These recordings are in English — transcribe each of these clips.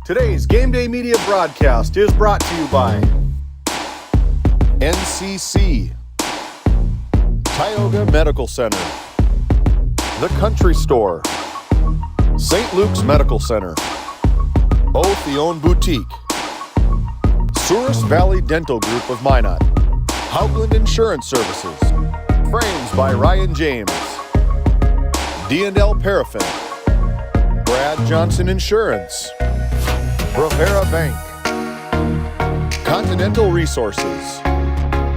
Today's Game Day Media broadcast is brought to you by NCC, Tioga Medical Center, The Country Store, St. Luke's Medical Center, Otheon Boutique, Souris Valley Dental Group of Minot, Hoagland Insurance Services, Frames by Ryan James, D&L Paraffin, Brad Johnson Insurance, Bravera Bank, Continental Resources,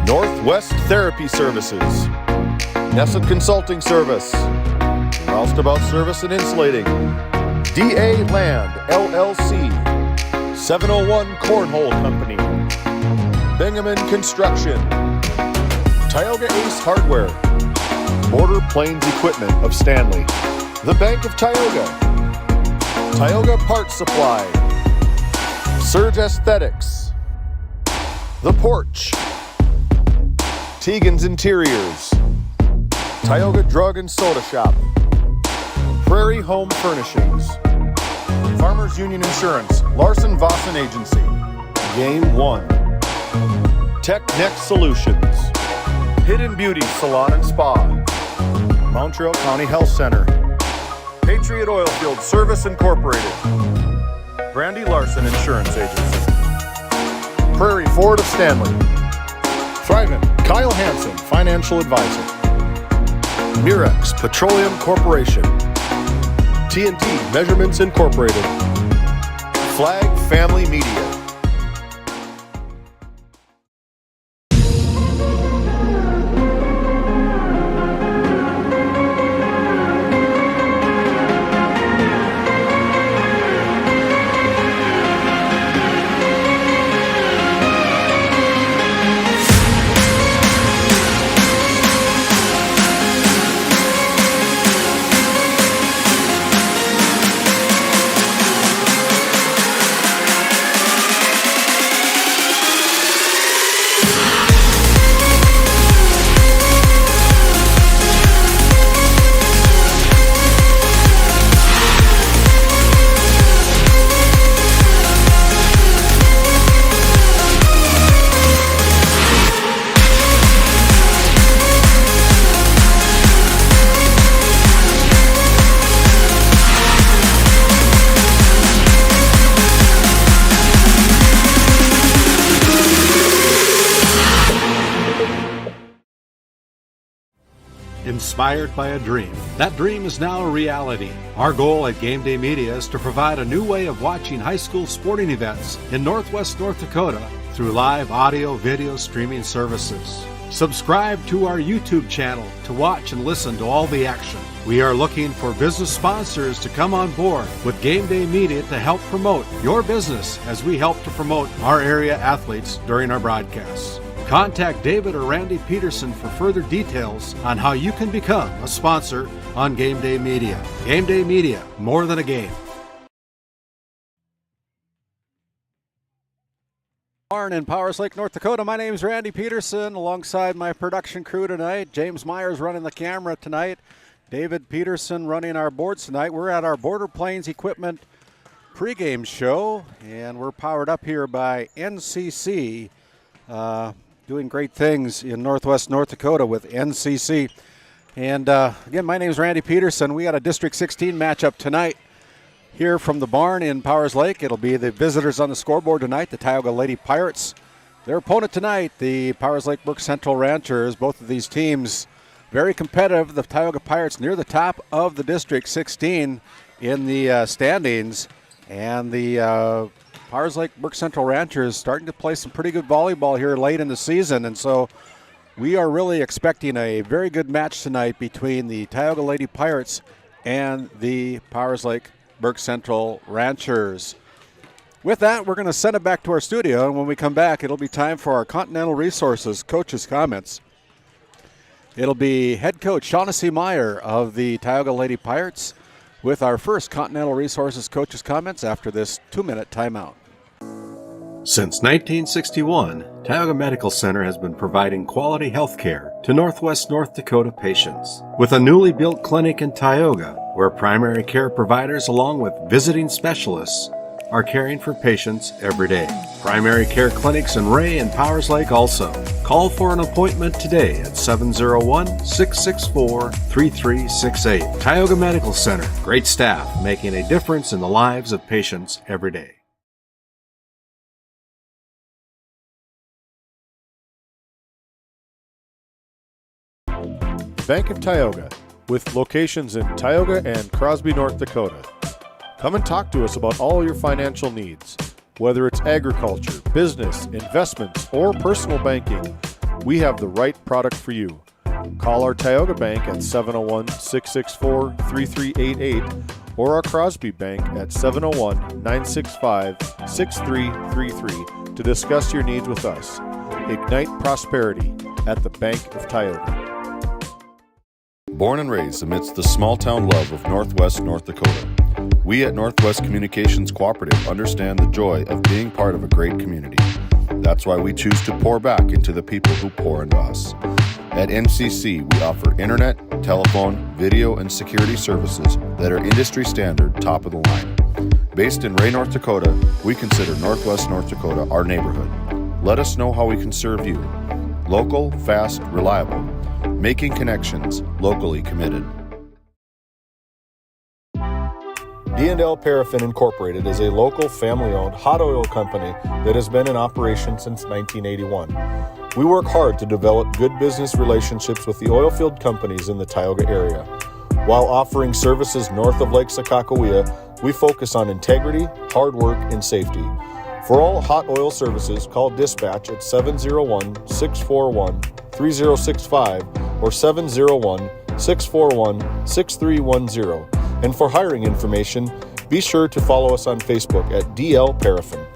Northwest Therapy Services, Nesson Consulting Service, Roustabout Service and Insulating, DA Land LLC, 701 Cornhole Company, Bingaman Construction, Tioga Ace Hardware, Border Plains Equipment of Stanley, The Bank of Tioga, Tioga Parts Supply, Surge Aesthetics, The Porch, Tegan's Interiors, Tioga Drug and Soda Shop, Prairie Home Furnishings, Farmers Union Insurance, Larson Vossen Agency, Game 1, Tech Next Solutions, Hidden Beauty Salon and Spa, Montreal County Health Center, Patriot Oilfield Service Incorporated, Brandy Larson Insurance Agency, Prairie Ford of Stanley, Thrivent, Kyle Hansen, Financial Advisor, Mirex Petroleum Corporation, TNT Measurements Incorporated, Flag Family Media. Inspired by a dream. That dream is now a reality. Our goal at GameDay Media is to provide a new way of watching high school sporting events in Northwest North Dakota through live audio, video streaming services. Subscribe to our YouTube channel to watch and listen to all the action. We are looking for business sponsors to come on board with GameDay Media to help promote your business as we help to promote our area athletes during our broadcasts. Contact David or Randy Peterson for further details on how you can become a sponsor on GameDay Media. GameDay Media, more than a game. In Powers Lake, North Dakota, my name is Randy Peterson, alongside my production crew tonight. James Myers running the camera tonight. David Peterson running our boards tonight. We're at our Border Plains Equipment pregame show, and we're powered up here by NCC. Doing great things in Northwest North Dakota with NCC. And again, my name is Randy Peterson. We got a District 16 matchup tonight here from the barn in Powers Lake. It'll be the visitors on the scoreboard tonight, the Tioga Lady Pirates. Their opponent tonight, the Powers Lake-Burke Central Ranchers. Both of these teams very competitive. The Tioga Pirates near the top of the District 16 in the standings. And the Powers Lake-Burke Central Ranchers starting to play some pretty good volleyball here late in the season, and so we are really expecting a very good match tonight between the Tioga Lady Pirates and the Powers Lake-Burke Central Ranchers. With that, we're going to send it back to our studio, and when we come back, it'll be time for our Continental Resources coaches' comments. It'll be head coach Shaughnessy Meyer of the Tioga Lady Pirates with our first Continental Resources coaches' comments after this 2-minute timeout. Since 1961, Tioga Medical Center has been providing quality health care to Northwest North Dakota patients. With a newly built clinic in Tioga, where primary care providers along with visiting specialists are caring for patients every day. Primary care clinics in Ray and Powers Lake also. Call for an appointment today at 701-664-3368. Tioga Medical Center. Great staff making a difference in the lives of patients every day. Bank of Tioga, with locations in Tioga and Crosby, North Dakota. Come and talk to us about all your financial needs. Whether it's agriculture, business, investments, or personal banking, we have the right product for you. Call our Tioga Bank at 701-664-3388 or our Crosby Bank at 701-965-6333 to discuss your needs with us. Ignite prosperity at the Bank of Tioga. Born and raised amidst the small-town love of Northwest North Dakota, we at Northwest Communications Cooperative understand the joy of being part of a great community. That's why we choose to pour back into the people who pour into us. At NCC, we offer internet, telephone, video, and security services that are industry standard, top of the line. Based in Ray, North Dakota, we consider Northwest North Dakota our neighborhood. Let us know how we can serve you. Local, fast, reliable. Making connections, locally committed. D&L Paraffin Incorporated is a local family-owned hot oil company that has been in operation since 1981. We work hard to develop good business relationships with the oilfield companies in the Tioga area. While offering services north of Lake Sakakawea, we focus on integrity, hard work, and safety. For all hot oil services, call dispatch at 701-641-3065 or 701-641-6310. And for hiring information, be sure to follow us on Facebook at DL Paraffin.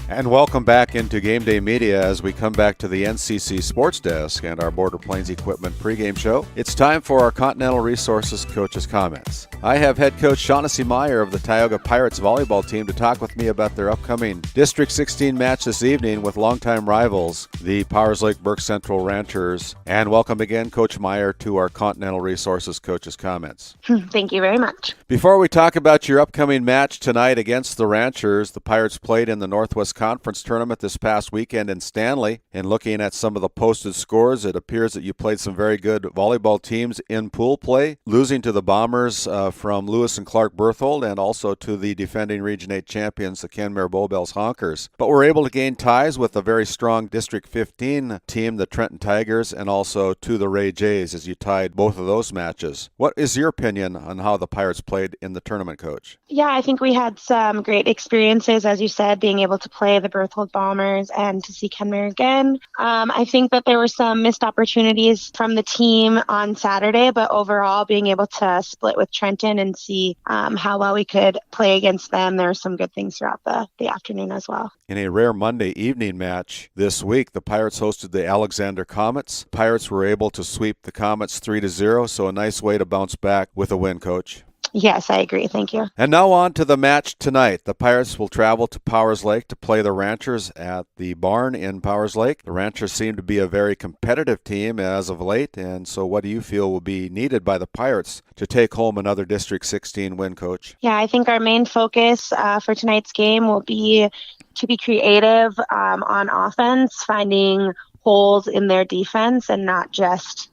And welcome back into GameDay Media as we come back to the NCC Sports Desk and our Border Plains Equipment pregame show. It's time for our Continental Resources Coach's Comments. I have head coach Shaughnessy Meyer of the Tioga Pirates volleyball team to talk with me about their upcoming District 16 match this evening with longtime rivals, the Powers Lake-Burke Central Ranchers. And welcome again, Coach Meyer, to our Continental Resources Coach's Comments. Thank you very much. Before we talk about your upcoming match tonight against the Ranchers, the Pirates played in the Northwest Conference tournament this past weekend in Stanley. And looking at some of the posted scores, it appears that you played some very good volleyball teams in pool play, losing to the Bombers from Lewis and Clark Berthold and also to the defending Region 8 champions, the Kenmare Bowbells Honkers. But were able to gain ties with a very strong District 15 team, the Trenton Tigers, and also to the Ray Jays as you tied both of those matches. What is your opinion on how the Pirates played in the tournament, Coach? Yeah, I think we had some great experiences, as you said, being able to play the Berthold Bombers and to see Kenmare again. I think that there were some missed opportunities from the team on Saturday, but overall being able to split with Trenton and see how well we could play against them, there were some good things throughout the afternoon as well. In a rare Monday evening match this week, the Pirates hosted the Alexander Comets. Pirates were able to sweep the Comets 3-0, so a nice way to bounce back with a win, Coach. Yes, I agree. Thank you. And now on to the match tonight. The Pirates will travel to Powers Lake to play the Ranchers at the barn in Powers Lake. The Ranchers seem to be a very competitive team as of late, and so what do you feel will be needed by the Pirates to take home another District 16 win, Coach? Yeah, I think our main focus for tonight's game will be to be creative on offense, finding holes in their defense and not just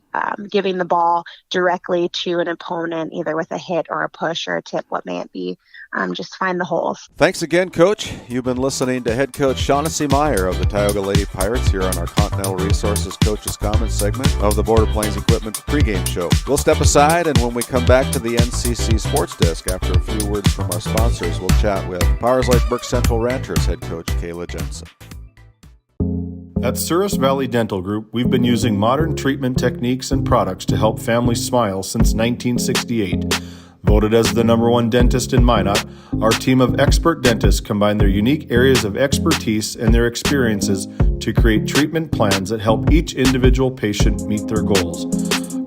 giving the ball directly to an opponent, either with a hit or a push or a tip, what may it be. Just find the holes. Thanks again, Coach. You've been listening to head coach Shaughnessy Meyer of the Tioga Lady Pirates here on our Continental Resources Coach's Comments segment of the Border Plains Equipment pregame show. We'll step aside, and when we come back to the NCC Sports Desk after a few words from our sponsors, we'll chat with Powers Lake-Burke Central Ranchers head coach Kayla Jensen. At Souris Valley Dental Group, we've been using modern treatment techniques and products to help families smile since 1968. Voted as the #1 dentist in Minot, our team of expert dentists combine their unique areas of expertise and their experiences to create treatment plans that help each individual patient meet their goals.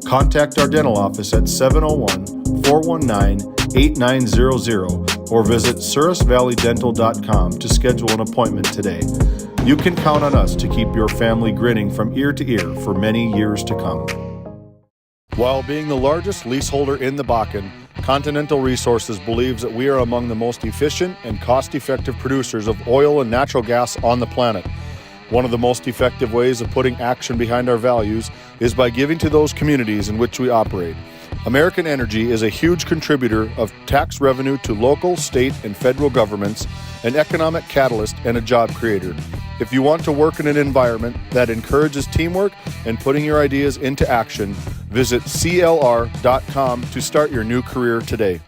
Contact our dental office at 701-419-8900 or visit sourisvalleydental.com to schedule an appointment today. You can count on us to keep your family grinning from ear to ear for many years to come. While being the largest leaseholder in the Bakken, Continental Resources believes that we are among the most efficient and cost-effective producers of oil and natural gas on the planet. One of the most effective ways of putting action behind our values is by giving to those communities in which we operate. American Energy is a huge contributor of tax revenue to local, state, and federal governments, an economic catalyst, and a job creator. If you want to work in an environment that encourages teamwork and putting your ideas into action, visit CLR.com to start your new career today.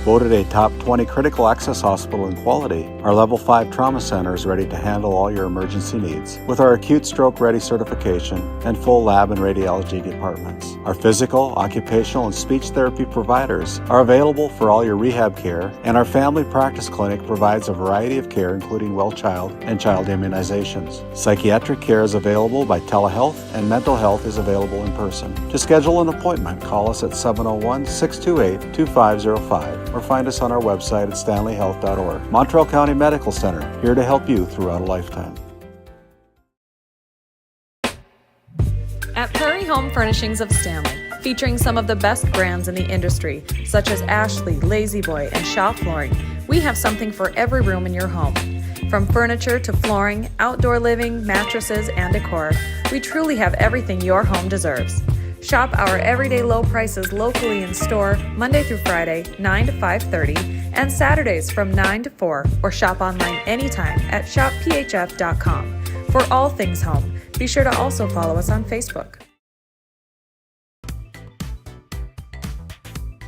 Voted a top 20 critical access hospital in quality, our Level 5 Trauma Center is ready to handle all your emergency needs with our acute stroke ready certification and full lab and radiology departments. Our physical, occupational, and speech therapy providers are available for all your rehab care, and our family practice clinic provides a variety of care including well child and child immunizations. Psychiatric care is available by telehealth, and mental health is available in person. To schedule an appointment, call us at 701-628-2505 or find us on our website at stanleyhealth.org. Montreal County Medical Center, here to help you throughout a lifetime. At Prairie Home Furnishings of Stanley, featuring some of the best brands in the industry, such as Ashley, Lazy Boy, and Shaw Flooring, we have something for every room in your home. From furniture to flooring, outdoor living, mattresses, and decor, we truly have everything your home deserves. Shop our everyday low prices locally in store Monday through Friday, 9 to 5:30, and Saturdays from 9 to 4, or shop online anytime at shopphf.com. For all things home, be sure to also follow us on Facebook.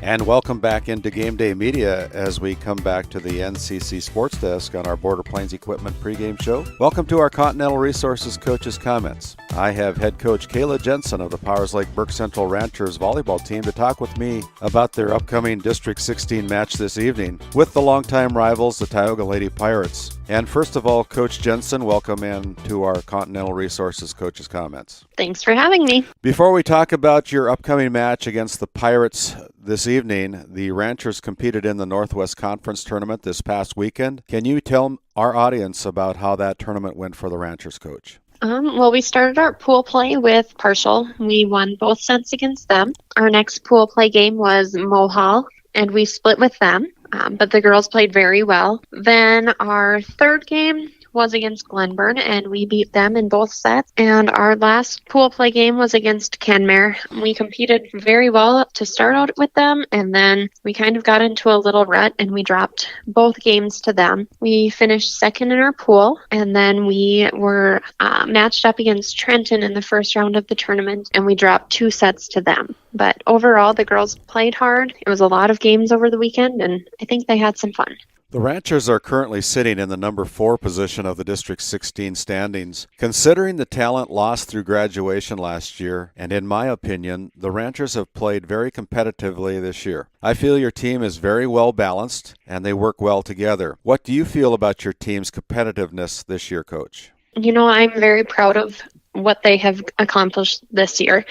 And welcome back into GameDay Media as we come back to the NCC Sports Desk on our Border Plains Equipment pregame show. Welcome to our Continental Resources Coaches Comments. I have head coach Kayla Jensen of the Powers Lake-Burke Central Ranchers volleyball team to talk with me about their upcoming District 16 match this evening with the longtime rivals, the Tioga Lady Pirates. And first of all, Coach Jensen, welcome in to our Continental Resources Coaches Comments. Thanks for having me. Before we talk about your upcoming match against the Pirates this evening, the Ranchers competed in the Northwest Conference Tournament this past weekend. Can you tell our audience about how that tournament went for the Ranchers, Coach? Well, we started our pool play with partial. We won both sets against them. Our next pool play game was Mohall, and we split with them, but the girls played very well. Then our third game was against Glenburn, and we beat them in both sets. And our last pool play game was against Kenmare. We competed very well to start out with them, and then we kind of got into a little rut, and we dropped both games to them. We finished second in our pool, and then we were matched up against Trenton in the first round of the tournament, and we dropped 2 sets to them. But overall, the girls played hard. It was a lot of games over the weekend, and I think they had some fun. The Ranchers are currently sitting in the number 4 position of the District 16 standings. Considering the talent lost through graduation last year, and in my opinion, the Ranchers have played very competitively this year. I feel your team is very well balanced, and they work well together. What do you feel about your team's competitiveness this year, Coach? You know, I'm very proud of what they have accomplished this year.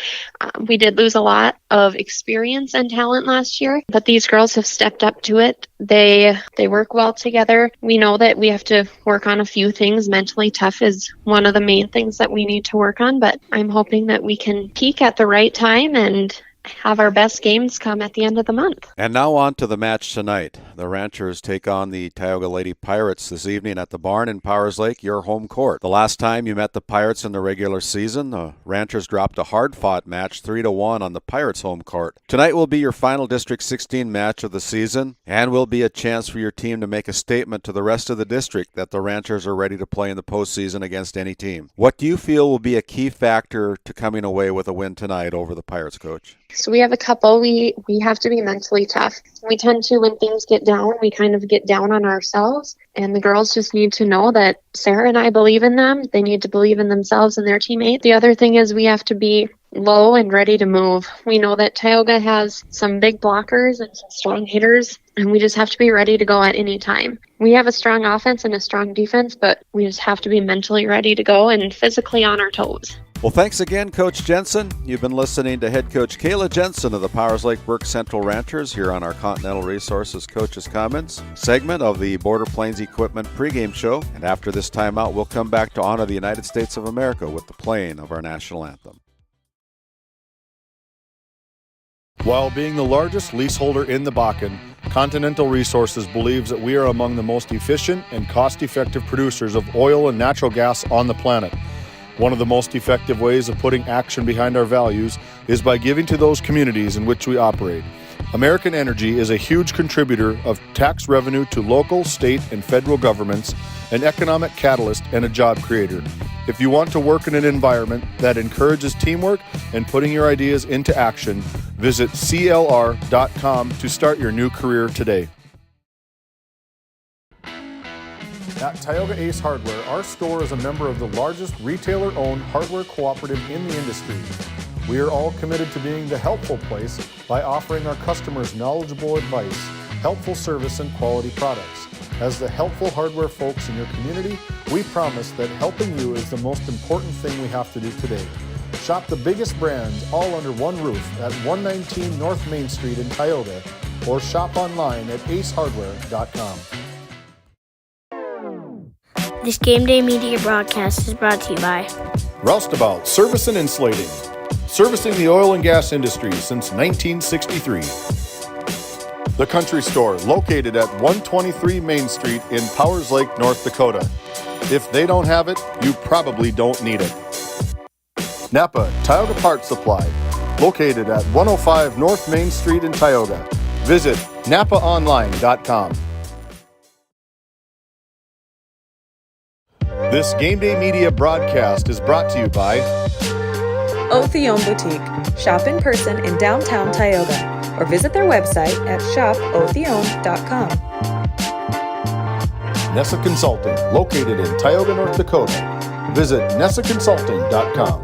We did lose a lot of experience and talent last year, but these girls have stepped up to it. They work well together. We know that we have to work on a few things. Mentally tough is one of the main things that we need to work on, but I'm hoping that we can peak at the right time and have our best games come at the end of the month. And now on to the match tonight. The Ranchers take on the Tioga Lady Pirates this evening at the barn in Powers Lake, your home court. The last time you met the Pirates in the regular season, the Ranchers dropped a hard-fought match 3-1 on the Pirates' home court. Tonight will be your final District 16 match of the season and will be a chance for your team to make a statement to the rest of the district that the Ranchers are ready to play in the postseason against any team. What do you feel will be a key factor to coming away with a win tonight over the Pirates, Coach? So we have a couple. We have to be mentally tough. We tend to, when things get down, we kind of get down on ourselves. And the girls just need to know that Sarah and I believe in them. They need to believe in themselves and their teammate. The other thing is we have to be low and ready to move. We know that Tioga has some big blockers and some strong hitters, and we just have to be ready to go at any time. We have a strong offense and a strong defense, but we just have to be mentally ready to go and physically on our toes. Well, thanks again, Coach Jensen. You've been listening to head coach Kayla Jensen of the Powers Lake-Burke Central Ranchers here on our Continental Resources Coaches Comments segment of the Border Plains Equipment pregame show. And after this timeout, we'll come back to honor the United States of America with the playing of our national anthem. While being the largest leaseholder in the Bakken, Continental Resources believes that we are among the most efficient and cost-effective producers of oil and natural gas on the planet. One of the most effective ways of putting action behind our values is by giving to those communities in which we operate. American Energy is a huge contributor of tax revenue to local, state, and federal governments, an economic catalyst, and a job creator. If you want to work in an environment that encourages teamwork and putting your ideas into action, visit CLR.com to start your new career today. At Tioga Ace Hardware, our store is a member of the largest retailer-owned hardware cooperative in the industry. We are all committed to being the helpful place by offering our customers knowledgeable advice, helpful service, and quality products. As the helpful hardware folks in your community, we promise that helping you is the most important thing we have to do today. Shop the biggest brands all under one roof at 119 North Main Street in Tioga, or shop online at acehardware.com. This GameDay Media broadcast is brought to you by Roustabout Service and Insulating, servicing the oil and gas industry since 1963. The Country Store, located at 123 Main Street in Powers Lake, North Dakota. If they don't have it, you probably don't need it. Napa Tioga Parts Supply, located at 105 North Main Street in Tioga. Visit napaonline.com. This GameDay Media broadcast is brought to you by Otheon Boutique. Shop in person in downtown Tioga or visit their website at shopotheon.com. Nessa Consulting, located in Tioga, North Dakota. Visit nessaconsulting.com.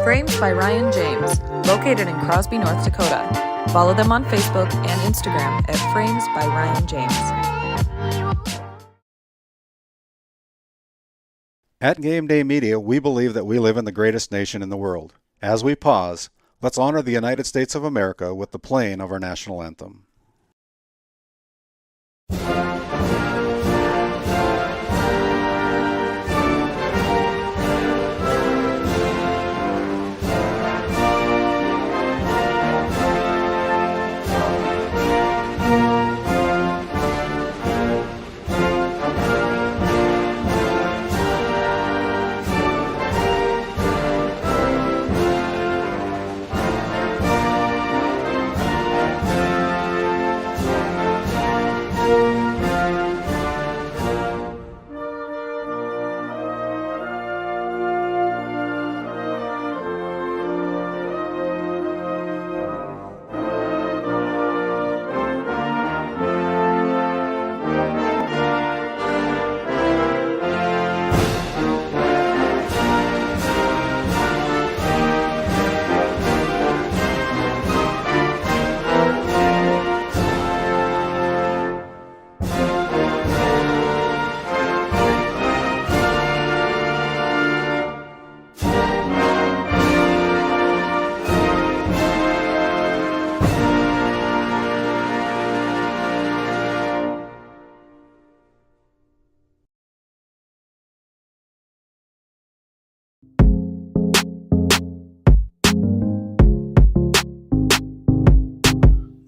Frames by Ryan James, located in Crosby, North Dakota. Follow them on Facebook and Instagram at Frames by Ryan James. At GameDay Media, we believe that we live in the greatest nation in the world. As we pause, let's honor the United States of America with the playing of our national anthem.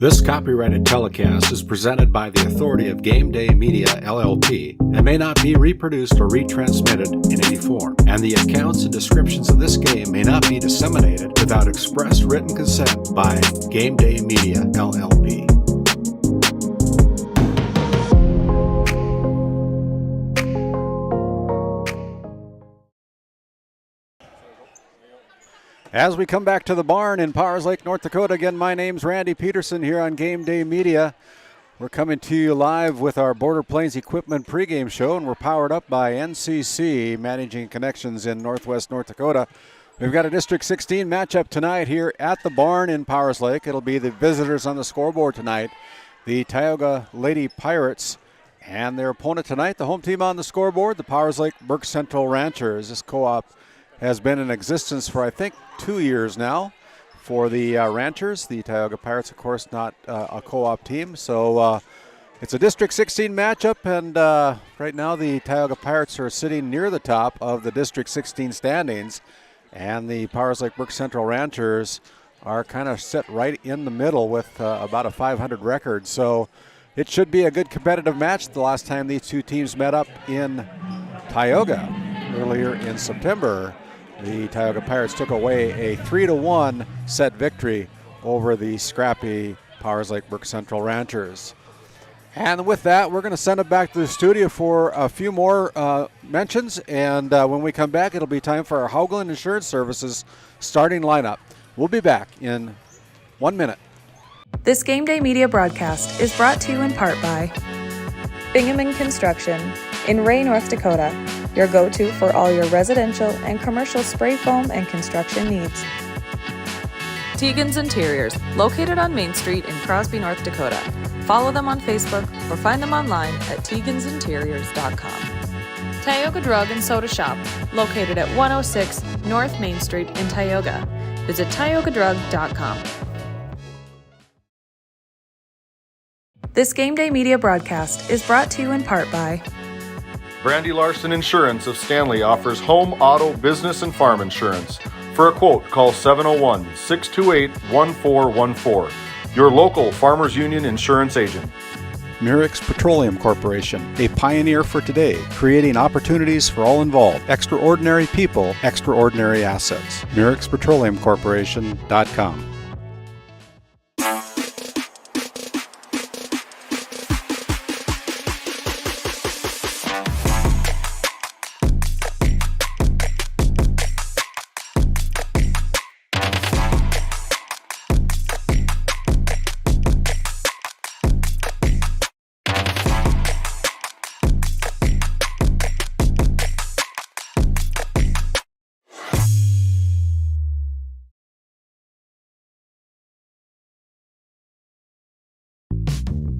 This copyrighted telecast is presented by the authority of GameDay Media, LLP, and may not be reproduced or retransmitted in any form. And the accounts and descriptions of this game may not be disseminated without express written consent by GameDay Media, LLP. As we come back to the barn in Powers Lake, North Dakota, again, my name's Randy Peterson here on GameDay Media. We're coming to you live with our Border Plains Equipment pregame show, and we're powered up by NCC, Managing Connections in Northwest North Dakota. We've got a District 16 matchup tonight here at the barn in Powers Lake. It'll be the visitors on the scoreboard tonight, the Tioga Lady Pirates, and their opponent tonight, the home team on the scoreboard, the Powers Lake-Burke Central Ranchers. This co-op has been in existence for, I think, 2 years now for the Ranchers. The Tioga Pirates, of course, not a co-op team. So it's a District 16 matchup, and right now the Tioga Pirates are sitting near the top of the District 16 standings, and the Powers Lake-Burke Central Ranchers are kind of set right in the middle with about a 500 record. So it should be a good competitive match. The last time these two teams met up in Tioga earlier in September, the Tioga Pirates took away a 3-1 set victory over the scrappy Powers Lake-Burke Central Ranchers. And with that, we're going to send it back to the studio for a few more mentions. And when we come back, it'll be time for our Haugland Insurance Services starting lineup. We'll be back in 1 minute. This Game Day Media broadcast is brought to you in part by Pregame Construction in Ray, North Dakota, your go-to for all your residential and commercial spray foam and construction needs. Tegan's Interiors, located on Main Street in Crosby, North Dakota. Follow them on Facebook or find them online at tegansinteriors.com. Tioga Drug and Soda Shop, located at 106 North Main Street in Tioga. Visit tiogadrug.com. This Game Day Media broadcast is brought to you in part by Brandy Larson Insurance of Stanley offers home, auto, business, and farm insurance. For a quote, call 701-628-1414. Your local Farmers Union insurance agent. Murex Petroleum Corporation, a pioneer for today, creating opportunities for all involved. Extraordinary people, extraordinary assets. MurexPetroleumCorporation.com.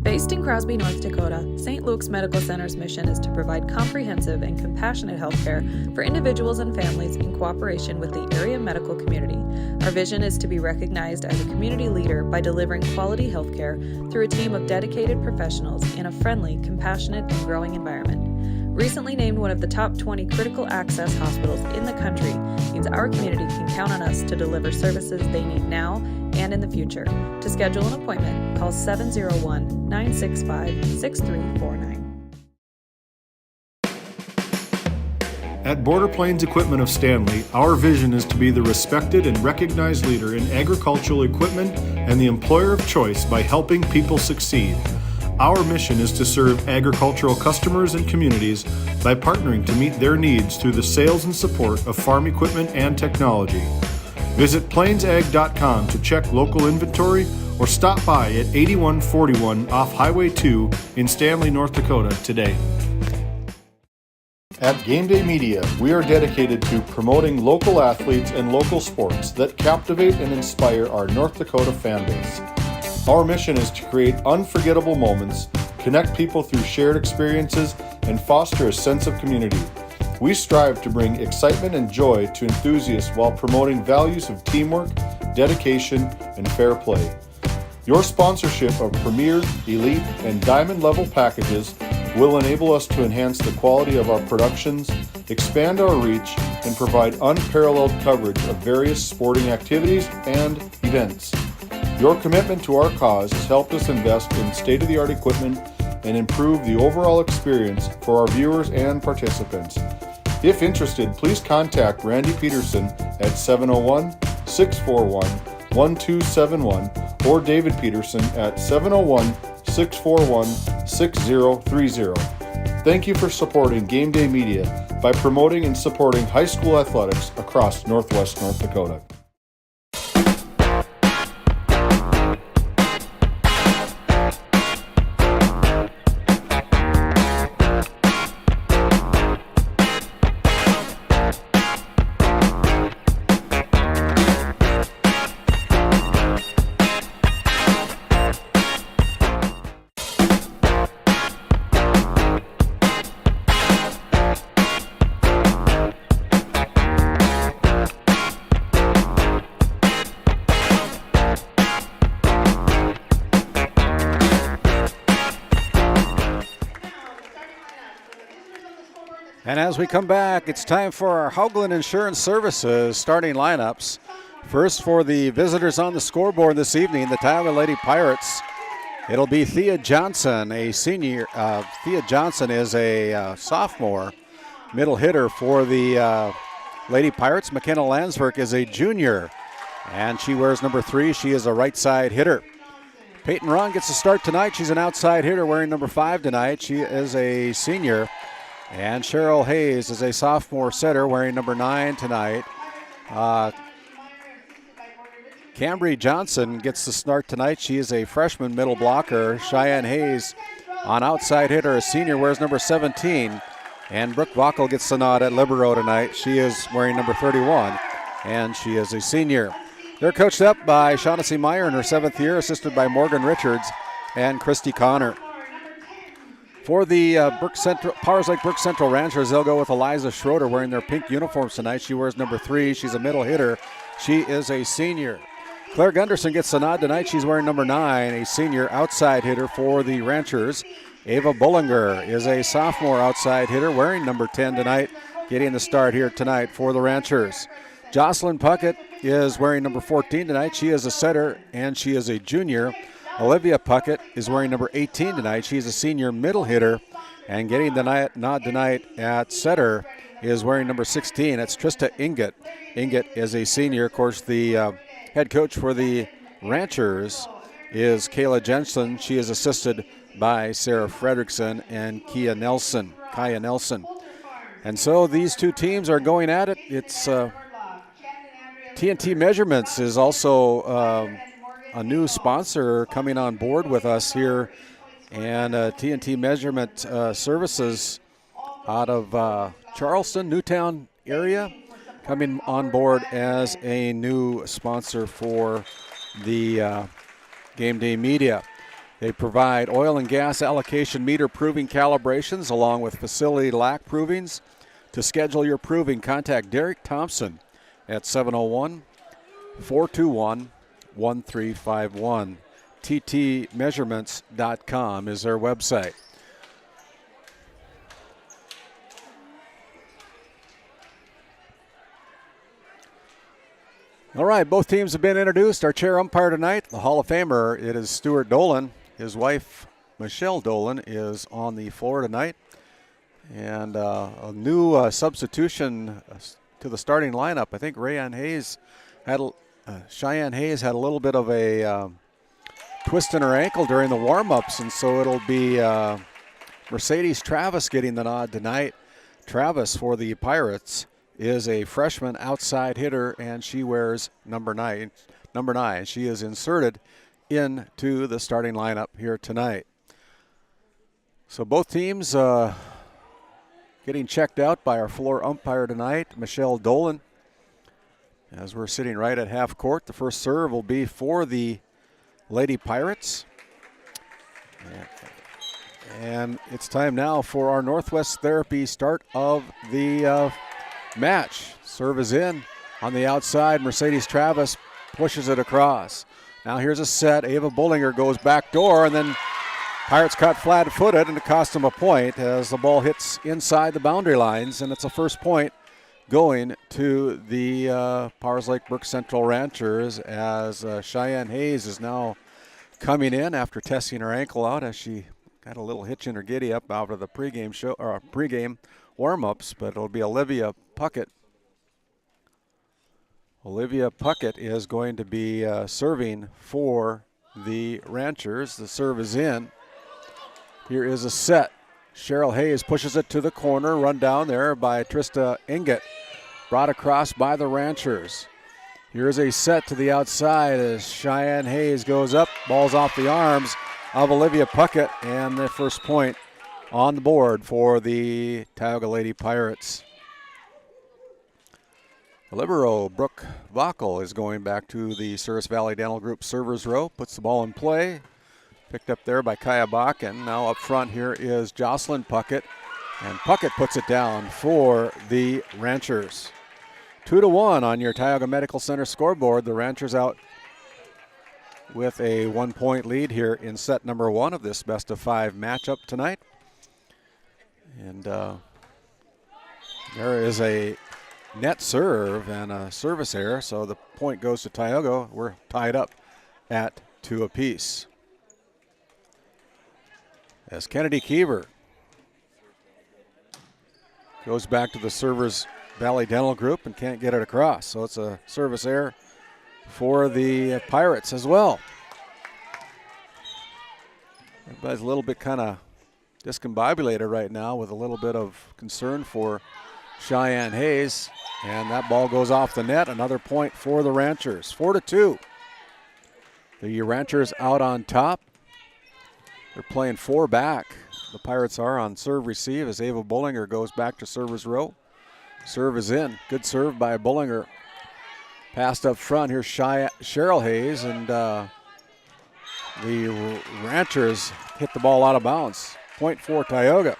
Based in Crosby, North Dakota, St. Luke's Medical Center's mission is to provide comprehensive and compassionate health care for individuals and families in cooperation with the area medical community. Our vision is to be recognized as a community leader by delivering quality health care through a team of dedicated professionals in a friendly, compassionate, and growing environment. Recently named one of the top 20 critical access hospitals in the country means our community can count on us to deliver services they need now and in the future. To schedule an appointment, call 701-965-6349. At Border Plains Equipment of Stanley, our vision is to be the respected and recognized leader in agricultural equipment and the employer of choice by helping people succeed. Our mission is to serve agricultural customers and communities by partnering to meet their needs through the sales and support of farm equipment and technology. Visit plainsag.com to check local inventory or stop by at 8141 off Highway 2 in Stanley, North Dakota today. At GameDay Media, we are dedicated to promoting local athletes and local sports that captivate and inspire our North Dakota fan base. Our mission is to create unforgettable moments, connect people through shared experiences, and foster a sense of community. We strive to bring excitement and joy to enthusiasts while promoting values of teamwork, dedication, and fair play. Your sponsorship of premier, elite, and diamond level packages will enable us to enhance the quality of our productions, expand our reach, and provide unparalleled coverage of various sporting activities and events. Your commitment to our cause has helped us invest in state-of-the-art equipment and improve the overall experience for our viewers and participants. If interested, please contact Randy Peterson at 701-641-1271 or David Peterson at 701-641-6030. Thank you for supporting GameDay Media by promoting and supporting high school athletics across Northwest North Dakota. And as we come back, it's time for our Haugland Insurance Services starting lineups. First for the visitors on the scoreboard this evening, the Tioga Lady Pirates. It'll be Thea Johnson, a senior. Thea Johnson is a sophomore middle hitter for the Lady Pirates. McKenna Landsberg is a junior, and she wears number 3. She is a right side hitter. Peyton Ron gets a start tonight. She's an outside hitter wearing number 5 tonight. She is a senior. And Cheryl Hayes is a sophomore setter wearing number 9 tonight. Cambry Johnson gets the start tonight. She is a freshman middle blocker. Cheyenne Hayes, on outside hitter, a senior, wears number 17. And Brooke Vockel gets the nod at libero tonight. She is wearing number 31, and she is a senior. They're coached up by Shaughnessy Meyer in her 7th year, assisted by Morgan Richards and Christy Connor. For the Powers Lake-Burke Central Ranchers, they'll go with Eliza Schroeder wearing their pink uniforms tonight. She wears number 3. She's a middle hitter. She is a senior. Claire Gunderson gets the nod tonight. She's wearing number 9, a senior outside hitter for the Ranchers. Ava Bullinger is a sophomore outside hitter wearing number 10 tonight, getting the start here tonight for the Ranchers. Jocelyn Puckett is wearing number 14 tonight. She is a setter, and she is a junior. Olivia Puckett is wearing number 18 tonight. She's a senior middle hitter, and getting the nod tonight at setter is wearing number 16. That's Trista Inget. Inget is a senior. Of course, the head coach for the Ranchers is Kayla Jensen. She is assisted by Sarah Fredrickson and Kaya Nelson. And so these two teams are going at it. It's TNT Measurements is also a new sponsor coming on board with us here, and TNT Measurement Services out of Charleston, Newtown area, coming on board as a new sponsor for the GameDay Media. They provide oil and gas allocation meter proving calibrations along with facility lack provings. To schedule your proving, contact Derek Thompson at 701-421-1351. ttmeasurements.com is their website. All right, both teams have been introduced. Our chair umpire tonight, the Hall of Famer, it is Stuart Dolan. His wife, Michelle Dolan, is on the floor tonight. And a new substitution to the starting lineup. I think Cheyenne Hayes had a little bit of a twist in her ankle during the warm-ups, and so it'll be Mercedes Travis getting the nod tonight. Travis for the Pirates is a freshman outside hitter, and she wears number 9. She is inserted into the starting lineup here tonight. So both teams getting checked out by our floor umpire tonight, Michelle Dolan. As we're sitting right at half court, the first serve will be for the Lady Pirates. And it's time now for our Northwest Therapy start of the match. Serve is in on the outside. Mercedes Travis pushes it across. Now here's a set. Ava Bullinger goes back door, and then Pirates caught flat-footed, and it cost them a point as the ball hits inside the boundary lines, and it's a first point going to the Powers Lake-Burke Central Ranchers as Cheyenne Hayes is now coming in after testing her ankle out as she got a little hitch in her giddy-up out of the pregame warm-ups, but it'll be Olivia Puckett. Olivia Puckett is going to be serving for the Ranchers. The serve is in. Here is a set. Cheryl Hayes pushes it to the corner, run down there by Trista Inget. Brought across by the Ranchers. Here's a set to the outside as Cheyenne Hayes goes up. Ball's off the arms of Olivia Puckett, and the first point on the board for the Tioga Lady Pirates. Libero Brooke Vockel is going back to the Service Valley Dental Group servers row. Puts the ball in play. Picked up there by Kaya Bakken. Now up front here is Jocelyn Puckett. And Puckett puts it down for the Ranchers. 2-1 on your Tioga Medical Center scoreboard. The Ranchers out with a 1-point lead here in set number 1 of this best-of-5 matchup tonight. And there is a net serve and a service error, so the point goes to Tioga. We're tied up at 2 apiece. As Kennedy Kiever goes back to the Servers Valley Dental Group and can't get it across, so it's a service error for the Pirates as well. Everybody's a little bit kind of discombobulated right now with a little bit of concern for Cheyenne Hayes, and that ball goes off the net. Another point for the Ranchers, 4-2. The Ranchers out on top. They're playing 4 back. The Pirates are on serve receive as Ava Bullinger goes back to server's row. Serve is in. Good serve by Bullinger. Passed up front. Here's Cheryl Hayes, and the Ranchers hit the ball out of bounds. Point for Tioga.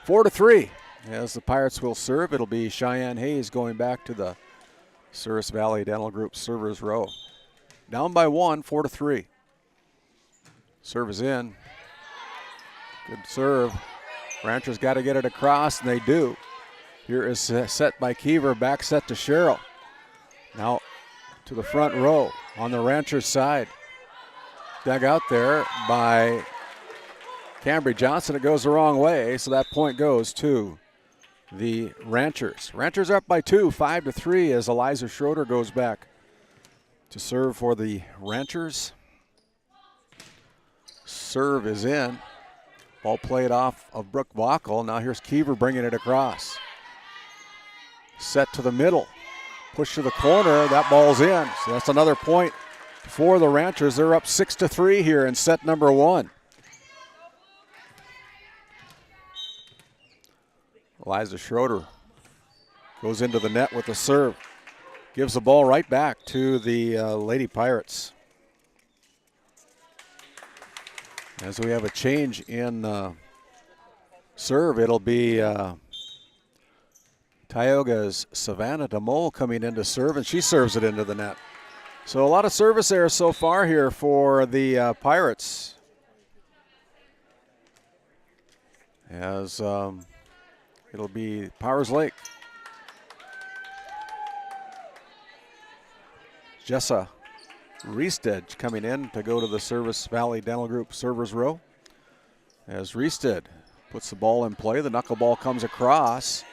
4-3. As the Pirates will serve, it'll be Cheyenne Hayes going back to the Souris Valley Dental Group server's row. Down by 1, 4-3. Serve is in. Good serve. Ranchers got to get it across, and they do. Here is set by Kiever, back set to Cheryl. Now to the front row on the Ranchers side. Dug out there by Cambry Johnson. It goes the wrong way, so that point goes to the Ranchers. Ranchers up by 2, 5-3, as Eliza Schroeder goes back to serve for the Ranchers. Serve is in. Ball played off of Brooke Wackel. Now here's Kiever bringing it across. Set to the middle. Push to the corner. That ball's in. So that's another point for the Ranchers. They're up 6-3 here in set number 1. Eliza Schroeder goes into the net with the serve. Gives the ball right back to the Lady Pirates. As we have a change in serve, it'll be Tioga's Savannah DeMole coming in to serve, and she serves it into the net. So a lot of service errors so far here for the Pirates. As it'll be Powers Lake. Jessa Riestead coming in to go to the Service Valley Dental Group servers row. As Riestead puts the ball in play, the knuckleball comes across.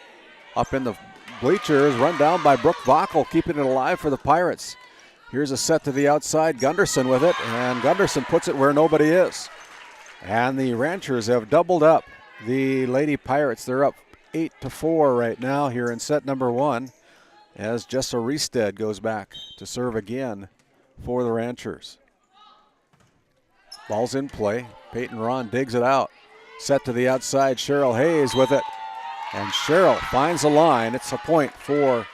Up in the bleachers, run down by Brooke Wackel, keeping it alive for the Pirates. Here's a set to the outside, Gunderson with it, and Gunderson puts it where nobody is. And the Ranchers have doubled up the Lady Pirates. They're up 8-4 right now here in set number 1, as Jessa Riestead goes back to serve again for the Ranchers. Ball's in play. Peyton Ron digs it out. Set to the outside, Cheryl Hayes with it. And Cheryl finds a line. It's a point for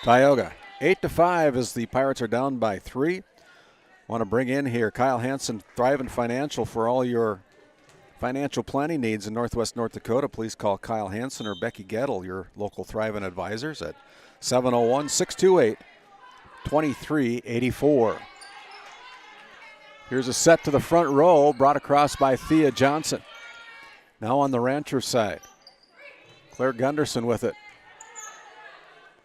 Tioga. 8-5 as the Pirates are down by 3. Want to bring in here Kyle Hansen, Thrivent Financial, for all your financial planning needs in Northwest North Dakota. Please call Kyle Hansen or Becky Gettle, your local Thrivent advisors, at 701-628-2384. Here's a set to the front row, brought across by Thea Johnson. Now on the Rancher side, Claire Gunderson with it.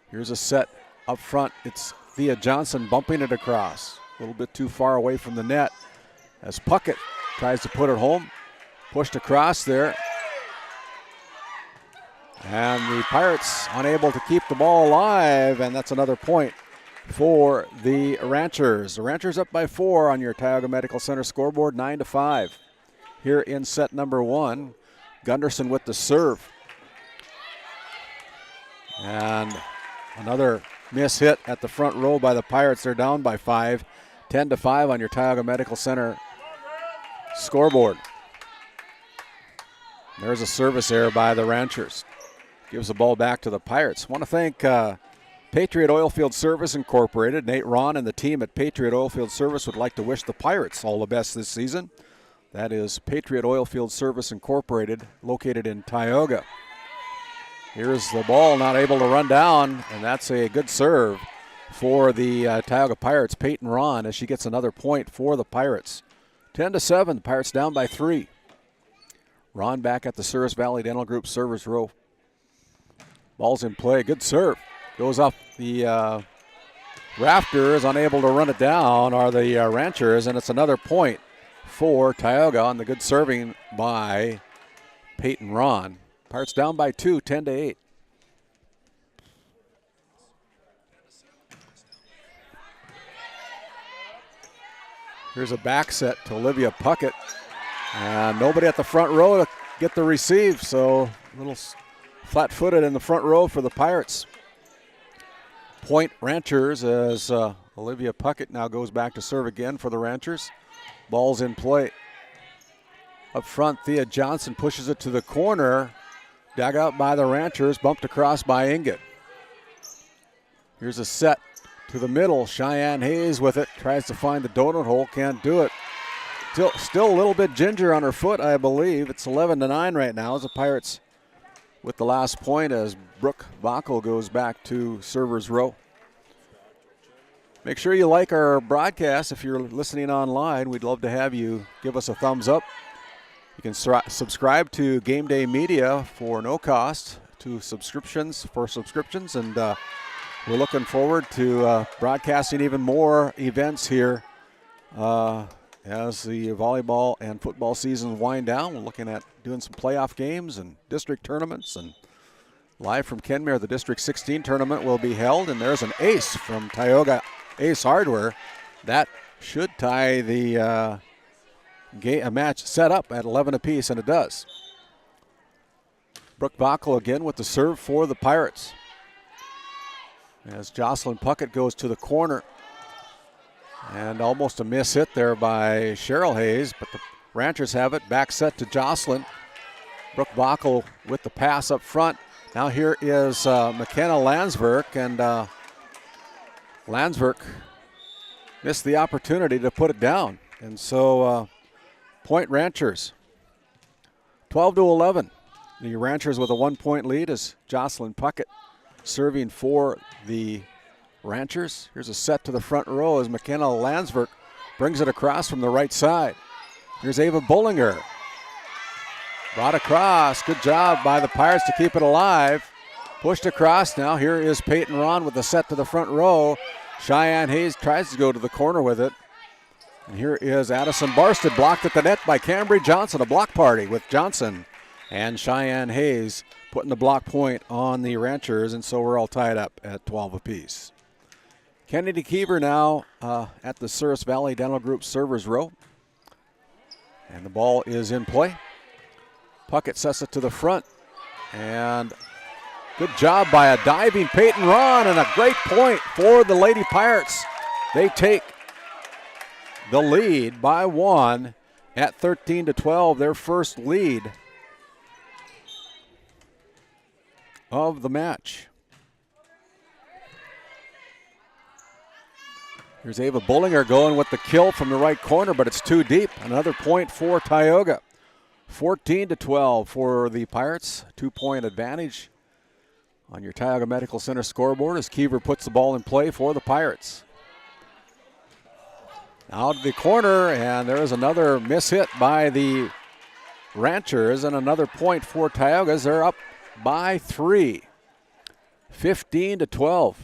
Here's a set up front. It's Thea Johnson bumping it across. A little bit too far away from the net as Puckett tries to put it home. Pushed across there. And the Pirates unable to keep the ball alive, and that's another point for the Ranchers. The Ranchers up by 4 on your Tioga Medical Center scoreboard, 9-5. Here in set number 1, Gunderson with the serve. And another miss hit at the front row by the Pirates. They're down by 5, 10-5 on your Tioga Medical Center scoreboard. There's a service error by the Ranchers. Gives the ball back to the Pirates. Want to thank Patriot Oilfield Service Incorporated. Nate Ron and the team at Patriot Oilfield Service would like to wish the Pirates all the best this season. That is Patriot Oilfield Service Incorporated, located in Tioga. Here's the ball, not able to run down, and that's a good serve for the Tioga Pirates. Peyton Ron, as she gets another point for the Pirates. 10-7, the Pirates down by 3. Ron back at the Souris Valley Dental Group servers row. Ball's in play, good serve. goes up the rafters, unable to run it down are the Ranchers, and it's another point for Tioga on the good serving by Peyton Ron. Pirates down by 2, 10-8. Here's a back set to Olivia Puckett. And nobody at the front row to get the receive, so a little flat-footed in the front row for the Pirates. Point Ranchers as Olivia Puckett now goes back to serve again for the Ranchers. Ball's in play. Up front, Thea Johnson pushes it to the corner. Dug out by the Ranchers, bumped across by Inget. Here's a set to the middle. Cheyenne Hayes with it. Tries to find the donut hole. Can't do it. Still a little bit ginger on her foot, I believe. It's 11-9 right now as the Pirates with the last point as Brooke Bockel goes back to server's row. Make sure you like our broadcast if you're listening online. We'd love to have you give us a thumbs up. You can subscribe to GameDay Media for no cost to subscriptions, and we're looking forward to broadcasting even more events here as the volleyball and football season wind down. We're looking at doing some playoff games and district tournaments, and live from Kenmare, the District 16 tournament will be held, and there's an ace from Tioga Ace Hardware. That should tie the a match set up at 11 apiece, and it does. Brooke Bockel again with the serve for the Pirates. As Jocelyn Puckett goes to the corner. And almost a miss hit there by Cheryl Hayes, but the Ranchers have it. Back set to Jocelyn. Brooke Bockel with the pass up front. Now here is McKenna Landsverk, and Landsverk missed the opportunity to put it down. And so point Ranchers, 12-11. The Ranchers with a 1-point lead as Jocelyn Puckett serving for the Ranchers. Here's a set to the front row as McKenna Landsverk brings it across from the right side. Here's Ava Bullinger. Brought across. Good job by the Pirates to keep it alive. Pushed across now. Here is Peyton Ron with the set to the front row. Cheyenne Hayes tries to go to the corner with it. And here is Addison Barsted, blocked at the net by Cambry Johnson. A block party with Johnson and Cheyenne Hayes putting the block point on the Ranchers, and so we're all tied up at 12 apiece. Kennedy Keever now at the Souris Valley Dental Group servers row. And the ball is in play. Puckett sets it to the front. And good job by a diving Peyton Ron, and a great point for the Lady Pirates. They take the lead by 1 at 13-12, their first lead of the match. Here's Ava Bullinger going with the kill from the right corner, but it's too deep. Another point for Tioga. 14-12 for the Pirates. 2-point advantage on your Tioga Medical Center scoreboard as Keever puts the ball in play for the Pirates. Now to the corner, and there is another miss hit by the Ranchers, and another point for Tioga as they're up by 3. 15-12.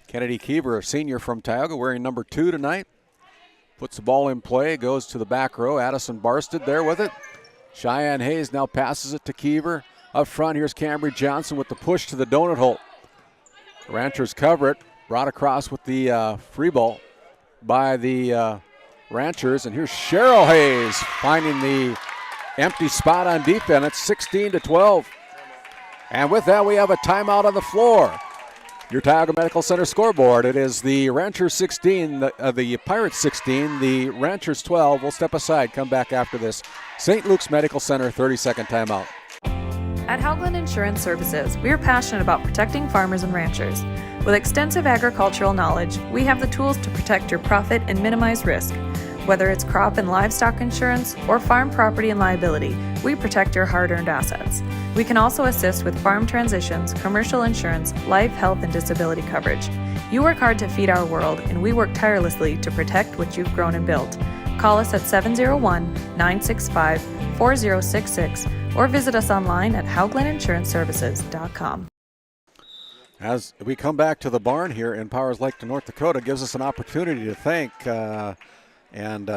Kennedy Keever, a senior from Tioga, wearing number 2 tonight. Puts the ball in play, goes to the back row. Addison Barsted there with it. Cheyenne Hayes now passes it to Keever. Up front, here's Cambry Johnson with the push to the donut hole. The Ranchers cover it. Brought across with the free ball by the Ranchers. And here's Cheryl Hayes finding the empty spot on defense. It's 16-12. And with that, we have a timeout on the floor. Your Tioga Medical Center scoreboard. It is the Ranchers 16, the Pirates 16, the Ranchers 12. We'll step aside, come back after this. St. Luke's Medical Center 30-second timeout. At Haugland Insurance Services, we are passionate about protecting farmers and ranchers. With extensive agricultural knowledge, we have the tools to protect your profit and minimize risk. Whether it's crop and livestock insurance or farm property and liability, we protect your hard-earned assets. We can also assist with farm transitions, commercial insurance, life, health, and disability coverage. You work hard to feed our world, and we work tirelessly to protect what you've grown and built. Call us at 701-965-4066 or visit us online at howgleninsuranceservices.com. As we come back to the barn here in Powers Lake, North Dakota, gives us an opportunity to thank and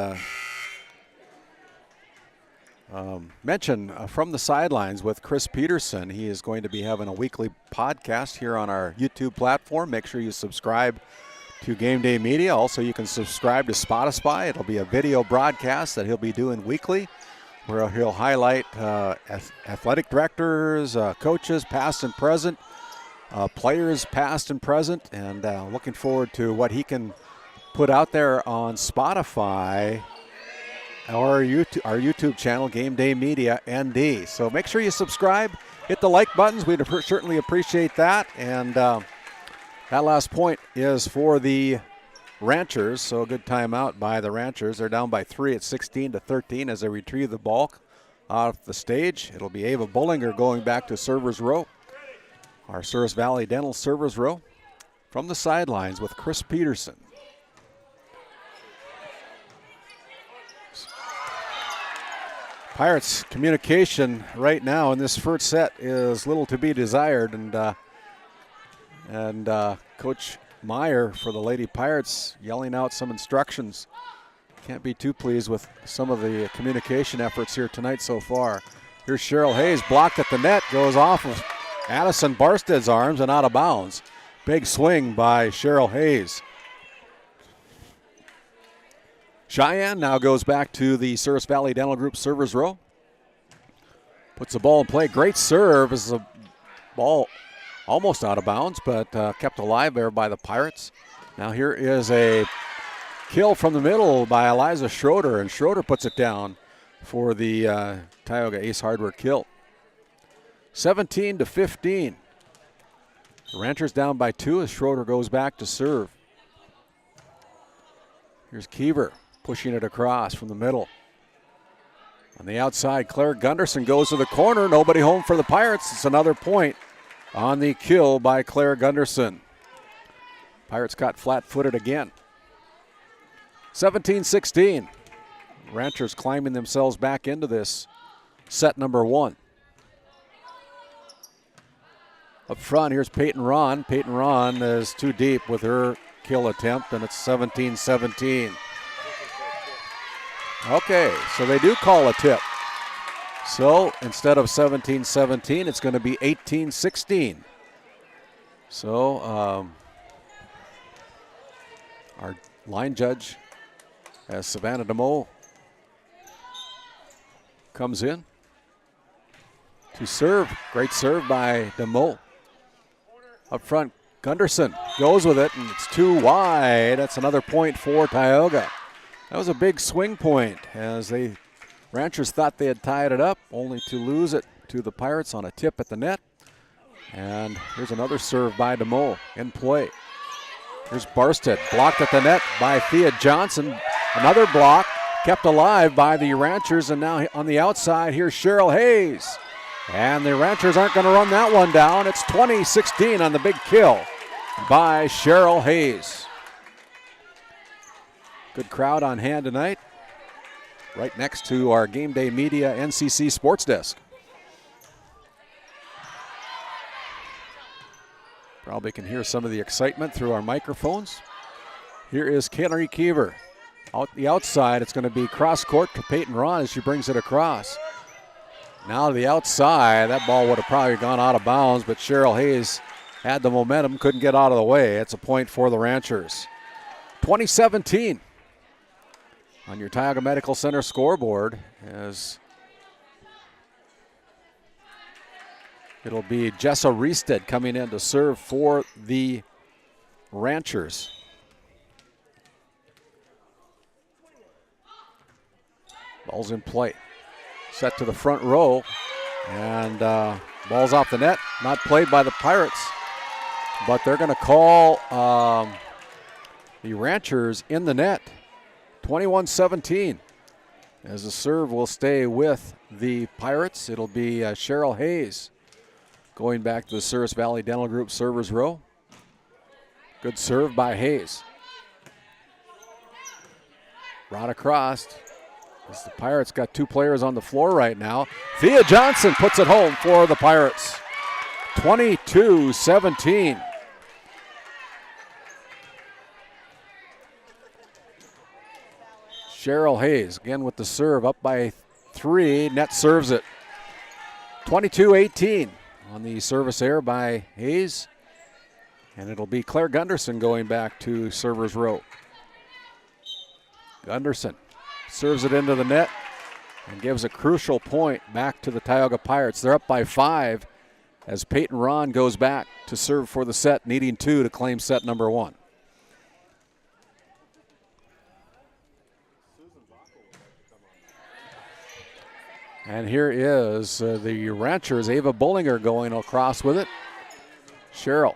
mention from the sidelines with Chris Peterson. He is going to be having a weekly podcast here on our YouTube platform. Make sure you subscribe to GameDay Media. Also, you can subscribe to Spotify. It'll be a video broadcast that he'll be doing weekly, where he'll highlight athletic directors, coaches, past and present, players past and present, and looking forward to what he can put out there on Spotify or our YouTube channel, GameDay Media ND. So make sure you subscribe, hit the like buttons. We'd certainly appreciate that. And that last point is for the Ranchers. So a good timeout by the Ranchers. They're down by 3 at 16-13 as they retrieve the ball off the stage. It'll be Ava Bullinger going back to server's row. Our Souris Valley Dental server's row from the sidelines with Chris Peterson. Pirates communication right now in this first set is little to be desired, and Coach Meyer for the Lady Pirates yelling out some instructions. Can't be too pleased with some of the communication efforts here tonight so far. Here's Cheryl Hayes, blocked at the net, goes off of Addison Barsted's arms and out of bounds. Big swing by Cheryl Hayes. Cheyenne now goes back to the Souris Valley Dental Group servers row. Puts the ball in play. Great serve as the ball almost out of bounds, but kept alive there by the Pirates. Now here is a kill from the middle by Eliza Schroeder, and Schroeder puts it down for the Tioga Ace Hardware kill. 17-15. The Ranchers down by 2 as Schroeder goes back to serve. Here's Kiever pushing it across from the middle. On the outside, Claire Gunderson goes to the corner. Nobody home for the Pirates. It's another point on the kill by Claire Gunderson. Pirates got flat-footed again. 17-16. Ranchers climbing themselves back into this set number 1. Up front, here's Peyton Ron. Peyton Ron is too deep with her kill attempt, and it's 17-17. Okay, so they do call a tip. So instead of 17-17, it's going to be 18-16. So our line judge, as Savannah DeMoe comes in to serve. Great serve by DeMoe. Up front, Gunderson goes with it, and it's too wide. That's another point for Tioga. That was a big swing point as the Ranchers thought they had tied it up, only to lose it to the Pirates on a tip at the net. And here's another serve by DeMoe in play. Here's Barsted, blocked at the net by Thea Johnson. Another block, kept alive by the Ranchers, and now on the outside, here's Cheryl Hayes. And the Ranchers aren't going to run that one down. It's 20-16 on the big kill by Cheryl Hayes. Good crowd on hand tonight, right next to our GameDay Media NCC Sports Desk. Probably can hear some of the excitement through our microphones. Here is Kaylee Kiever. Out the outside, it's going to be cross court to Peyton Ron as she brings it across. Now to the outside, that ball would have probably gone out of bounds, but Cheryl Hayes had the momentum, couldn't get out of the way. It's a point for the Ranchers. 2017 on your Tioga Medical Center scoreboard, as it'll be Jessa Riestead coming in to serve for the Ranchers. Ball's in play. Set to the front row, and ball's off the net. Not played by the Pirates, but they're going to call the Ranchers in the net. 21-17. As the serve will stay with the Pirates, it'll be Cheryl Hayes going back to the Souris Valley Dental Group servers row. Good serve by Hayes. Rod across. As the Pirates got 2 players on the floor right now. Thea Johnson puts it home for the Pirates. 22-17. Cheryl Hayes again with the serve, up by 3. Net serves it. 22-18 on the service error by Hayes. And it'll be Claire Gunderson going back to server's row. Gunderson serves it into the net and gives a crucial point back to the Tioga Pirates. They're up by 5 as Peyton Ron goes back to serve for the set, needing 2 to claim set number 1. And here is the Ranchers, Ava Bullinger going across with it. Cheryl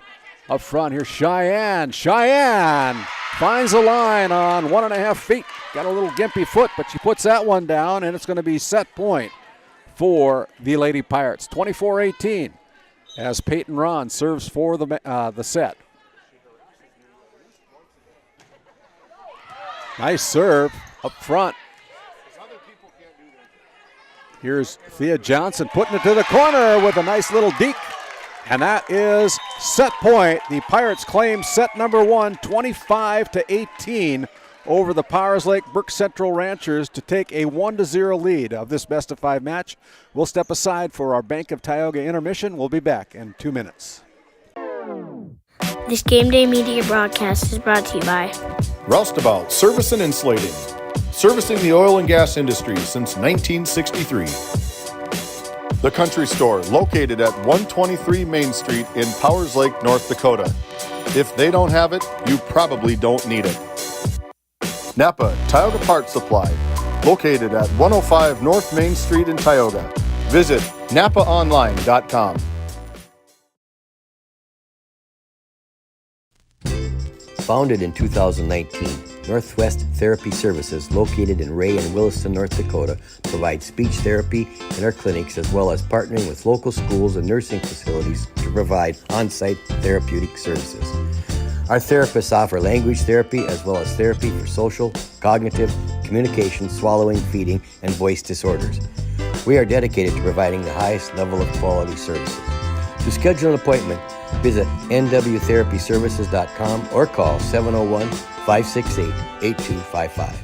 up front here, Cheyenne. Cheyenne finds the line on 1.5 feet. Got a little gimpy foot, but she puts that one down, and it's going to be set point for the Lady Pirates. 24-18 as Peyton Ron serves for the set. Nice serve up front. Here's Thea Johnson putting it to the corner with a nice little deke. And that is set point. The Pirates claim set number 1, 25-18 over the Powers Lake-Burke Central Ranchers to take a 1-0 lead of this best-of-5 match. We'll step aside for our Bank of Tioga intermission. We'll be back in 2 minutes. This GameDay Media broadcast is brought to you by Roustabout Service and Insulating, servicing the oil and gas industry since 1963. The Country Store, located at 123 Main Street in Powers Lake, North Dakota. If they don't have it, you probably don't need it. Napa Tioga Parts Supply, located at 105 North Main Street in Tioga. Visit napaonline.com. Founded in 2019, Northwest Therapy Services, located in Ray and Williston, North Dakota, provides speech therapy in our clinics as well as partnering with local schools and nursing facilities to provide on-site therapeutic services. Our therapists offer language therapy as well as therapy for social, cognitive, communication, swallowing, feeding, and voice disorders. We are dedicated to providing the highest level of quality services. To schedule an appointment, visit nwtherapyservices.com or call 701-568-8255.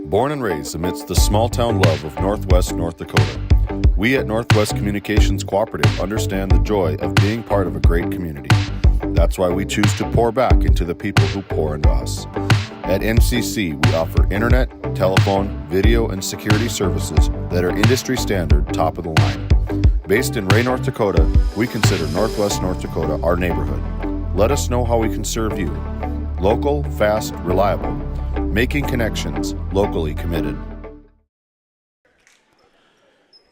Born and raised amidst the small-town love of Northwest North Dakota, we at Northwest Communications Cooperative understand the joy of being part of a great community. That's why we choose to pour back into the people who pour into us. At NCC, we offer internet, telephone, video, and security services that are industry standard, top of the line. Based in Ray, North Dakota, we consider Northwest North Dakota our neighborhood. Let us know how we can serve you. Local, fast, reliable. Making connections, locally committed.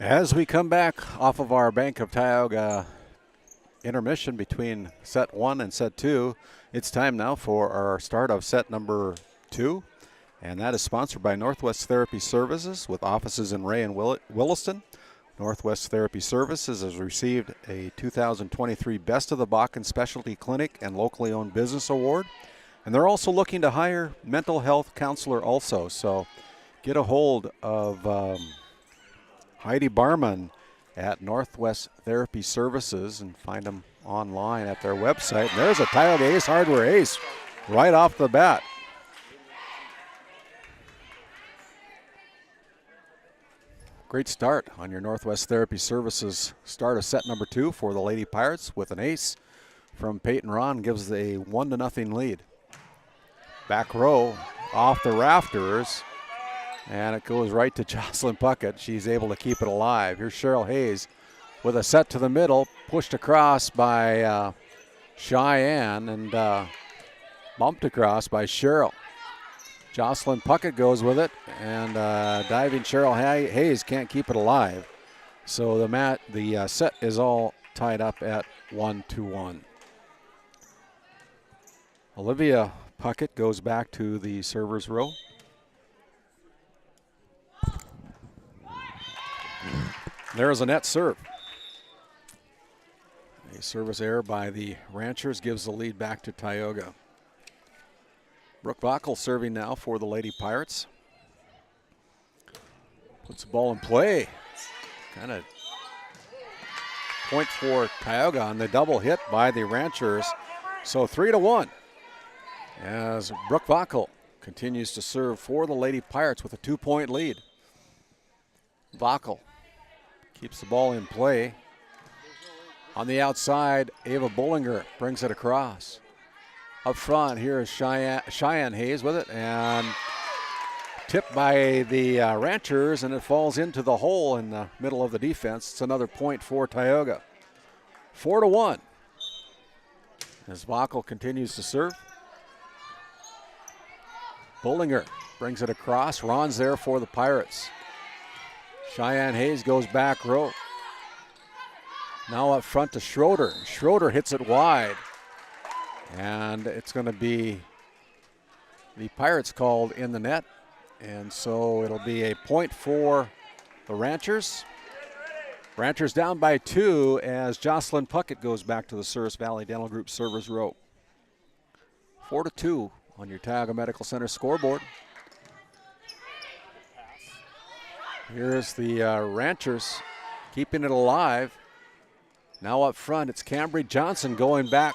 As we come back off of our Bank of Tioga intermission between set 1 and set 2, it's time now for our start of set number 2. And that is sponsored by Northwest Therapy Services with offices in Ray and Williston. Northwest Therapy Services has received a 2023 Best of the Bakken Specialty Clinic and Locally Owned Business Award. And they're also looking to hire mental health counselor also. So get a hold of Heidi Barman at Northwest Therapy Services and find them online at their website. And there's a Tioga Ace Hardware ace right off the bat. Great start on your Northwest Therapy Services start of set number 2 for the Lady Pirates with an ace from Peyton Ron, gives a 1-0 lead. Back row off the rafters, and it goes right to Jocelyn Puckett. She's able to keep it alive. Here's Cheryl Hayes with a set to the middle, pushed across by Cheyenne and bumped across by Cheryl. Jocelyn Puckett goes with it, and diving Cheryl Hayes can't keep it alive. So the set is all tied up at 1-1. Olivia Puckett goes back to the server's row. There's a net serve. A service error by the Ranchers gives the lead back to Tioga. Brooke Bockel serving now for the Lady Pirates. Puts the ball in play. Kind of point for Tioga on the double hit by the Ranchers. So 3-1 as Brooke Vackel continues to serve for the Lady Pirates with a 2-point lead. Vackel keeps the ball in play. On the outside, Ava Bollinger brings it across. Up front, here is Cheyenne Hayes with it, and tipped by the Ranchers, and it falls into the hole in the middle of the defense. It's another point for Tioga. 4-1 as Vackel continues to serve. Bollinger brings it across. Ron's there for the Pirates. Cheyenne Hayes goes back row. Now up front to Schroeder. Schroeder hits it wide. And it's going to be the Pirates called in the net. And so it'll be a point for the Ranchers. Ranchers down by 2 as Jocelyn Puckett goes back to the Souris Valley Dental Group servers row. 4-2 on your Tioga Medical Center scoreboard. Here's the Ranchers keeping it alive. Now up front, it's Cambry Johnson going back.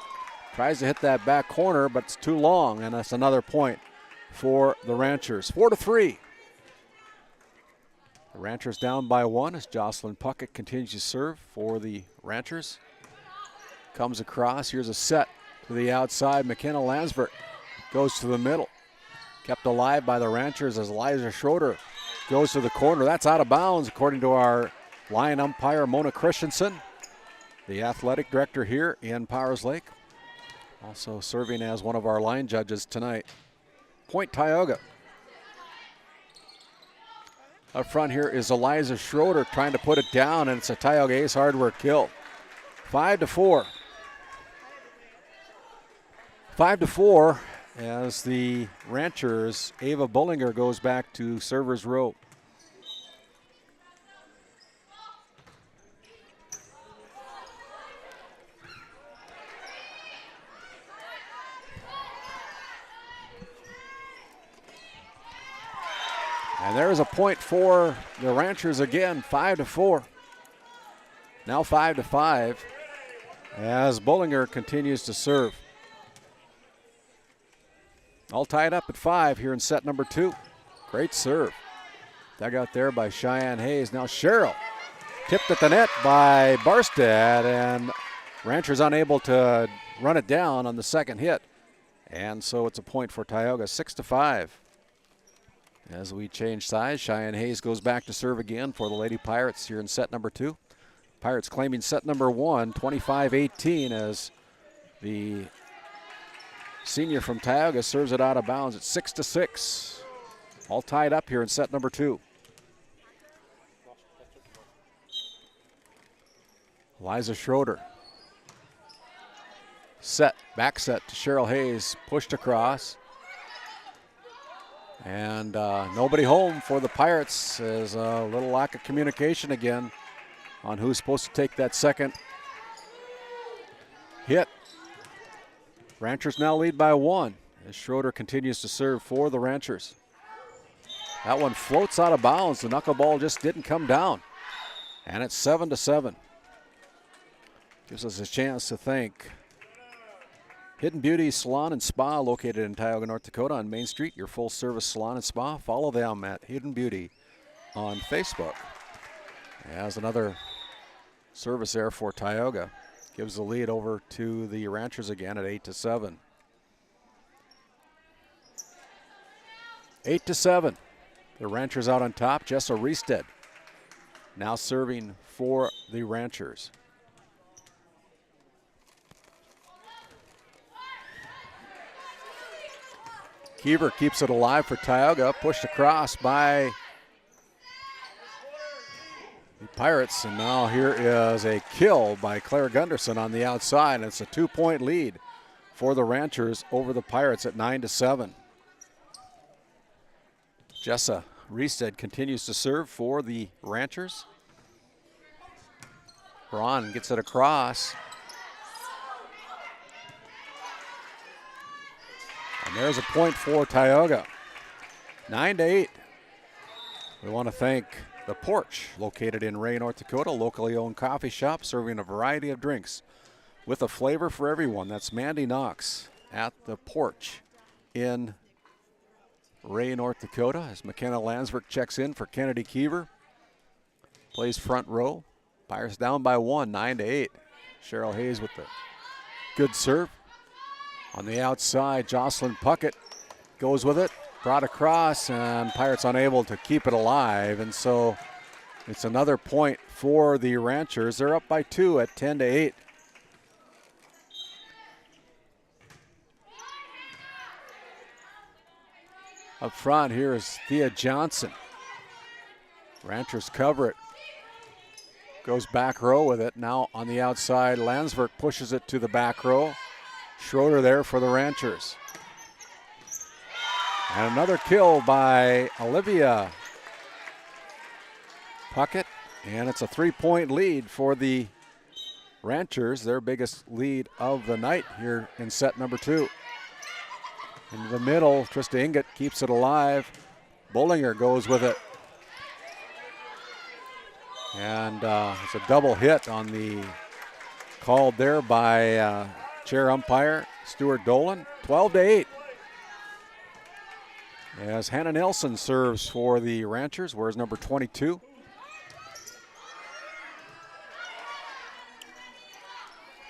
Tries to hit that back corner, but it's too long, and that's another point for the Ranchers. 4-3. The Ranchers down by 1 as Jocelyn Puckett continues to serve for the Ranchers. Comes across. Here's a set to the outside. McKenna Landsberg goes to the middle. Kept alive by the Ranchers as Liza Schroeder goes to the corner. That's out of bounds according to our line umpire, Mona Christensen, the athletic director here in Powers Lake. Also serving as one of our line judges tonight. Point Tioga. Up front here is Eliza Schroeder trying to put it down, and it's a Tioga ace hardware kill. 5-4. 5-4 as the Ranchers, Ava Bollinger goes back to servers row. And there's a point for the Ranchers again, 5-4. Now 5-5 as Bollinger continues to serve. All tied up at 5 here in set number 2. Great serve. Dug out there by Cheyenne Hayes. Now Sherrill tipped at the net by Barstad, and Ranchers unable to run it down on the second hit. And so it's a point for Tioga, 6-5. As we change sides, Cheyenne Hayes goes back to serve again for the Lady Pirates here in set number 2. Pirates claiming set number 1, 25-18, as the senior from Tioga serves it out of bounds at 6-6. All tied up here in set number 2. Liza Schroeder. Set, back set to Cheryl Hayes, pushed across. And nobody home for the Pirates. There's a little lack of communication again on who's supposed to take that second hit. Ranchers now lead by 1 as Schroeder continues to serve for the Ranchers. That one floats out of bounds. The knuckleball just didn't come down. And it's 7-7. Gives us a chance to thank Hidden Beauty Salon and Spa, located in Tioga, North Dakota on Main Street, your full-service salon and spa. Follow them at Hidden Beauty on Facebook. As another service there for Tioga. Gives the lead over to the Ranchers again at 8-7. 8-7. The Ranchers out on top. Jessa Riestead now serving for the Ranchers. Keever keeps it alive for Tioga, pushed across by the Pirates, and now here is a kill by Claire Gunderson on the outside, and it's a 2-point lead for the Ranchers over the Pirates at 9-7. Jessa Riestead continues to serve for the Ranchers. Braun gets it across. And there's a point for Tioga. 9-8. We want to thank The Porch, located in Ray, North Dakota, locally owned coffee shop serving a variety of drinks with a flavor for everyone. That's Mandy Knox at The Porch in Ray, North Dakota, as McKenna Landsberg checks in for Kennedy Kiever. Plays front row. Pirates down by 1, 9-8. Cheryl Hayes with the good serve. On the outside, Jocelyn Puckett goes with it. Brought across, and Pirates unable to keep it alive. And so it's another point for the Ranchers. They're up by 2 at 10-8. Up front here is Thea Johnson. Ranchers cover it. Goes back row with it. Now on the outside, Landsberg pushes it to the back row. Schroeder there for the Ranchers. And another kill by Olivia Puckett. And it's a 3-point lead for the Ranchers, their biggest lead of the night here in set number 2. Into the middle, Trista Inget keeps it alive. Bollinger goes with it. And it's a double hit on the called there by chair umpire Stuart Dolan. 12-8. As Hannah Nelson serves for the Ranchers, wears number 22.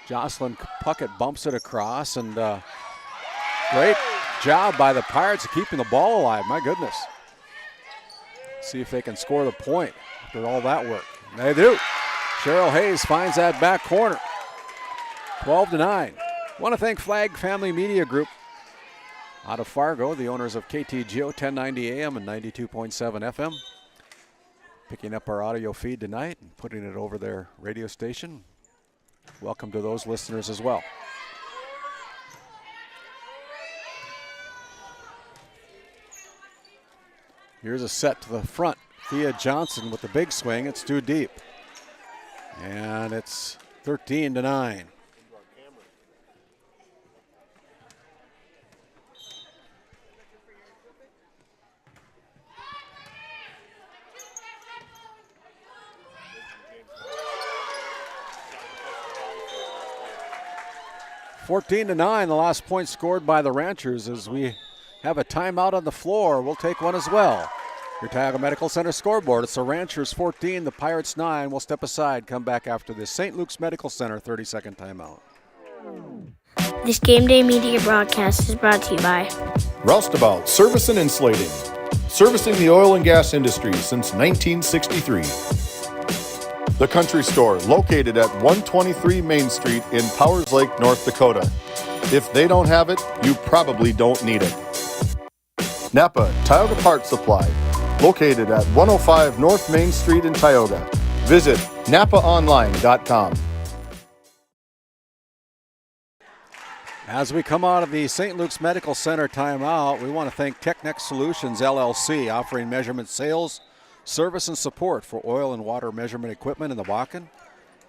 Jocelyn Puckett bumps it across, and great job by the Pirates of keeping the ball alive. My goodness. See if they can score the point after all that work. And they do. Cheryl Hayes finds that back corner. 12-9. Want to thank Flag Family Media Group out of Fargo, the owners of KTGO 1090 AM and 92.7 FM. Picking up our audio feed tonight and putting it over their radio station. Welcome to those listeners as well. Here's a set to the front. Thea Johnson with the big swing. It's too deep. And it's 13-9. (14-9), the last point scored by the Ranchers as we have a timeout on the floor. We'll take one as well. Your Tioga Medical Center scoreboard. It's the Ranchers 14, the Pirates 9. We'll step aside, come back after this St. Luke's Medical Center 30-second timeout. This Game Day Media broadcast is brought to you by Roustabout Service and Insulating, servicing the oil and gas industry since 1963. The Country Store, located at 123 Main Street in Powers Lake, North Dakota. If they don't have it, you probably don't need it. Napa Tioga Parts Supply, located at 105 North Main Street in Tioga. Visit napaonline.com. As we come out of the St. Luke's Medical Center timeout, we want to thank Technex Solutions LLC, offering measurement sales, service, and support for oil and water measurement equipment in the Bakken.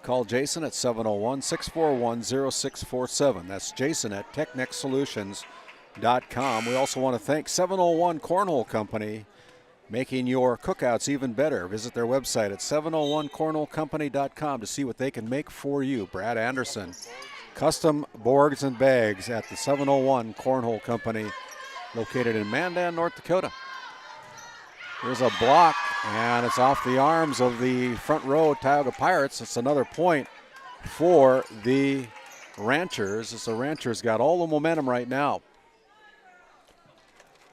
Call Jason at 701-641-0647. That's Jason at technexsolutions.com. We also want to thank 701 Cornhole Company, making your cookouts even better. Visit their website at 701cornholecompany.com to see what they can make for you. Brad Anderson, custom boards and bags at the 701 Cornhole Company, located in Mandan, North Dakota. There's a block, and it's off the arms of the front row Tioga Pirates. It's another point for the Ranchers, as the Ranchers got all the momentum right now.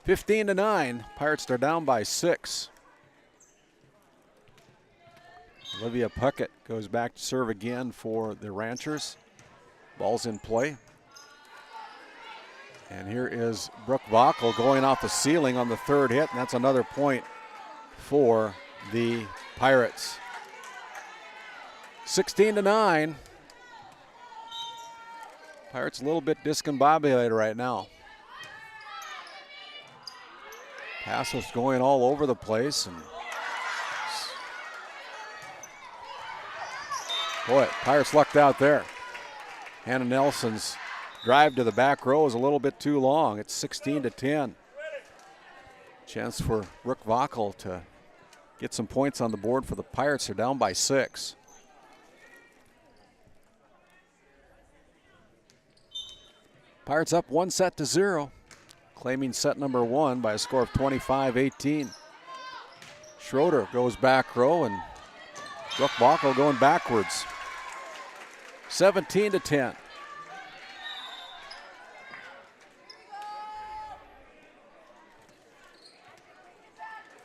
15-9, Pirates are down by 6. Olivia Puckett goes back to serve again for the Ranchers. Ball's in play. And here is Brooke Vaughel going off the ceiling on the third hit, and that's another point for the Pirates. 16-9. Pirates a little bit discombobulated right now. Pass was going all over the place, and boy, Pirates lucked out there. Hannah Nelson's drive to the back row is a little bit too long. It's 16-10. Chance for Brooke Vaughel to get some points on the board for the Pirates. They're down by 6. Pirates up 1-0, claiming set number 1 by a score of 25-18. Schroeder goes back row, and Brooke Bockel going backwards. 17-10.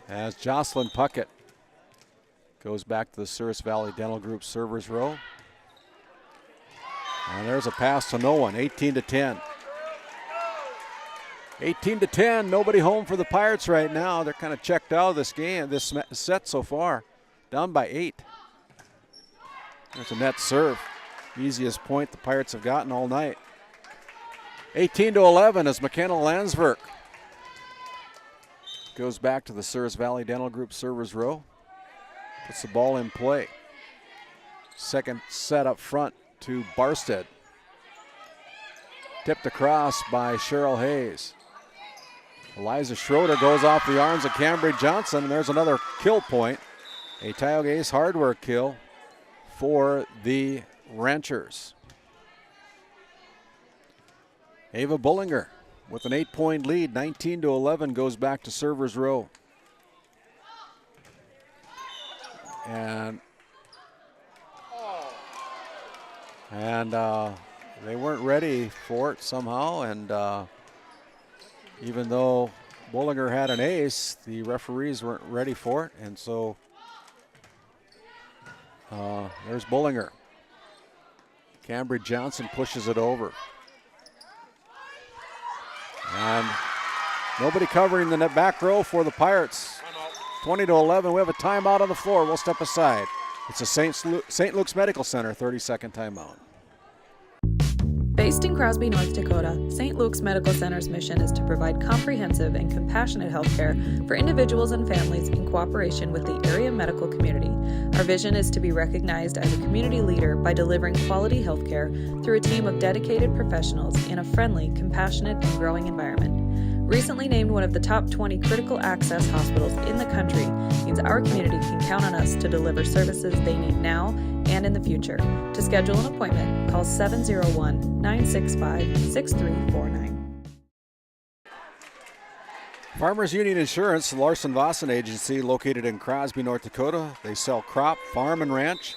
As Jocelyn Puckett goes back to the Souris Valley Dental Group servers row. And there's a pass to no one, 18-10. 18-10, nobody home for the Pirates right now. They're kind of checked out of this game, this set so far. Down by 8. There's a net serve. Easiest point the Pirates have gotten all night. 18-11 as McKenna Landsverk goes back to the Souris Valley Dental Group servers row. Puts the ball in play. Second set up front to Barstead. Tipped across by Cheryl Hayes. Eliza Schroeder goes off the arms of Cambry Johnson, and there's another kill point. A Tioga Ace hardware kill for the Ranchers. Ava Bullinger with an 8-point lead, 19-11, goes back to servers row. And they weren't ready for it somehow, and even though Bullinger had an ace, the referees weren't ready for it, and so there's Bullinger. Cambry Johnson pushes it over. And nobody covering the net back row for the Pirates. 20-11, we have a timeout on the floor. We'll step aside. It's a St. Luke's Medical Center 30-second timeout. Based in Crosby, North Dakota, St. Luke's Medical Center's mission is to provide comprehensive and compassionate health care for individuals and families in cooperation with the area medical community. Our vision is to be recognized as a community leader by delivering quality health care through a team of dedicated professionals in a friendly, compassionate, and growing environment. Recently named one of the top 20 critical access hospitals in the country means our community can count on us to deliver services they need now and in the future. To schedule an appointment, call 701-965-6349. Farmers Union Insurance, the Larson Vossen agency located in Crosby, North Dakota. They sell crop, farm and ranch,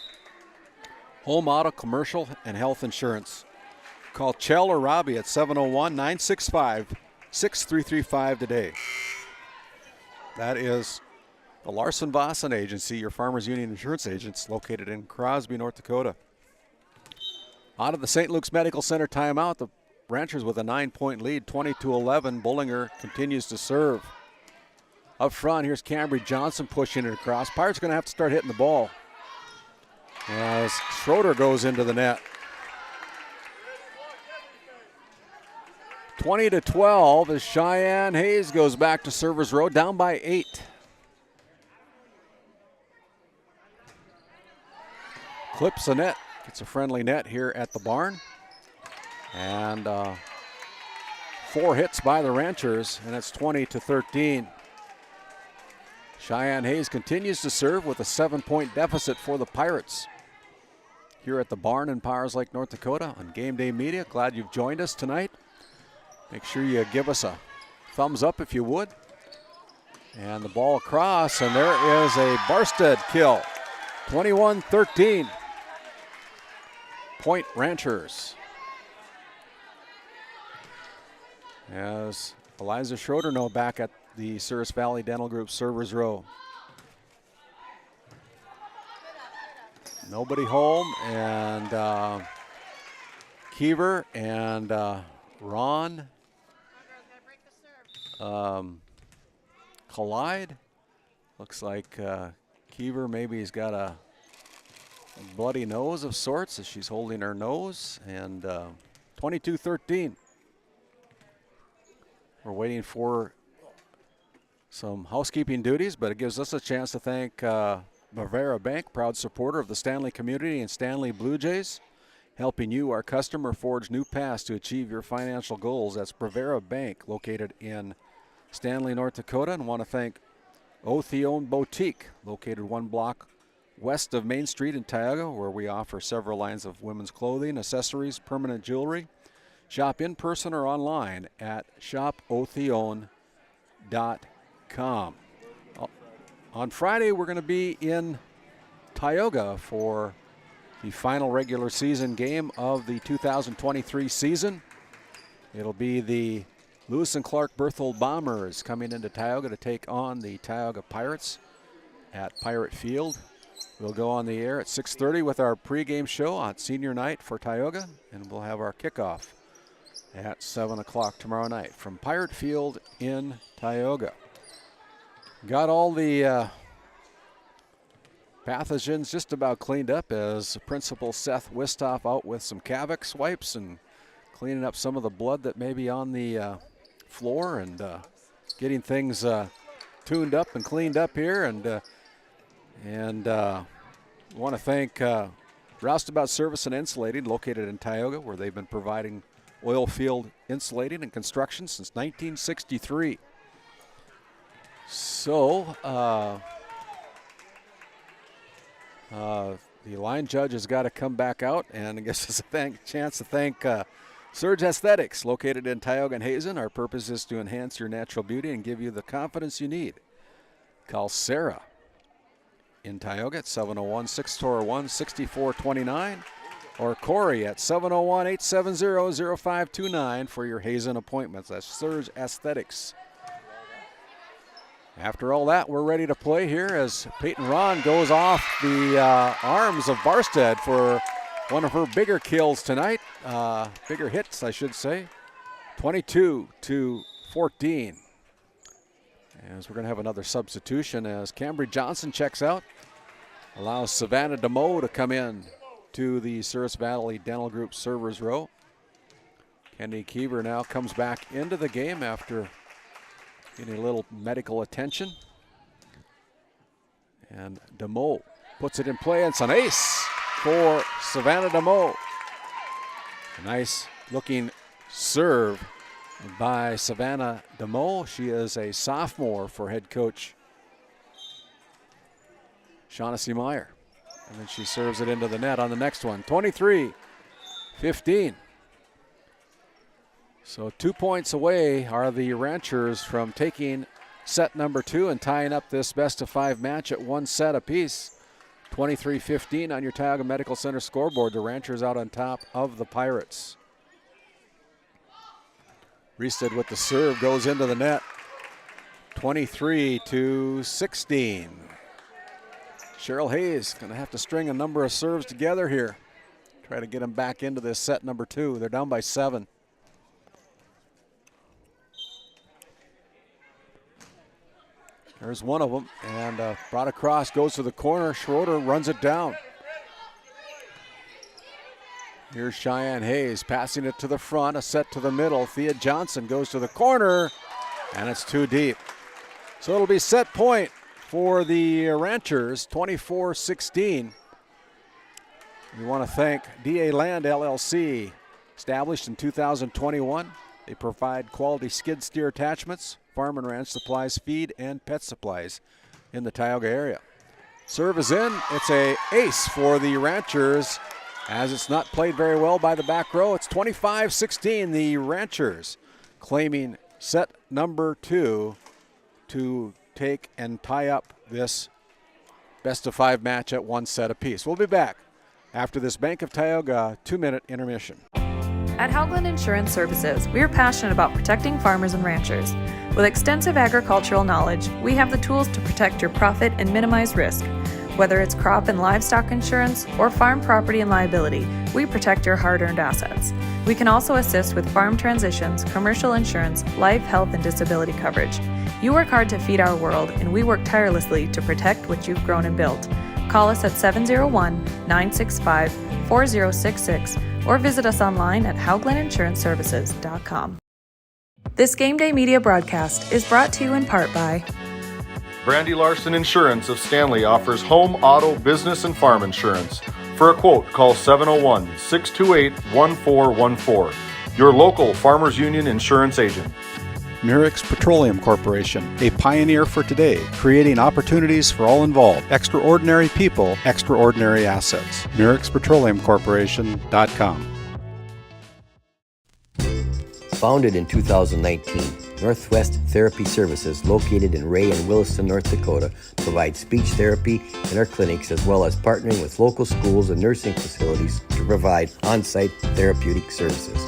home, auto, commercial, and health insurance. Call Chell or Robbie at 701-965-6335 today. That is the Larson Vossen agency, your Farmers Union Insurance agents located in Crosby, North Dakota. Out of the St. Luke's Medical Center timeout, the Ranchers with a 9-point lead, 20-11. Bullinger continues to serve. Up front, here's Cambry Johnson pushing it across. Pirates are going to have to start hitting the ball as Schroeder goes into the net. 20-12 as Cheyenne Hayes goes back to servers row, down by 8. Clips the net, gets a friendly net here at the barn. And 4 hits by the Ranchers, and it's 20-13. Cheyenne Hayes continues to serve with a 7-point deficit for the Pirates. Here at the barn in Powers Lake, North Dakota on GameDay Media. Glad you've joined us tonight. Make sure you give us a thumbs up if you would. And the ball across, and there is a Barstead kill. 21-13. Point Ranchers. As Eliza Schroeder now back at the Souris Valley Dental Group servers row. Nobody home, and Kiever and Ron collide. Looks like Kiever maybe he's got a bloody nose of sorts as she's holding her nose, and 22-13. We're waiting for some housekeeping duties, but it gives us a chance to thank Bavera Bank, proud supporter of the Stanley community and Stanley Blue Jays, helping you, our customer, forge new paths to achieve your financial goals. That's Bavera Bank, located in Stanley, North Dakota, and want to thank Othione Boutique, located 1 block west of Main Street in Tioga, where we offer several lines of women's clothing, accessories, permanent jewelry. Shop in person or online at shopothione.com. On Friday, we're going to be in Tioga for the final regular season game of the 2023 season. It'll be the Lewis and Clark Berthold Bombers coming into Tioga to take on the Tioga Pirates at Pirate Field. We'll go on the air at 6:30 with our pregame show on senior night for Tioga, and we'll have our kickoff at 7 o'clock tomorrow night from Pirate Field in Tioga. Got all the pathogens just about cleaned up as Principal Seth Wistoff out with some Cavex wipes and cleaning up some of the blood that may be on the floor and getting things tuned up and cleaned up here. And want to thank Roustabout Service and Insulating, located in Tioga, where they've been providing oil field insulating and construction since 1963. So the line judge has got to come back out, and I guess it's a chance to thank Surge Aesthetics, located in Tioga and Hazen. Our purpose is to enhance your natural beauty and give you the confidence you need. Call Sarah in Tioga at 701-641-6429 or Corey at 701-870-0529 for your Hazen appointments. That's Surge Aesthetics. After all that, we're ready to play here as Peyton Ron goes off the arms of Barstead for one of her bigger kills tonight. Bigger hits, I should say. 22-14. As we're going to have another substitution as Cambry Johnson checks out. Allows Savannah DeMoe to come in to the Souris Valley Dental Group servers row. Kenny Keever now comes back into the game after getting a little medical attention. And DeMoe puts it in play, and it's an ace for Savannah DeMoe. A nice looking serve by Savannah DeMoe. She is a sophomore for head coach Shaughnessy Meyer. And then she serves it into the net on the next one. 23-15. So 2 points away are the Ranchers from taking set number 2 and tying up this best-of-5 match at 1 set apiece. 23-15 on your Tioga Medical Center scoreboard. The Ranchers out on top of the Pirates. Reested with the serve goes into the net. 23-16. Cheryl Hayes going to have to string a number of serves together here. Try to get them back into this set number 2. They're down by 7. There's one of them, and brought across, goes to the corner. Schroeder runs it down. Here's Cheyenne Hayes passing it to the front, a set to the middle. Thea Johnson goes to the corner, and it's too deep. So it'll be set point for the Ranchers, 24-16. We want to thank DA Land LLC, established in 2021. They provide quality skid steer attachments, farm and ranch supplies, feed, and pet supplies in the Tioga area. Serve is in. It's an ace for the Ranchers, as it's not played very well by the back row. It's 25-16. The Ranchers claiming set number 2 to take and tie up this best-of-5 match at 1 set apiece. We'll be back after this Bank of Tioga 2-minute intermission. At Haugland Insurance Services, we are passionate about protecting farmers and ranchers. With extensive agricultural knowledge, we have the tools to protect your profit and minimize risk. Whether it's crop and livestock insurance or farm property and liability, we protect your hard-earned assets. We can also assist with farm transitions, commercial insurance, life, health, and disability coverage. You work hard to feed our world, and we work tirelessly to protect what you've grown and built. Call us at 701-965-4066 or visit us online at hauglandinsuranceservices.com. This GameDay Media broadcast is brought to you in part by Brandy Larson Insurance of Stanley offers home, auto, business, and farm insurance. For a quote, call 701-628-1414. Your local Farmers Union insurance agent. Murex Petroleum Corporation, a pioneer for today, creating opportunities for all involved. Extraordinary people, extraordinary assets. MurexPetroleumCorporation.com. Founded in 2019, Northwest Therapy Services, located in Ray and Williston, North Dakota, provides speech therapy in our clinics as well as partnering with local schools and nursing facilities to provide on-site therapeutic services.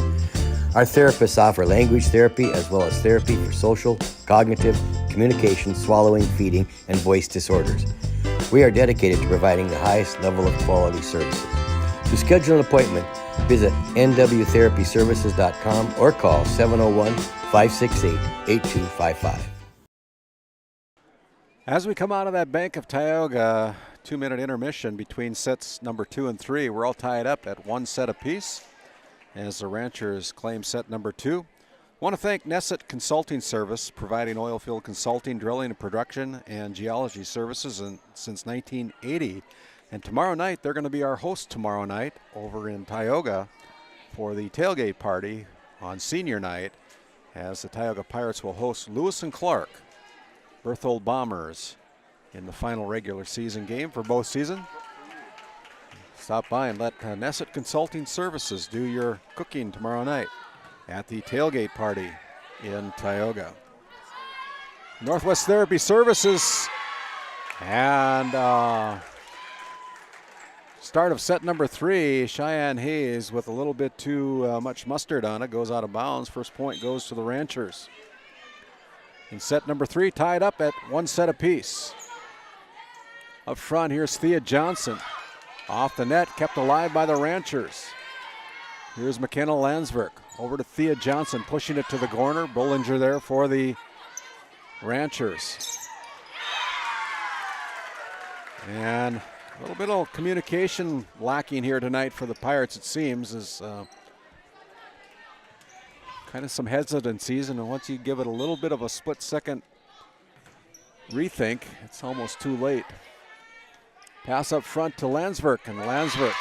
Our therapists offer language therapy as well as therapy for social, cognitive, communication, swallowing, feeding, and voice disorders. We are dedicated to providing the highest level of quality services. To schedule an appointment, visit nwtherapyservices.com or call 701-568-8255. As we come out of that Bank of Tioga 2-minute intermission between sets number 2 and 3, we're all tied up at 1 set apiece as the Ranchers claim set number 2. I want to thank Nesset Consulting Service, providing oil field consulting, drilling and production, and geology services since 1980. And tomorrow night, they're going to be our host tomorrow night over in Tioga for the tailgate party on senior night, as the Tioga Pirates will host Lewis and Clark, Berthold Bombers, in the final regular season game for both seasons. Stop by and let Nesset Consulting Services do your cooking tomorrow night at the tailgate party in Tioga. Northwest Therapy Services and start of set number 3, Cheyenne Hayes with a little bit too much mustard on it, goes out of bounds. First point goes to the Ranchers. In set number 3, tied up at 1 set apiece. Up front, here's Thea Johnson. Off the net, kept alive by the Ranchers. Here's McKenna Landsberg. Over to Thea Johnson, pushing it to the corner. Bollinger there for the Ranchers. And a little bit of communication lacking here tonight for the Pirates, it seems, is kind of some hesitancies, and once you give it a little bit of a split-second rethink, it's almost too late. Pass up front to Landsberg, and Landsberg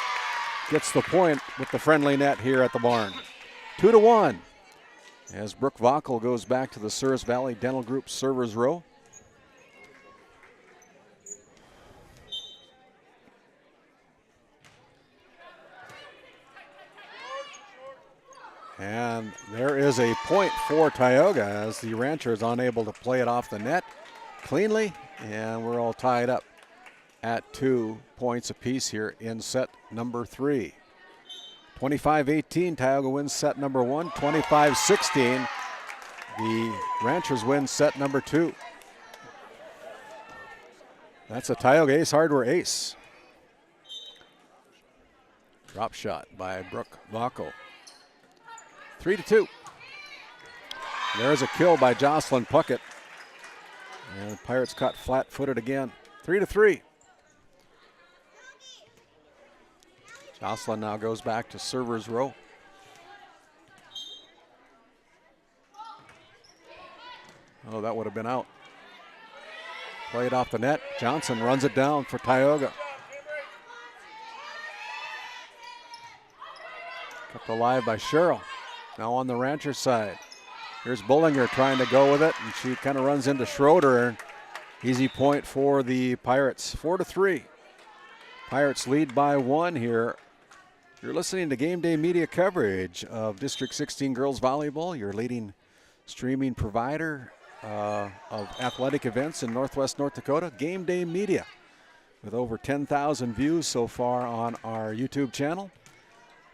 gets the point with the friendly net here at the barn. 2-1 as Brooke Vockel goes back to the Souris Valley Dental Group servers row. And there is a point for Tioga as the Ranchers unable to play it off the net cleanly, and we're all tied up at 2 points apiece here in set number 3. 25-18, Tioga wins set number 1. 25-16, the Ranchers win set number 2. That's a Tioga Ace Hardware ace. Drop shot by Brooke Vockel. 3-2. There's a kill by Jocelyn Puckett. And the Pirates caught flat-footed again. 3-3. Jocelyn now goes back to server's row. Oh, that would have been out. Played off the net. Johnson runs it down for Tioga. Kept alive by Sherrill. Now on the Rancher side. Here's Bullinger trying to go with it, and she kind of runs into Schroeder. Easy point for the Pirates. 4-3. Pirates lead by 1 here. You're listening to GameDay Media coverage of District 16 Girls Volleyball, your leading streaming provider of athletic events in Northwest North Dakota. GameDay Media, with over 10,000 views so far on our YouTube channel.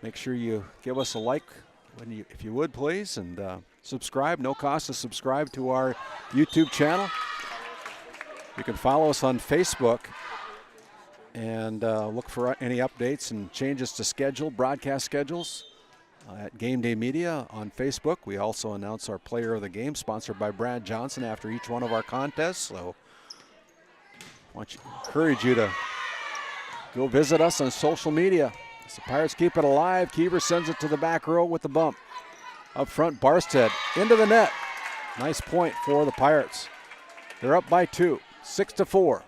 Make sure you give us a like if you would, please, and subscribe. No cost to subscribe to our YouTube channel. You can follow us on Facebook and look for any updates and changes to broadcast schedules at GameDay Media on Facebook. We also announce our player of the game, sponsored by Brad Johnson, after each one of our contests. So I encourage you to go visit us on social media. As the Pirates keep it alive, Kiever sends it to the back row with the bump. Up front, Barstead into the net. Nice point for the Pirates. They're up by 2, 6-4.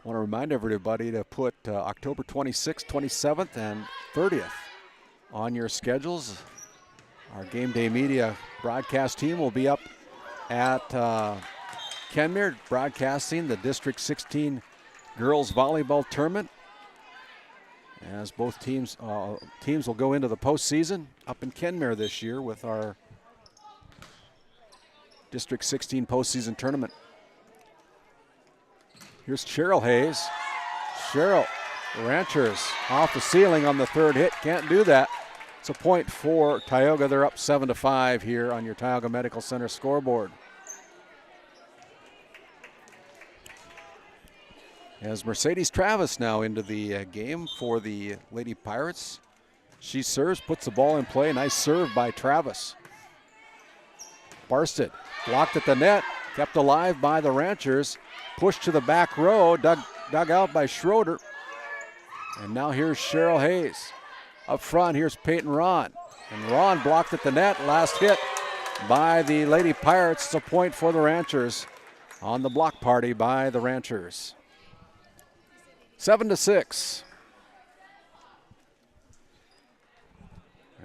I want to remind everybody to put October 26th, 27th, and 30th on your schedules. Our Game Day Media broadcast team will be up at Kenmare broadcasting the District 16 girls volleyball tournament, as both teams will go into the postseason up in Kenmare this year with our District 16 postseason tournament. Here's Cheryl Hayes. Cheryl, Ranchers off the ceiling on the third hit. Can't do that. It's a point for Tioga. They're up 7-5 here on your Tioga Medical Center scoreboard. As Mercedes Travis now into the game for the Lady Pirates. She serves, puts the ball in play. Nice serve by Travis. Barsted blocked at the net, kept alive by the Ranchers. Pushed to the back row, dug out by Schroeder. And now here's Cheryl Hayes. Up front, here's Peyton Ron. And Ron blocked at the net. Last hit by the Lady Pirates. It's a point for the Ranchers on the block party by the Ranchers. 7-6.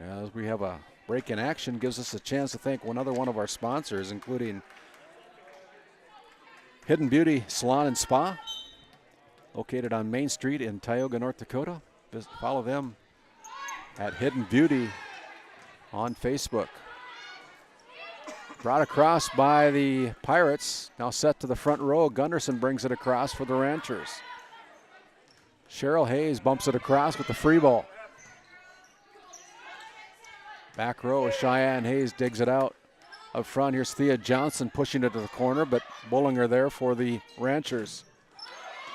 As we have a break in action, gives us a chance to thank another one of our sponsors, including Hidden Beauty Salon and Spa, located on Main Street in Tioga, North Dakota. Follow them at Hidden Beauty on Facebook. Brought across by the Pirates, now set to the front row. Gunderson brings it across for the Ranchers. Cheryl Hayes bumps it across with the free ball. Back row, Cheyenne Hayes digs it out. Up front, here's Thea Johnson pushing it to the corner, but Bullinger there for the Ranchers.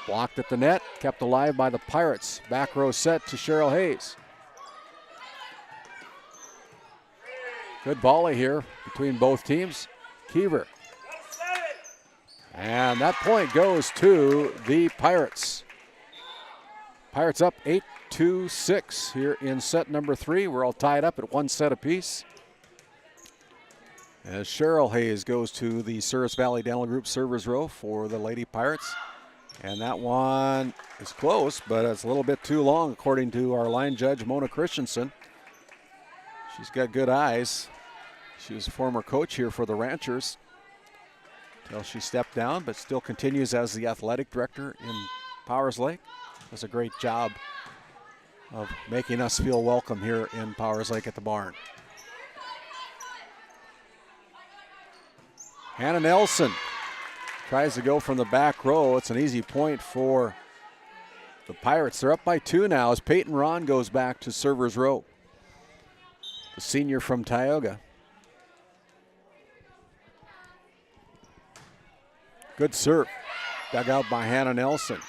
Blocked at the net, kept alive by the Pirates. Back row set to Cheryl Hayes. Good volley here between both teams. Keever. And that point goes to the Pirates. Pirates up 8-6 here in set number 3. We're all tied up at 1 set apiece. As Cheryl Hayes goes to the Souris Valley Dental Group servers row for the Lady Pirates. And that one is close, but it's a little bit too long, according to our line judge, Mona Christensen. She's got good eyes. She was a former coach here for the Ranchers until she stepped down, but still continues as the athletic director in Powers Lake. Does a great job of making us feel welcome here in Powers Lake at the barn. Hannah Nelson tries to go from the back row. It's an easy point for the Pirates. They're up by 2 now as Peyton Ron goes back to server's row. The senior from Tioga. Good serve. Dug out by Hannah Nelson.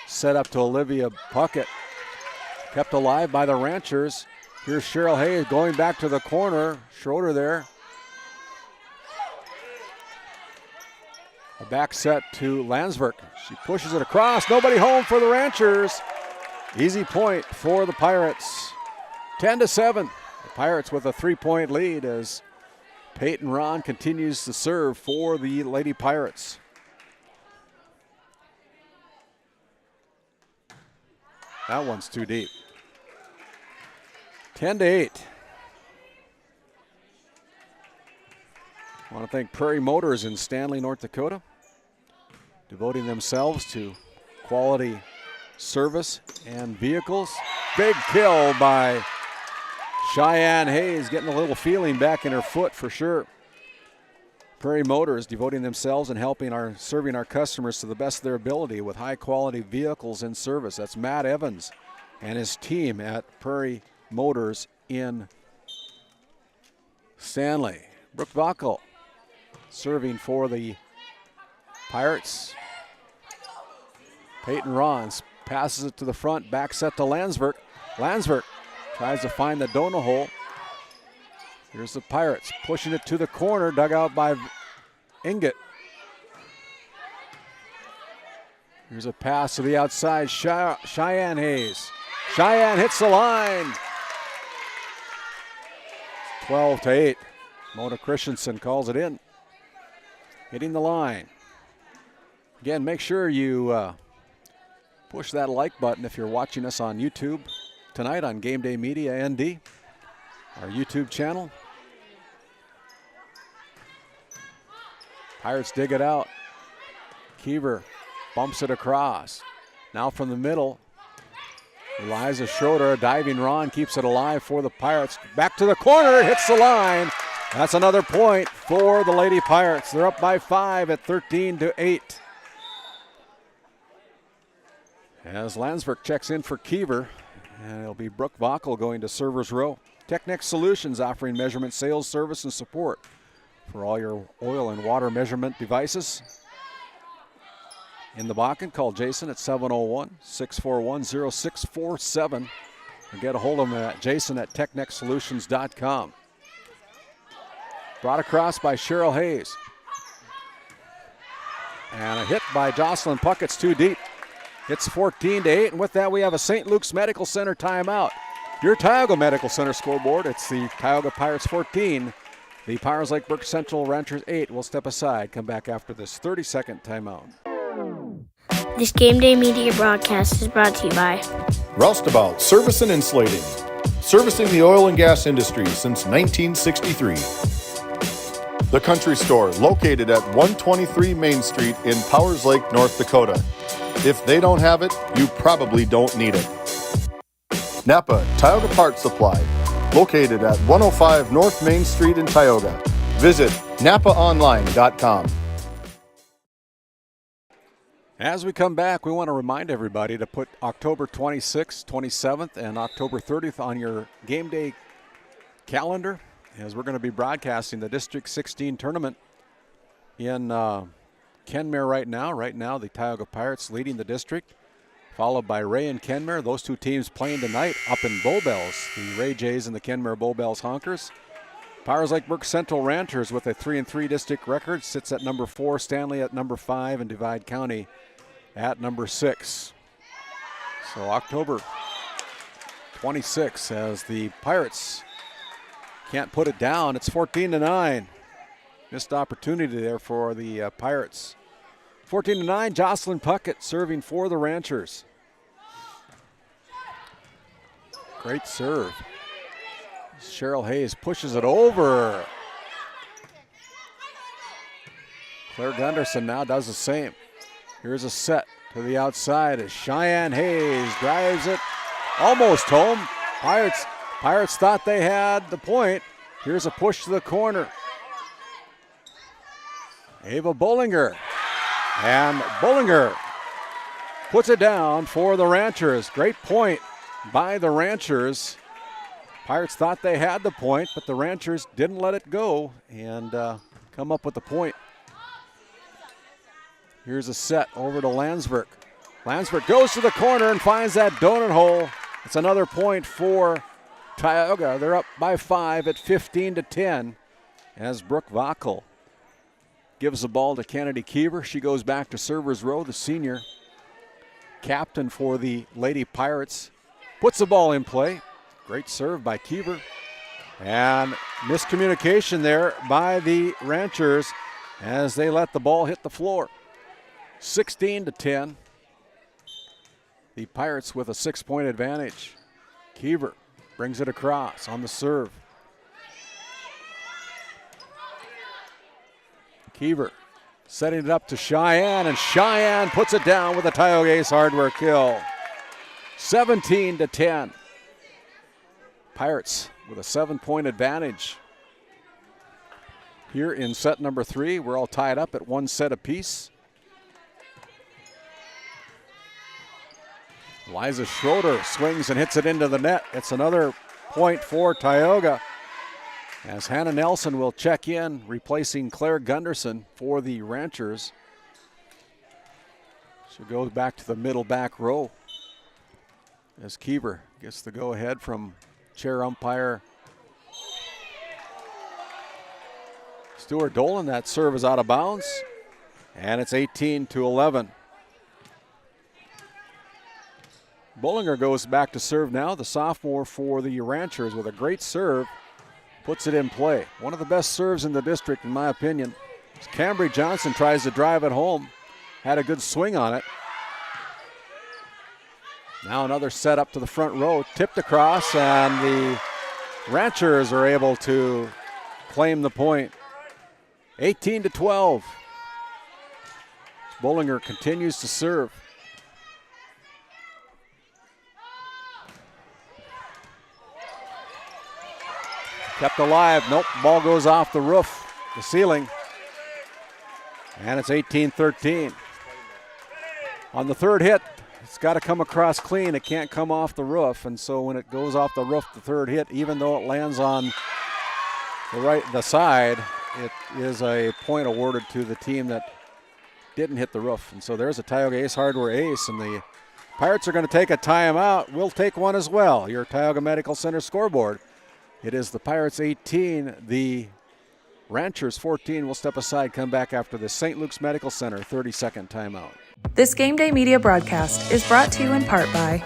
Set up to Olivia Puckett. Kept alive by the Ranchers. Here's Cheryl Hayes going back to the corner. Schroeder there. A back set to Landsberg. She pushes it across. Nobody home for the Ranchers. Easy point for the Pirates. 10-7. The Pirates with a 3-point lead as Peyton Ron continues to serve for the Lady Pirates. That one's too deep. 10-8. I want to thank Prairie Motors in Stanley, North Dakota, devoting themselves to quality service and vehicles. Big kill by Cheyenne Hayes, getting a little feeling back in her foot for sure. Prairie Motors devoting themselves and serving our customers to the best of their ability with high quality vehicles and service. That's Matt Evans and his team at Prairie Motors in Stanley. Brooke Bockel serving for the Pirates. Peyton Rons passes it to the front, back set to Landsberg. Landsberg tries to find the donut hole. Here's the Pirates pushing it to the corner, dug out by Inget. Here's a pass to the outside, Cheyenne Hayes. Cheyenne hits the line. 12-8. Mona Christensen calls it in. Hitting the line. Again, make sure you push that like button if you're watching us on YouTube tonight on Game Day Media ND, our YouTube channel. Pirates dig it out. Kiever bumps it across. Now from the middle, Eliza Schroeder, a diving run, keeps it alive for the Pirates. Back to the corner, hits the line. That's another point for the Lady Pirates. They're up by 5 at 13-8. As Landsberg checks in for Kiever, and it'll be Brooke Vaukel going to server's row. Technic Solutions offering measurement, sales, service, and support for all your oil and water measurement devices. In the Bakken, call Jason at 701-641-0647. Or get a hold of him at jason@technecsolutions.com. Brought across by Cheryl Hayes. And a hit by Jocelyn Puckett's too deep. It's 14-8, and with that we have a St. Luke's Medical Center timeout. Your Tioga Medical Center scoreboard, it's the Tioga Pirates 14. The Powers Lake-Burke Central Ranchers 8 will step aside. Come back after this 30-second timeout. This Game Day Media broadcast is brought to you by Roustabout Service and Insulating, servicing the oil and gas industry since 1963. The Country Store, located at 123 Main Street in Powers Lake, North Dakota. If they don't have it, you probably don't need it. Napa Tioga Parts Supply, located at 105 North Main Street in Tioga. Visit napaonline.com. As we come back, we want to remind everybody to put October 26th, 27th, and October 30th on your game day calendar, as we're going to be broadcasting the District 16 tournament in Kenmare right now. Right now, the Tioga Pirates leading the district, followed by Ray and Kenmare. Those two teams playing tonight up in Bull Bells, the Ray Jays and the Kenmare Bull Bells Honkers. Powers Lake-Burke Central Ranchers with a 3-3 district record sits at number 4, Stanley at number 5, and Divide County at number 6. So October 26th, as the Pirates can't put it down. It's 14-9. Missed opportunity there for the Pirates. 14-9, Jocelyn Puckett serving for the Ranchers. Great serve. Cheryl Hayes pushes it over. Claire Gunderson now does the same. Here's a set to the outside as Cheyenne Hayes drives it almost home. Pirates thought they had the point. Here's a push to the corner. Ava Bollinger. And Bollinger puts it down for the Ranchers. Great point by the Ranchers. Pirates thought they had the point, but the Ranchers didn't let it go and come up with the point. Here's a set over to Landsberg. Landsberg goes to the corner and finds that donut hole. It's another point for Tioga. They're up by 5 at 15-10 as Brooke Vaukel gives the ball to Kennedy Kiever. She goes back to server's row, the senior captain for the Lady Pirates. Puts the ball in play. Great serve by Kiever. And miscommunication there by the Ranchers as they let the ball hit the floor. 16-10. The Pirates with a 6-point advantage. Kiever brings it across on the serve. Kiever setting it up to Cheyenne, and Cheyenne puts it down with a Tioga Ace hardware kill. 17-10. Pirates with a 7-point advantage. Here in set number 3, we're all tied up at 1 set apiece. Liza Schroeder swings and hits it into the net. It's another point for Tioga, as Hannah Nelson will check in, replacing Claire Gunderson for the Ranchers. She'll go back to the middle back row as Kiever gets the go-ahead from chair umpire Stuart Dolan. That serve is out of bounds, and it's 18-11. Bollinger goes back to serve now, the sophomore for the Ranchers, with a great serve. Puts it in play. One of the best serves in the district, in my opinion. As Cambry Johnson tries to drive it home. Had a good swing on it. Now another set up to the front row. Tipped across, and the Ranchers are able to claim the point. 18-12. Bollinger continues to serve. Kept alive. Nope, ball goes off the roof, the ceiling. And it's 18-13. On the third hit, it's got to come across clean. It can't come off the roof. And so when it goes off the roof, the third hit, even though it lands on the side, it is a point awarded to the team that didn't hit the roof. And so there's a Tioga Ace Hardware ace, and the Pirates are going to take a timeout. We'll take one as well. Your Tioga Medical Center scoreboard. It is the Pirates 18, the Ranchers 14. We'll step aside, come back after the St. Luke's Medical Center 30-second timeout. This Game Day Media broadcast is brought to you in part by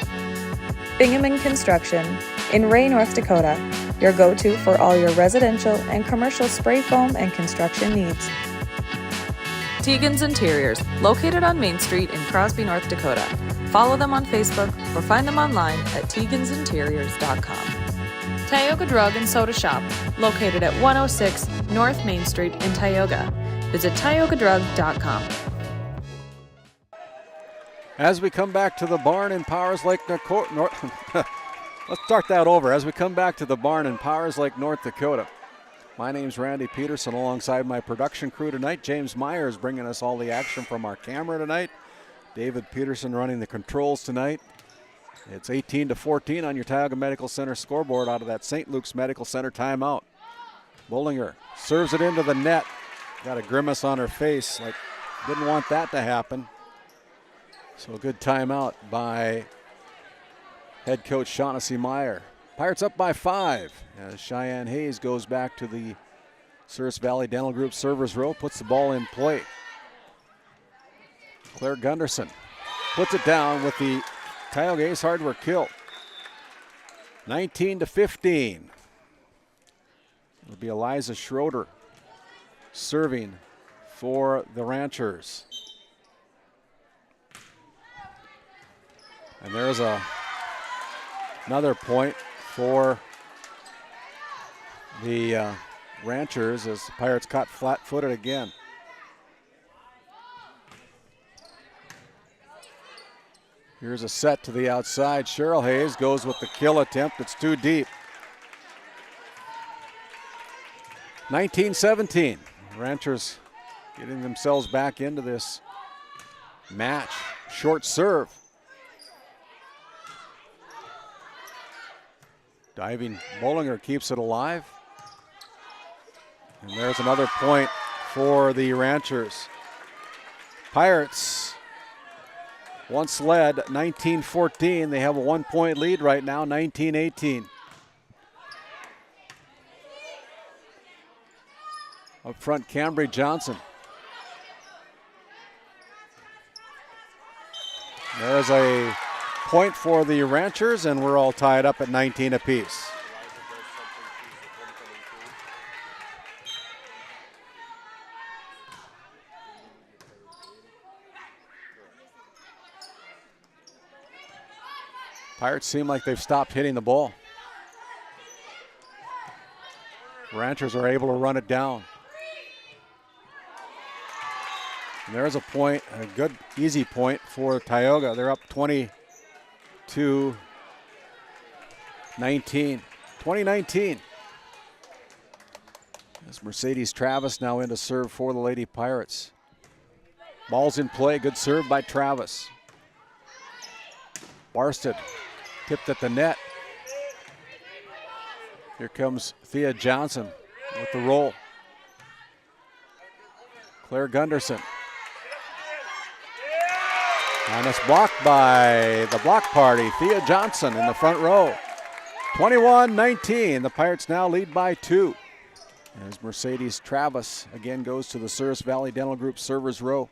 Pregame Construction in Ray, North Dakota, your go-to for all your residential and commercial spray foam and construction needs. Tegan's Interiors, located on Main Street in Crosby, North Dakota. Follow them on Facebook or find them online at tegansinteriors.com. Tioga Drug and Soda Shop, located at 106 North Main Street in Tioga. Visit tiogadrug.com. As we come back to the barn in Powers Lake, let's start that over. As we come back to the barn in Powers Lake, North Dakota. My name's Randy Peterson, alongside my production crew tonight. James Myers bringing us all the action from our camera tonight. David Peterson running the controls tonight. It's 18-14 on your Tioga Medical Center scoreboard out of that St. Luke's Medical Center timeout. Bollinger serves it into the net. Got a grimace on her face, like didn't want that to happen. So a good timeout by head coach Shaughnessy Meyer. Pirates up by 5 as Cheyenne Hayes goes back to the Souris Valley Dental Group servers row, puts the ball in play. Claire Gunderson puts it down with the Tioga Ace Hardware kill. 19-15. It'll be Eliza Schroeder serving for the Ranchers. And there's another point for the Ranchers as the Pirates caught flat-footed again. Here's a set to the outside. Cheryl Hayes goes with the kill attempt. It's too deep. 19-17. Ranchers getting themselves back into this match. Short serve. Diving Bollinger keeps it alive. And there's another point for the Ranchers. Pirates once led 19-14. They have a 1-point lead right now, 19-18. Up front, Cambry Johnson. There's a point for the Ranchers, and we're all tied up at 19 apiece. Pirates seem like they've stopped hitting the ball. Ranchers are able to run it down. And there's a point, a good, easy point for Tioga. They're up 20-19. 2019. As Mercedes Travis now in to serve for the Lady Pirates. Ball's in play, good serve by Travis. Barsted tipped at the net. Here comes Thea Johnson with the roll. Claire Gunderson. And it's blocked by the block party, Thea Johnson in the front row. 21-19, the Pirates now lead by 2. As Mercedes Travis again goes to the Souris Valley Dental Group servers row.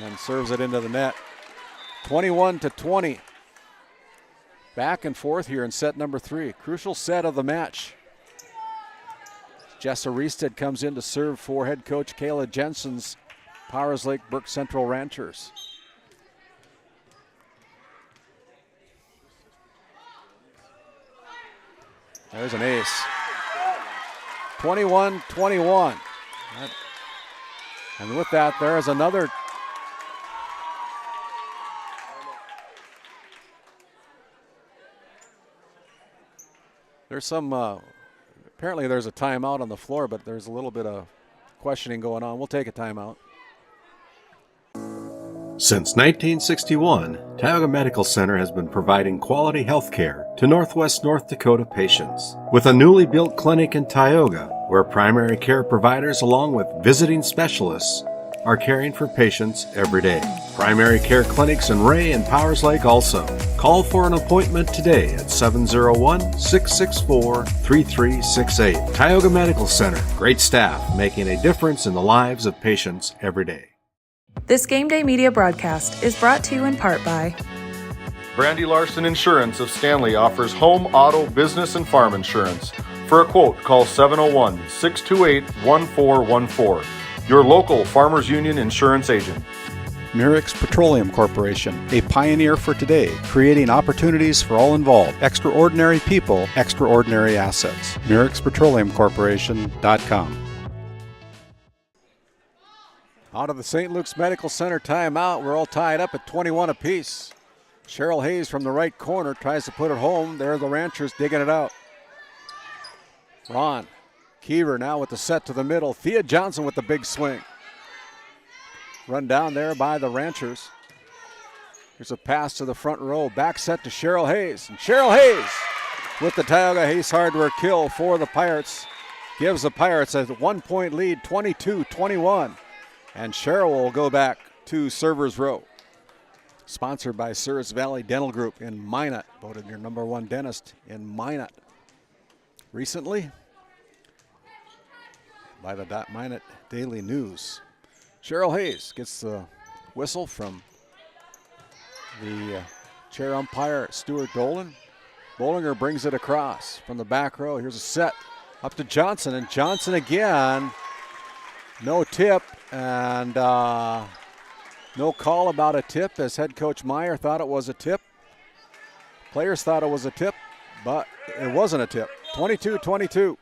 And serves it into the net. 21-20. Back and forth here in set number 3. Crucial set of the match. Jessa Reested comes in to serve for head coach Kayla Jensen's Powers Lake-Burke Central Ranchers. There's an ace. 21-21. And with that, there is another. There's some, apparently there's a timeout on the floor, but there's a little bit of questioning going on. We'll take a timeout. Since 1961, Tioga Medical Center has been providing quality health care to Northwest North Dakota patients. With a newly built clinic in Tioga, where primary care providers along with visiting specialists are caring for patients every day. Primary care clinics in Ray and Powers Lake also. Call for an appointment today at 701-664-3368. Tioga Medical Center. Great staff making a difference in the lives of patients every day. This GameDay Media broadcast is brought to you in part by Brandy Larson Insurance of Stanley offers home, auto, business, and farm insurance. For a quote, call 701-628-1414. Your local Farmers Union insurance agent. Murex Petroleum Corporation, a pioneer for today, creating opportunities for all involved. Extraordinary people, extraordinary assets. MurexPetroleumCorporation.com. Out of the St. Luke's Medical Center timeout, we're all tied up at 21 apiece. Cheryl Hayes from the right corner tries to put it home. There are the Ranchers digging it out. Ron Keever now with the set to the middle. Thea Johnson with the big swing. Run down there by the Ranchers. Here's a pass to the front row. Back set to Cheryl Hayes. And Cheryl Hayes with the Tioga Hayes hardware kill for the Pirates. Gives the Pirates a 1-point lead, 22-21. And Cheryl will go back to server's row. Sponsored by Souris Valley Dental Group in Minot. Voted your #1 dentist in Minot. Recently, by the Minot Daily News. Cheryl Hayes gets the whistle from the chair umpire, Stuart Dolan. Bollinger brings it across from the back row. Here's a set up to Johnson, and Johnson again. No tip, and no call about a tip, as head coach Meyer thought it was a tip. Players thought it was a tip, but it wasn't a tip. 22-22.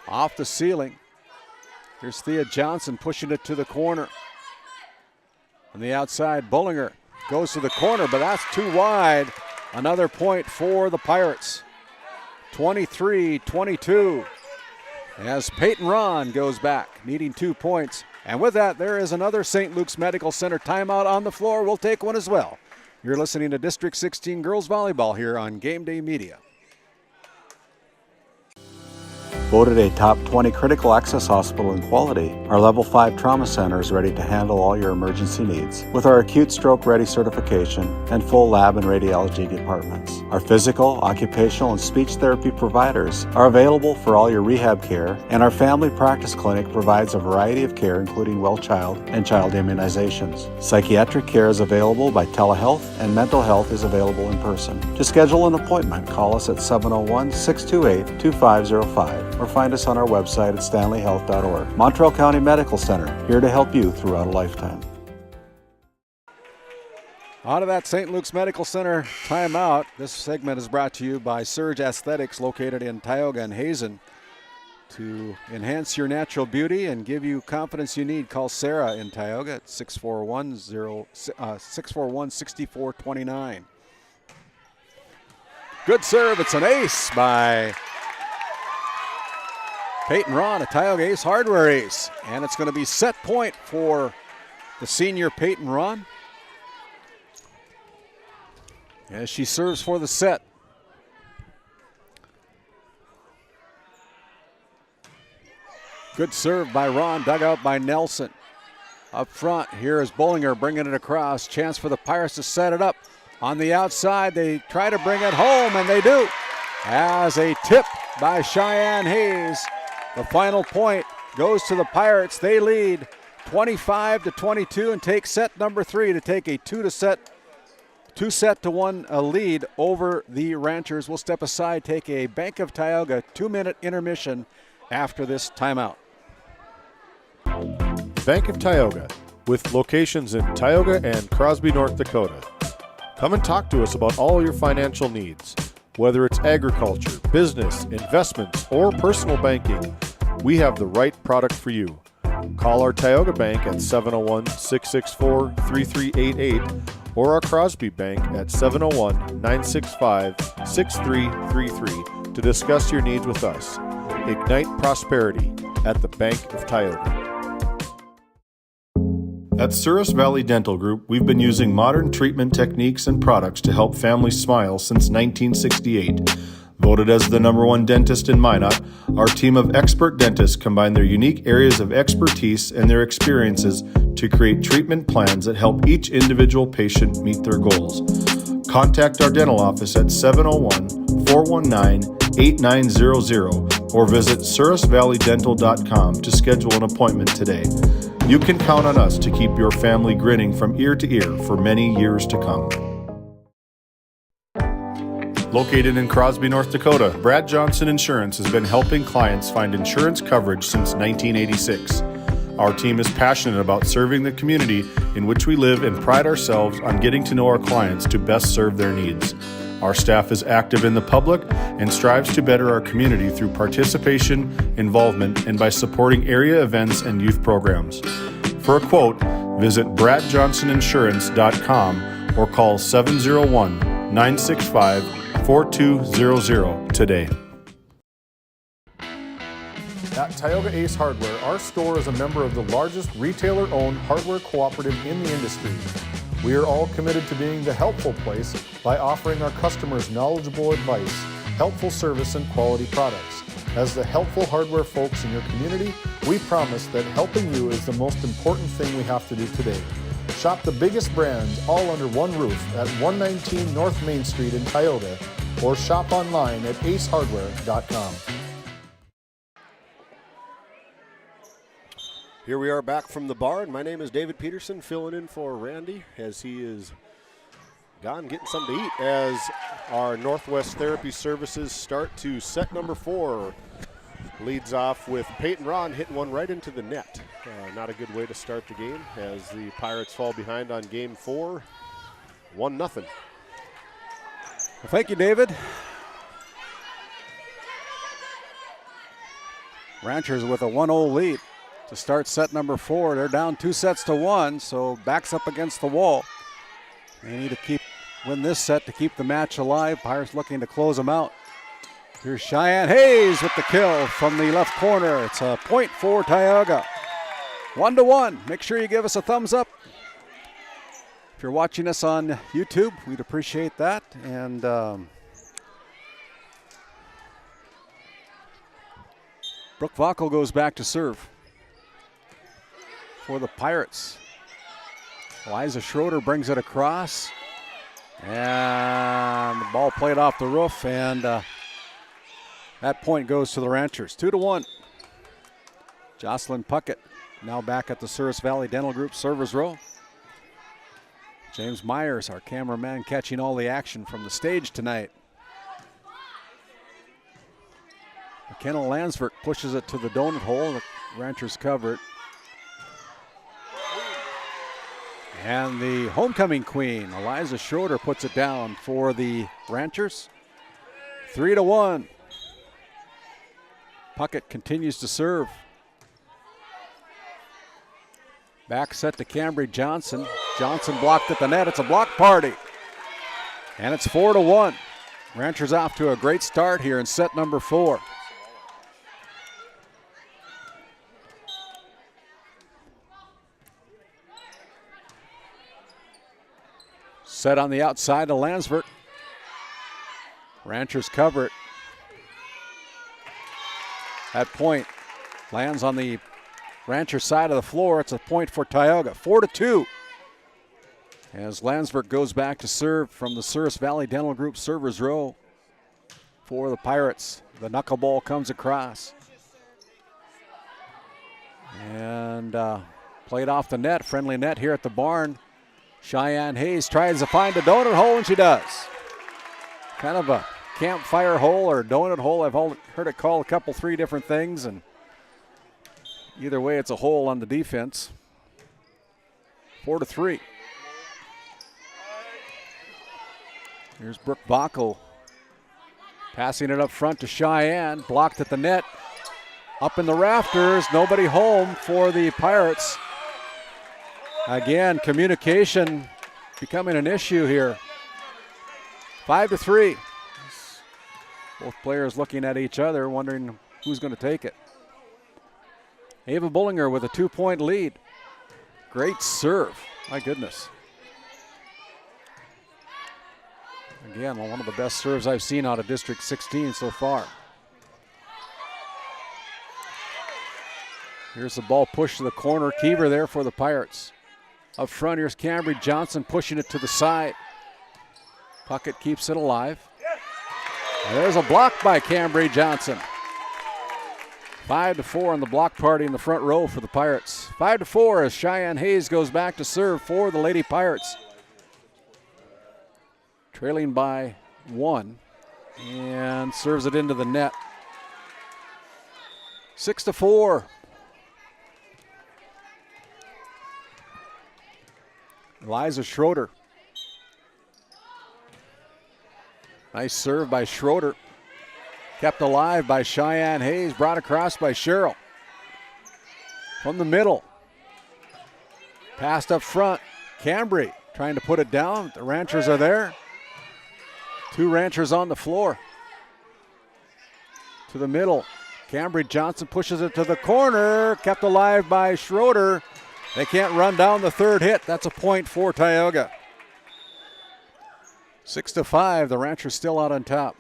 Off the ceiling. Here's Thea Johnson pushing it to the corner. On the outside, Bollinger goes to the corner, but that's too wide. Another point for the Pirates. 23-22. As Peyton Ron goes back, needing 2 points. And with that, there is another St. Luke's Medical Center timeout on the floor. We'll take one as well. You're listening to District 16 Girls Volleyball here on GameDay Media. Voted a top 20 critical access hospital in quality, our Level 5 Trauma Center is ready to handle all your emergency needs with our acute stroke ready certification and full lab and radiology departments. Our physical, occupational, and speech therapy providers are available for all your rehab care, and our family practice clinic provides a variety of care including well child and child immunizations. Psychiatric care is available by telehealth, and mental health is available in person. To schedule an appointment, call us at 701-628-2505 or find us on our website at stanleyhealth.org. Montreal County Medical Center, here to help you throughout a lifetime. Out of that St. Luke's Medical Center timeout, this segment is brought to you by Surge Aesthetics, located in Tioga and Hazen. To enhance your natural beauty and give you confidence you need, call Sarah in Tioga at 641-6429. Good serve. It's an ace by Peyton Ron, a Tioga ace, hardware ace. And it's going to be set point for the senior Peyton Ron as she serves for the set. Good serve by Ron, dug out by Nelson. Up front, here is Bollinger bringing it across. Chance for the Pirates to set it up. On the outside, they try to bring it home, and they do. As a tip by Cheyenne Hayes. The final point goes to the Pirates. They lead 25-22 and take set number 3 to take a 2-set-to-1 lead over the Ranchers. We'll step aside, take a Bank of Tioga 2-minute intermission after this timeout. Bank of Tioga, with locations in Tioga and Crosby, North Dakota. Come and talk to us about all your financial needs, whether it's agriculture, business, investments, or personal banking, we have the right product for you. Call our Tioga Bank at 701-664-3388 or our Crosby Bank at 701-965-6333 to discuss your needs with us. Ignite prosperity at the Bank of Tioga. At Souris Valley Dental Group, we've been using modern treatment techniques and products to help families smile since 1968. Voted as the #1 dentist in Minot, our team of expert dentists combine their unique areas of expertise and their experiences to create treatment plans that help each individual patient meet their goals. Contact our dental office at 701-419-8900 or visit sourisvalleydental.com to schedule an appointment today. You can count on us to keep your family grinning from ear to ear for many years to come. Located in Crosby, North Dakota, Brad Johnson Insurance has been helping clients find insurance coverage since 1986. Our team is passionate about serving the community in which we live and pride ourselves on getting to know our clients to best serve their needs. Our staff is active in the public and strives to better our community through participation, involvement, and by supporting area events and youth programs. For a quote, visit bradjohnsoninsurance.com or call 701-965-4200 today. At Tioga Ace Hardware, our store is a member of the largest retailer-owned hardware cooperative in the industry. We are all committed to being the helpful place by offering our customers knowledgeable advice, helpful service, and quality products. As the helpful hardware folks in your community, we promise that helping you is the most important thing we have to do today. Shop the biggest brands all under one roof at 119 North Main Street in Tioga or shop online at acehardware.com. Here we are back from the barn. My name is David Peterson, filling in for Randy as he is gone getting something to eat as our Northwest Therapy Services start to set number 4. Leads off with Peyton Ron hitting one right into the net. Not a good way to start the game as the Pirates fall behind on game 4, 1-0. Well, thank you, David. Ranchers with a 1-0 lead to start set number 4. They're down 2-1, so backs up against the wall. They need to win this set to keep the match alive. Pirates looking to close them out. Here's Cheyenne Hayes with the kill from the left corner. It's a point for Tioga. 1-1. Make sure you give us a thumbs up. If you're watching us on YouTube, we'd appreciate that. And Brooke Vaukel goes back to serve for the Pirates. Eliza Schroeder brings it across. And the ball played off the roof, and that point goes to the Ranchers. 2-1. Jocelyn Puckett now back at the Souris Valley Dental Group servers row. James Myers, our cameraman, catching all the action from the stage tonight. McKenna Lansford pushes it to the donut hole. The Ranchers cover it. And the homecoming queen, Eliza Schroeder, puts it down for the Ranchers. 3-1. Puckett continues to serve. Back set to Cambry Johnson. Johnson blocked at the net. It's a block party. And it's 4-1. Ranchers off to a great start here in set number 4. Set on the outside to Lansford. Ranchers cover it. That point lands on the Rancher side of the floor. It's a point for Tioga. 4-2. As Lansford goes back to serve from the Souris Valley Dental Group servers row for the Pirates. The knuckleball comes across. And played off the net. Friendly net here at the barn. Cheyenne Hayes tries to find a donut hole, and she does. Kind of a campfire hole or donut hole. I've heard it called three different things, and either way, it's a hole on the defense. 4-3. Here's Brooke Vaukel Passing it up front to Cheyenne, blocked at the net. Up in the rafters, nobody home for the Pirates. Again, communication becoming an issue here. 5-3. Both players looking at each other, wondering who's going to take it. Ava Bullinger with a 2-point lead. Great serve, my goodness. Again, one of the best serves I've seen out of District 16 so far. Here's the ball pushed to the corner. Keever there for the Pirates. Up front, here's Cambry Johnson pushing it to the side. Puckett keeps it alive. And there's a block by Cambry Johnson. 5-4 on the block party in the front row for the Pirates. 5-4 as Cheyenne Hayes goes back to serve for the Lady Pirates. Trailing by 1 and serves it into the net. 6-4. Eliza Schroeder. Nice serve by Schroeder. Kept alive by Cheyenne Hayes. Brought across by Sherrill. From the middle. Passed up front. Cambry trying to put it down. The Ranchers are there. 2 Ranchers on the floor. To the middle. Cambry Johnson pushes it to the corner. Kept alive by Schroeder. They can't run down the third hit. That's a point for Tioga. 6-5. The Ranchers still out on top.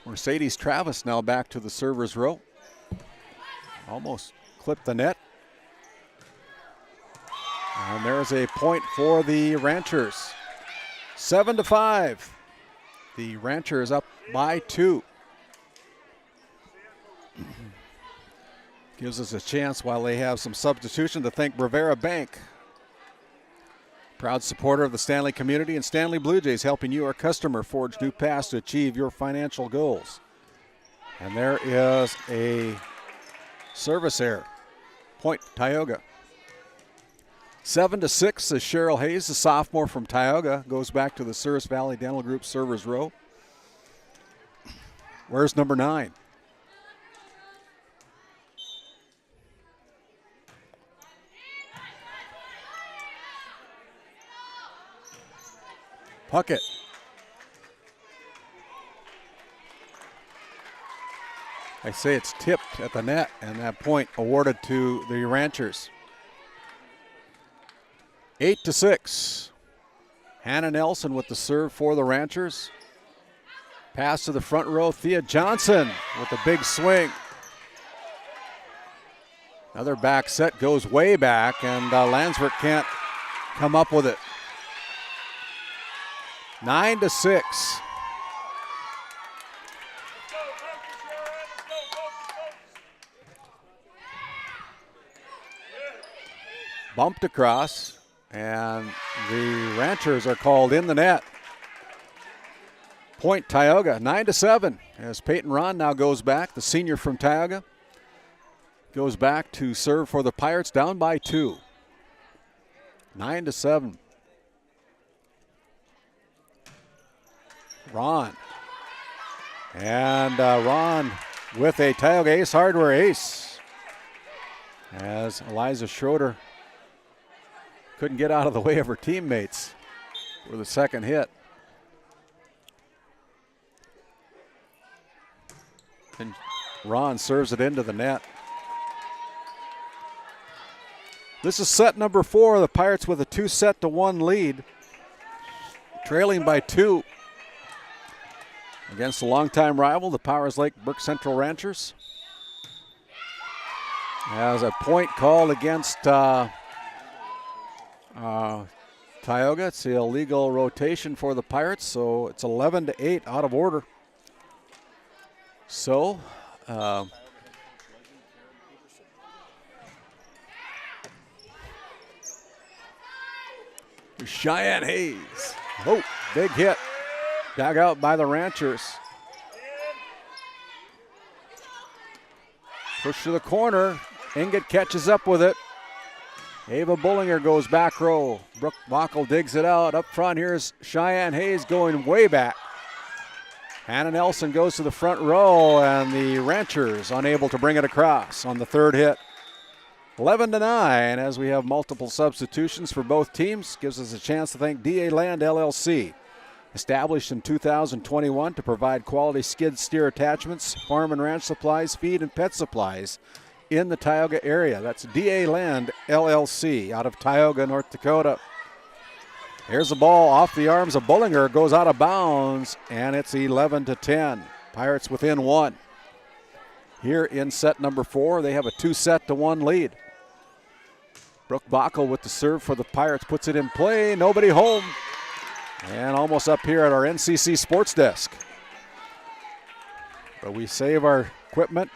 Mercedes Travis now back to the server's row. Almost clipped the net. And there's a point for the Ranchers. 7-5. The Ranchers up by 2. Gives us a chance while they have some substitution to thank Bravera Bank. Proud supporter of the Stanley community and Stanley Blue Jays, helping you, our customer, forge new paths to achieve your financial goals. And there is a service error. Point Tioga. 7-6 as Cheryl Hayes, the sophomore from Tioga, goes back to the Souris Valley Dental Group servers row. Where's number 9? Puckett. I say it's tipped at the net, and that point awarded to the Ranchers. 8-6. Hannah Nelson with the serve for the Ranchers. Pass to the front row. Thea Johnson with the big swing. Another back set goes way back, and Landsberg can't come up with it. 9-6. Bumped across, and the Ranchers are called in the net. Point Tioga, 9-7, as Peyton Ron now goes back, the senior from Tioga. Goes back to serve for the Pirates, down by 2. 9-7. Ron. And Ron with a Tioga Ace Hardware ace. As Eliza Schroeder couldn't get out of the way of her teammates for the second hit. And Ron serves it into the net. This is set number 4. The Pirates with a 2-1 lead. Trailing by 2. Against the longtime rival, the Powers Lake-Burke Central Ranchers. As a point called against Tioga. It's the illegal rotation for the Pirates, so it's 11-8 out of order. So, Cheyenne Hayes. Oh, big hit. Dug out by the Ranchers. Push to the corner. Ingot catches up with it. Ava Bullinger goes back row. Brooke Bockel digs it out. Up front, here's Cheyenne Hayes going way back. Hannah Nelson goes to the front row, and the Ranchers unable to bring it across on the third hit. 11-9 as we have multiple substitutions for both teams. Gives us a chance to thank DA Land LLC. Established in 2021 to provide quality skid steer attachments, farm and ranch supplies, feed and pet supplies in the Tioga area. That's DA Land LLC out of Tioga, North Dakota. Here's the ball off the arms of Bullinger, goes out of bounds, and it's 11-10. Pirates within one. Here in set number 4, they have a 2-1 lead. Brooke Bockel with the serve for the Pirates, puts it in play, nobody home. And almost up here at our NCC sports desk. But we save our equipment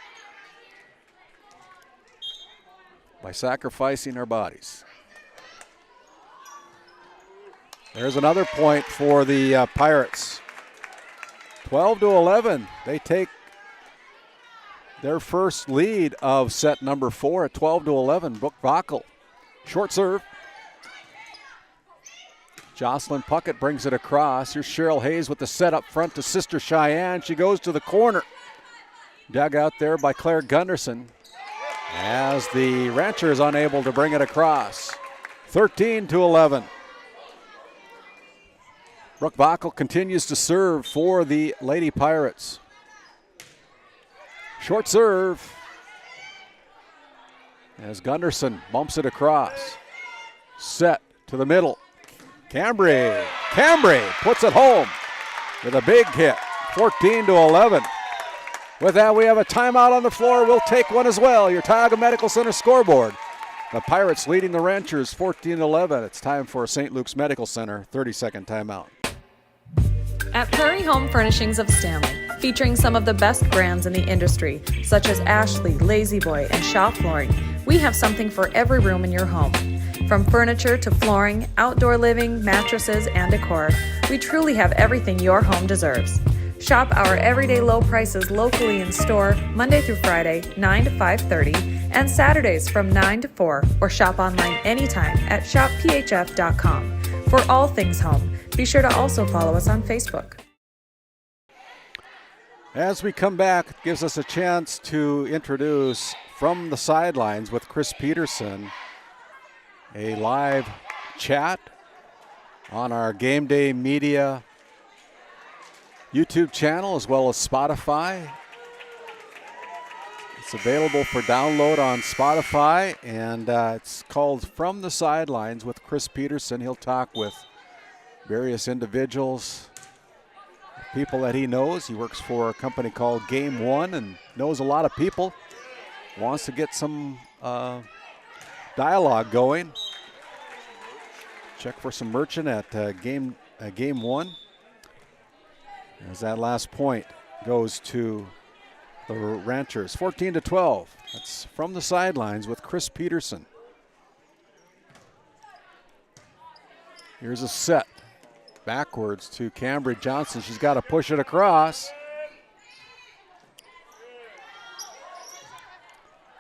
by sacrificing our bodies. There's another point for the Pirates. 12-11. They take their first lead of set number 4 at 12-11. Brooke Bockel. Short serve. Jocelyn Puckett brings it across. Here's Cheryl Hayes with the set up front to Sister Cheyenne. She goes to the corner. Dug out there by Claire Gunderson as the Rancher is unable to bring it across. 13-11. Brooke Bockel continues to serve for the Lady Pirates. Short serve as Gunderson bumps it across. Set to the middle. Cambry puts it home with a big hit, 14-11. With that, we have a timeout on the floor. We'll take one as well. Your Tioga Medical Center scoreboard. The Pirates leading the Ranchers 14-11. It's time for St. Luke's Medical Center 30-second timeout. At Prairie Home Furnishings of Stanley, featuring some of the best brands in the industry, such as Ashley, Lazy Boy, and Shaw Flooring, we have something for every room in your home. From furniture to flooring, outdoor living, mattresses, and decor, we truly have everything your home deserves. Shop our everyday low prices locally in store Monday through Friday, 9 to 5:30, and Saturdays from 9 to 4, or shop online anytime at shopphf.com. For all things home, be sure to also follow us on Facebook. As we come back, it gives us a chance to introduce From the Sidelines with Chris Peterson, a live chat on our GameDay Media YouTube channel as well as Spotify. It's available for download on Spotify, and it's called From the Sidelines with Chris Peterson. He'll talk with various individuals, people that he knows. He works for a company called Game One and knows a lot of people. Wants to get some dialogue going. Check for some merchant at Game One. As that last point goes to the Ranchers. 14-12. That's From the Sidelines with Chris Peterson. Here's a set. Backwards to Cambry Johnson. She's got to push it across.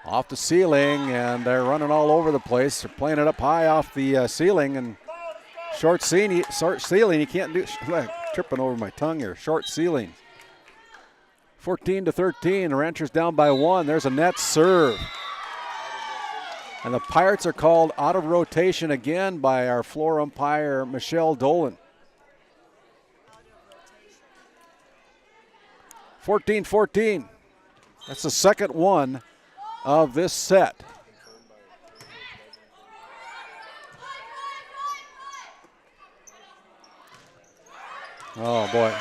Off the ceiling, and they're running all over the place. They're playing it up high off the ceiling, and short ceiling. You can't do. Tripping over my tongue here. Short ceiling. 14-13. The Ranchers down by 1. There's a net serve. And the Pirates are called out of rotation again by our floor umpire, Michelle Dolan. 14-14. That's the second one of this set. Oh, boy.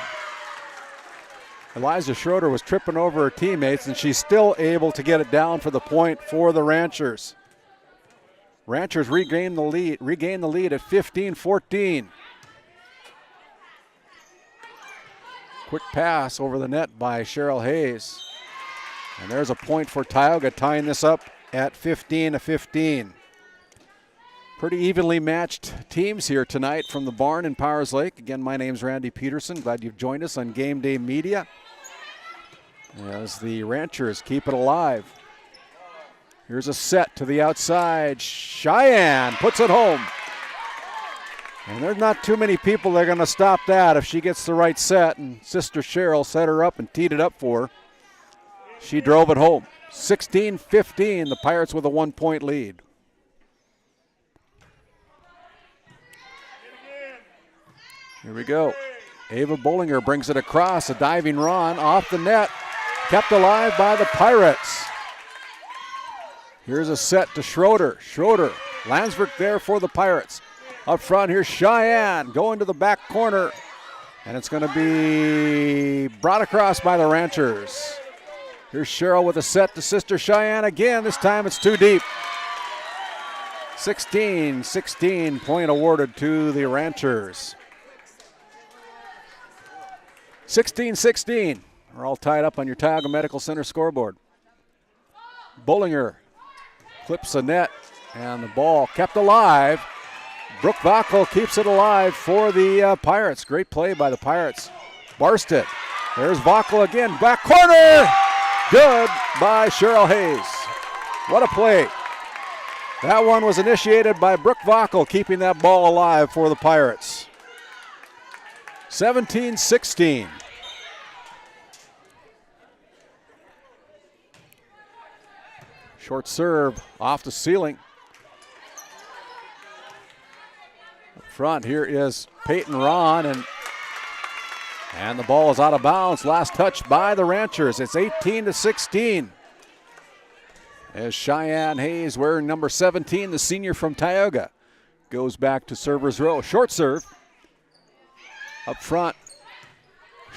Eliza Schroeder was tripping over her teammates, and she's still able to get it down for the point for the Ranchers. Ranchers regain the lead at 15-14. Quick pass over the net by Cheryl Hayes. And there's a point for Tioga, tying this up at 15-15. Pretty evenly matched teams here tonight from the barn in Powers Lake. Again, my name's Randy Peterson. Glad you've joined us on GameDay Media as the Ranchers keep it alive. Here's a set to the outside. Cheyenne puts it home. And there's not too many people that are going to stop that if she gets the right set. And Sister Cheryl set her up and teed it up for her. She drove it home. 16-15, the Pirates with a 1-point lead. Here we go. Ava Bollinger brings it across, a diving run off the net, kept alive by the Pirates. Here's a set to Schroeder. Schroeder, Landsberg there for the Pirates. Up front, here's Cheyenne going to the back corner, and it's going to be brought across by the Ranchers. Here's Cheryl with a set to Sister Cheyenne again. This time it's too deep. 16-16, point awarded to the Ranchers. 16-16. We're all tied up on your Tioga Medical Center scoreboard. Bollinger clips the net, and the ball kept alive. Brooke Vackel keeps it alive for the Pirates. Great play by the Pirates. Barsted. There's Vackel again. Back corner. Good by Cheryl Hayes. What a play. That one was initiated by Brooke Vackel, keeping that ball alive for the Pirates. 17-16. Short serve off the ceiling. Up front, here is Peyton Ron, and the ball is out of bounds. Last touch by the Ranchers. It's 18-16. As Cheyenne Hayes, wearing number 17, the senior from Tioga, goes back to server's row. Short serve. Up front,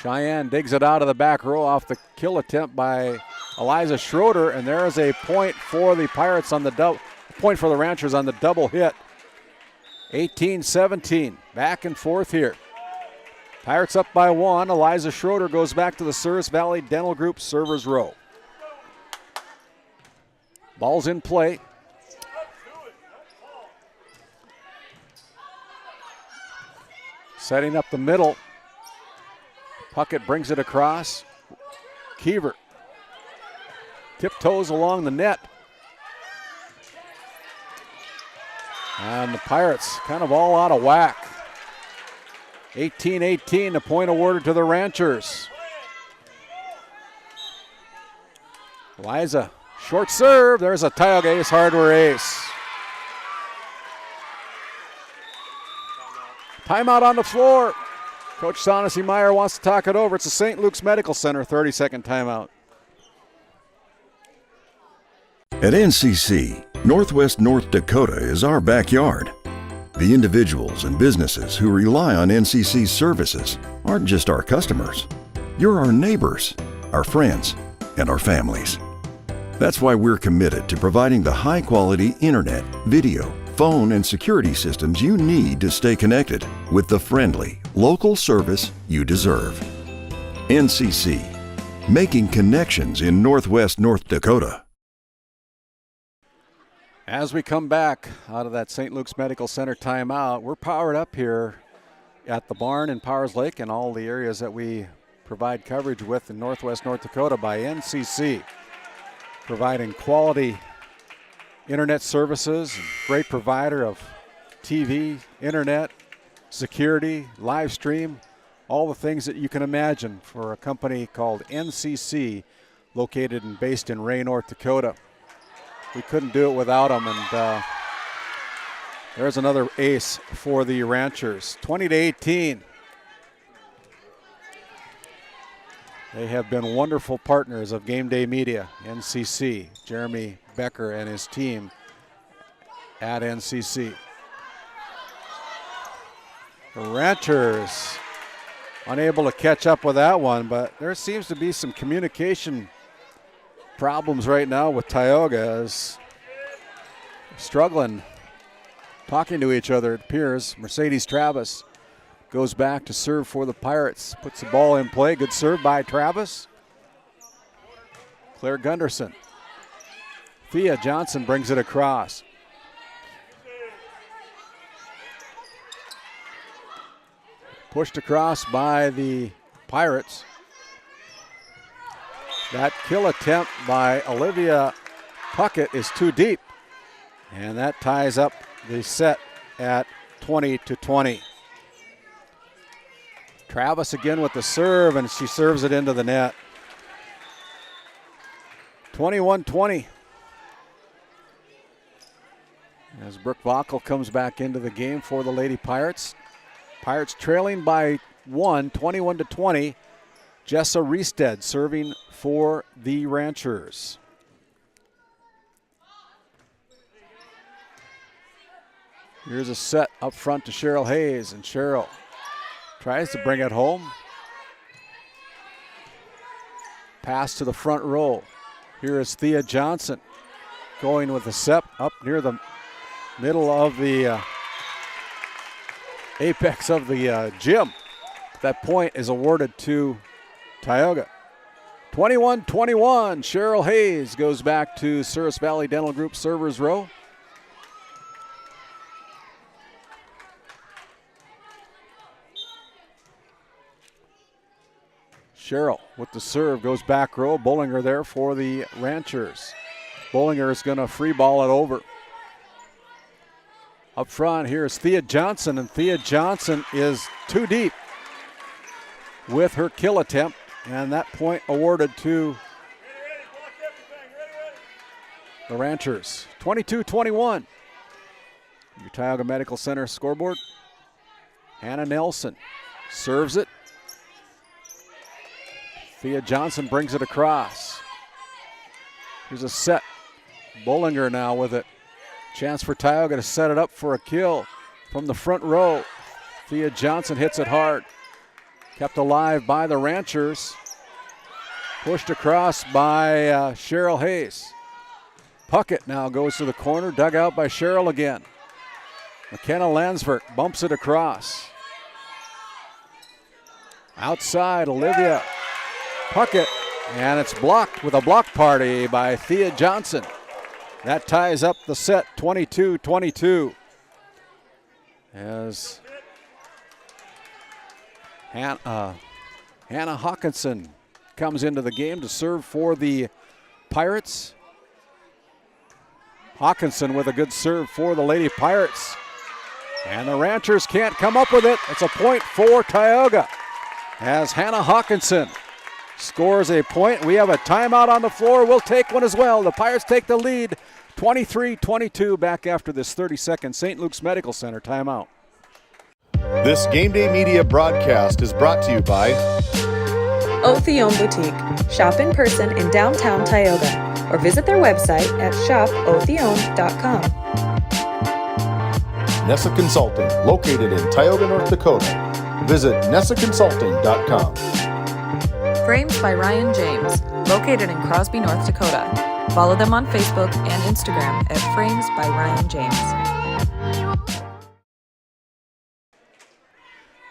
Cheyenne digs it out of the back row off the kill attempt by Eliza Schroeder, and there is a point for the Pirates on the point for the Ranchers on the double hit. 18-17, back and forth here. Pirates up by 1. Eliza Schroeder goes back to the Souris Valley Dental Group server's row. Ball's in play. Setting up the middle. Puckett brings it across. Keever tiptoes along the net. And the Pirates kind of all out of whack. 18-18, the point awarded to the Ranchers. Eliza, short serve. There's a Tioga Ace Hardware ace. Timeout on the floor. Coach Shaughnessy Meyer wants to talk it over. It's the St. Luke's Medical Center 30-second timeout. At NCC, Northwest North Dakota is our backyard. The individuals and businesses who rely on NCC's services aren't just our customers. You're our neighbors, our friends, and our families. That's why we're committed to providing the high-quality internet, video, phone, and security systems you need to stay connected with the friendly, local service you deserve. NCC, making connections in Northwest North Dakota. As we come back out of that St. Luke's Medical Center timeout, we're powered up here at the barn in Powers Lake and all the areas that we provide coverage with in Northwest North Dakota by NCC, providing quality internet services, great provider of TV, internet, security, live stream, all the things that you can imagine for a company called NCC, located and based in Ray, North Dakota. We couldn't do it without them, and there's another ace for the Ranchers. 20-18. They have been wonderful partners of GameDay Media, NCC, Jeremy Becker and his team at NCC. The Ranchers unable to catch up with that one, but there seems to be some communication problems right now with Tioga, is struggling talking to each other, it appears. Mercedes Travis goes back to serve for the Pirates, puts the ball in play. Good serve by Travis. Claire Gunderson. Thea Johnson brings it across. Pushed across by the Pirates. That kill attempt by Olivia Puckett is too deep. And that ties up the set at 20-20. Travis again with the serve, and she serves it into the net. 21-20. As Brooke Vockel comes back into the game for the Lady Pirates. Pirates trailing by 1, 21-20. Jessa Riestead serving for the Ranchers. Here's a set up front to Cheryl Hayes, and Cheryl tries to bring it home. Pass to the front row. Here is Thea Johnson going with a set up near the middle of the apex of the gym. That point is awarded to Tioga. 21-21, Cheryl Hayes goes back to Souris Valley Dental Group servers row. Cheryl with the serve goes back row. Bollinger there for the Ranchers. Bollinger is going to free ball it over. Up front here is Thea Johnson, and Thea Johnson is too deep with her kill attempt, and that point awarded to the Ranchers. 22-21. Your Tioga Medical Center scoreboard. Hannah Nelson serves it. Thea Johnson brings it across. Here's a set. Bollinger now with it. Chance for Tioga to set it up for a kill from the front row. Thea Johnson hits it hard. Kept alive by the Ranchers. Pushed across by Cheryl Hayes. Puckett now goes to the corner, dug out by Cheryl again. McKenna Landsberg bumps it across. Outside, Olivia Puckett, and it's blocked with a block party by Thea Johnson. That ties up the set, 22-22. As Hannah Hawkinson comes into the game to serve for the Pirates. Hawkinson with a good serve for the Lady Pirates. And the Ranchers can't come up with it. It's a point for Tioga as Hannah Hawkinson scores a point. We have a timeout on the floor. We'll take one as well. The Pirates take the lead, 23-22, back after this 30-second St. Luke's Medical Center timeout. This Game Day Media broadcast is brought to you by Otheon Boutique. Shop in person in downtown Tioga or visit their website at shopotheon.com. Nessa Consulting, located in Tioga, North Dakota. Visit nessaconsulting.com. Frames by Ryan James, located in Crosby, North Dakota. Follow them on Facebook and Instagram at Frames by Ryan James.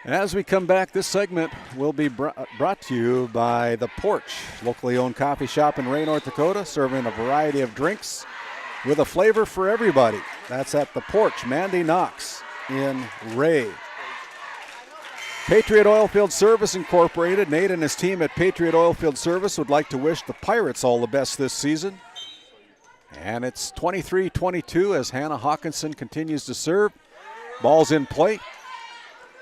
And as we come back, this segment will be brought to you by The Porch, locally owned coffee shop in Ray, North Dakota, serving a variety of drinks with a flavor for everybody. That's at The Porch, Mandy Knox in Ray. Patriot Oilfield Service Incorporated. Nate and his team at Patriot Oilfield Service would like to wish the Pirates all the best this season. And it's 23-22 as Hannah Hawkinson continues to serve. Ball's in play.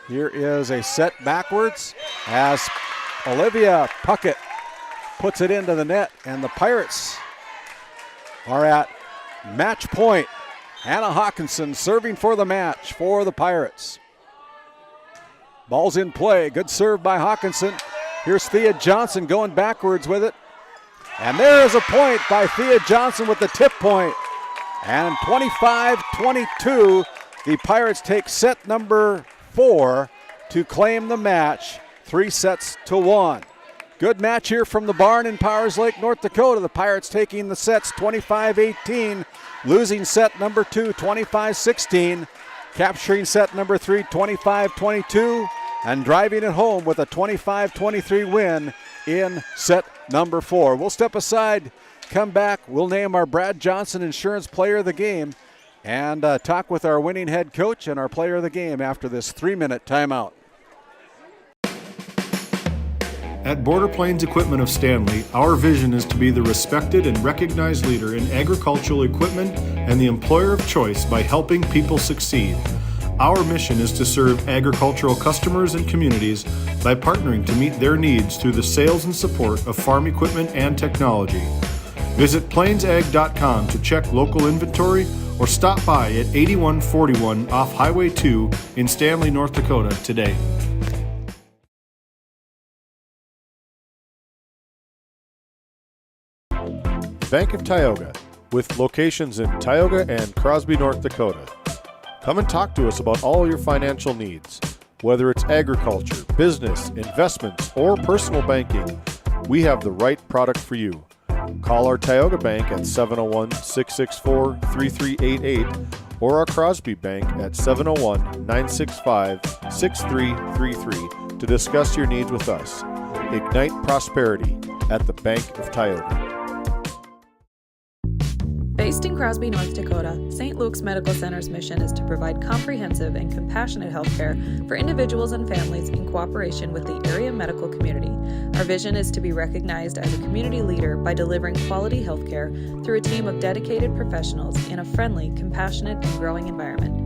Here is a set backwards as Olivia Puckett puts it into the net, and the Pirates are at match point. Hannah Hawkinson serving for the match for the Pirates. Ball's in play. Good serve by Hawkinson. Here's Thea Johnson going backwards with it. And there is a point by Thea Johnson with the tip point. And 25-22, the Pirates take set number 4 to claim the match, 3-1. Good match here from the barn in Powers Lake, North Dakota. The Pirates taking the sets 25-18, losing set number 2, 25-16, capturing set number 3, 25-22, and driving it home with a 25-23 win in set number 4. We'll step aside, come back, we'll name our Brad Johnson Insurance Player of the Game and talk with our winning head coach and our player of the game after this 3-minute timeout. At Border Plains Equipment of Stanley, our vision is to be the respected and recognized leader in agricultural equipment and the employer of choice by helping people succeed. Our mission is to serve agricultural customers and communities by partnering to meet their needs through the sales and support of farm equipment and technology. Visit plainsag.com to check local inventory or stop by at 8141 off Highway 2 in Stanley, North Dakota today. Bank of Tioga, with locations in Tioga and Crosby, North Dakota. Come and talk to us about all your financial needs. Whether it's agriculture, business, investments, or personal banking, we have the right product for you. Call our Tioga Bank at 701-664-3388 or our Crosby Bank at 701-965-6333 to discuss your needs with us. Ignite prosperity at the Bank of Tioga. Based in Crosby, North Dakota, St. Luke's Medical Center's mission is to provide comprehensive and compassionate health care for individuals and families in cooperation with the area medical community. Our vision is to be recognized as a community leader by delivering quality health care through a team of dedicated professionals in a friendly, compassionate, and growing environment.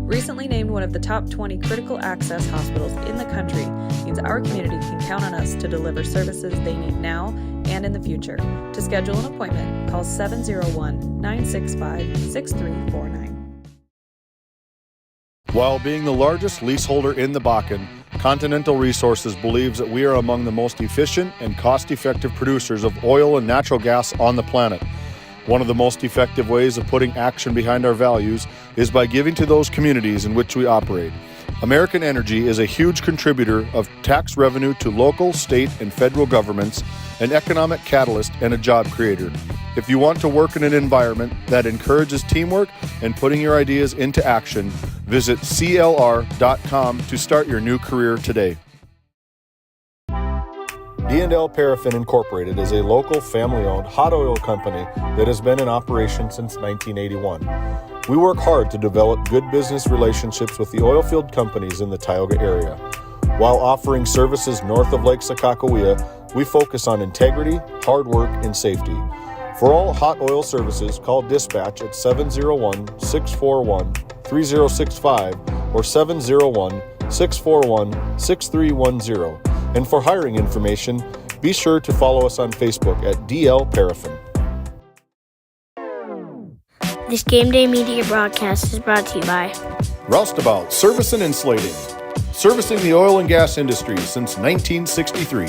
Recently named one of the top 20 critical access hospitals in the country means our community can count on us to deliver services they need now and in the future. To schedule an appointment, call 701-965-6349. While being the largest leaseholder in the Bakken, Continental Resources believes that we are among the most efficient and cost-effective producers of oil and natural gas on the planet. One of the most effective ways of putting action behind our values is by giving to those communities in which we operate. American Energy is a huge contributor of tax revenue to local, state, and federal governments, an economic catalyst, and a job creator. If you want to work in an environment that encourages teamwork and putting your ideas into action, visit clr.com to start your new career today. D&L Paraffin Incorporated is a local family-owned hot oil company that has been in operation since 1981. We work hard to develop good business relationships with the oilfield companies in the Tioga area. While offering services north of Lake Sakakawea, we focus on integrity, hard work, and safety. For all hot oil services, call dispatch at 701-641-3065 or 701-641-6310. And for hiring information, be sure to follow us on Facebook at DL Paraffin. This GameDay Media broadcast is brought to you by Roustabout Service and Insulating, servicing the oil and gas industry since 1963.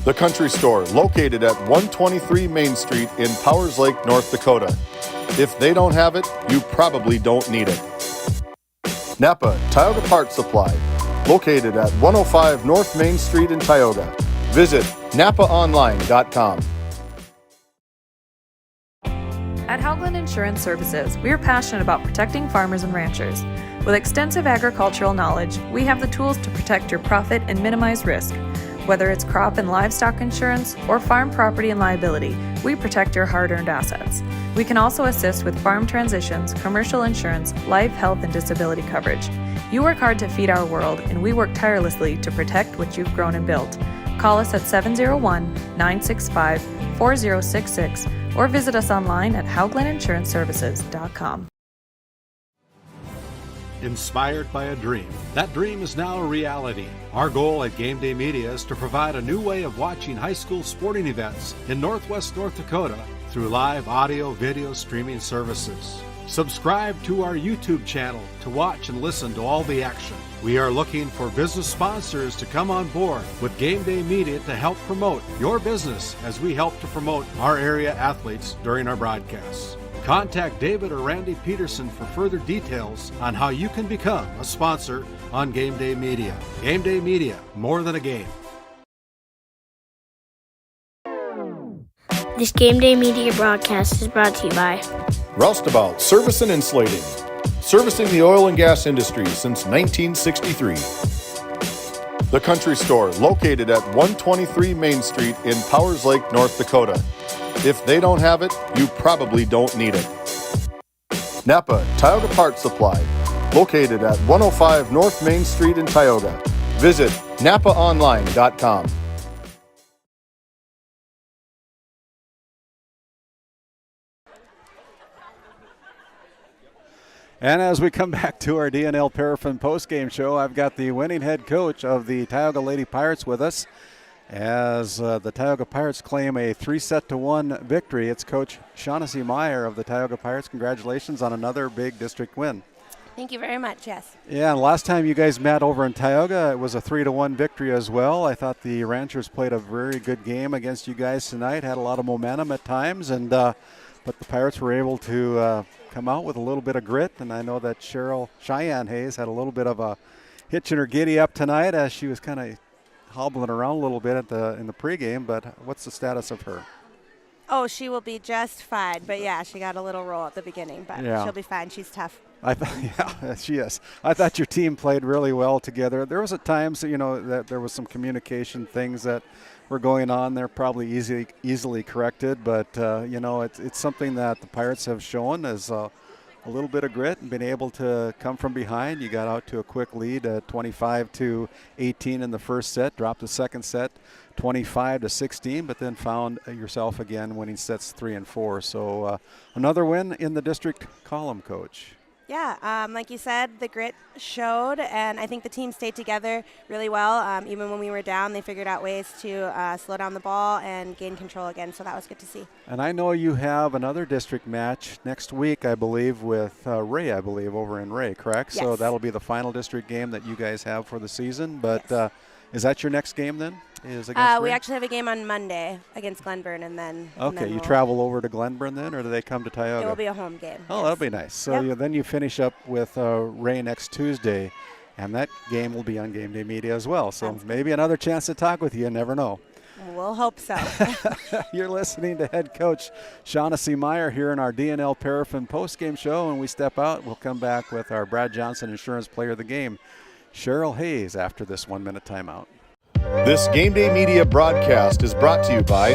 The Country Store, located at 123 Main Street in Powers Lake, North Dakota. If they don't have it, you probably don't need it. Napa Tioga Parts Supply, located at 105 North Main Street in Tioga. Visit napaonline.com. At Haugland Insurance Services, we are passionate about protecting farmers and ranchers. With extensive agricultural knowledge, we have the tools to protect your profit and minimize risk. Whether it's crop and livestock insurance or farm property and liability, we protect your hard-earned assets. We can also assist with farm transitions, commercial insurance, life, health, and disability coverage. You work hard to feed our world, and we work tirelessly to protect what you've grown and built. Call us at 701-965-4066 or visit us online at HauglandInsuranceServices.com. Inspired by a dream. That dream is now a reality. Our goal at GameDay Media is to provide a new way of watching high school sporting events in Northwest North Dakota through live audio, video streaming services. Subscribe to our YouTube channel to watch and listen to all the action. We are looking for business sponsors to come on board with GameDay Media to help promote your business as we help to promote our area athletes during our broadcasts. Contact David or Randy Peterson for further details on how you can become a sponsor on GameDay Media. GameDay Media, more than a game. This GameDay Media broadcast is brought to you by Roustabout Service and Insulating, servicing the oil and gas industry since 1963. The Country Store, located at 123 Main Street in Powers Lake, North Dakota. If they don't have it, you probably don't need it. Napa Tioga Parts Supply, located at 105 North Main Street in Tioga. Visit NapaOnline.com. And as we come back to our DNL Paraffin postgame show, I've got the winning head coach of the Tioga Lady Pirates with us. As the Tioga Pirates claim a 3-1 victory, it's Coach Shaughnessy Meyer of the Tioga Pirates. Congratulations on another big district win. Thank you very much, yes. Yeah, and last time you guys met over in Tioga, it was a 3-1 victory as well. I thought the Ranchers played a very good game against you guys tonight, had a lot of momentum at times, and but the Pirates were able to come out with a little bit of grit, and I know that Cheyenne Hayes had a little bit of a hitch in her giddy up tonight as she was kind of hobbling around a little bit in the pregame, but what's the status of her? Oh, she will be just fine, but yeah, she got a little roll at the beginning, but she'll be fine. She's tough. Yeah, she is. I thought your team played really well together. There was at times, that there was some communication things that were going on. They're probably easily corrected, but it's something that the Pirates have shown as a little bit of grit and been able to come from behind. You got out to a quick lead at 25-18 in the first set, dropped the second set 25-16, but then found yourself again winning sets 3 and 4. So another win in the district column, Coach. Yeah, like you said, the grit showed, and I think the team stayed together really well. Even when we were down, they figured out ways to slow down the ball and gain control again, so that was good to see. And I know you have another district match next week, I believe, with Ray, over in Ray, correct? Yes. So that'll be the final district game that you guys have for the season, but yes. Is that your next game then? We actually have a game on Monday against Glenburn, and then. Okay, and then you we'll travel over to Glenburn then, or do they come to Tioga? It will be a home game. Oh, yes. That'll be nice. So yep. then you finish up with Ray next Tuesday, and that game will be on GameDay Media as well. So maybe another chance to talk with you. Never know. We'll hope so. You're listening to head coach Shaughnessy Meyer here in our DNL Paraffin postgame show. When we step out, we'll come back with our Brad Johnson Insurance Player of the Game, Cheryl Hayes, after this 1-minute timeout. This GameDay Media broadcast is brought to you by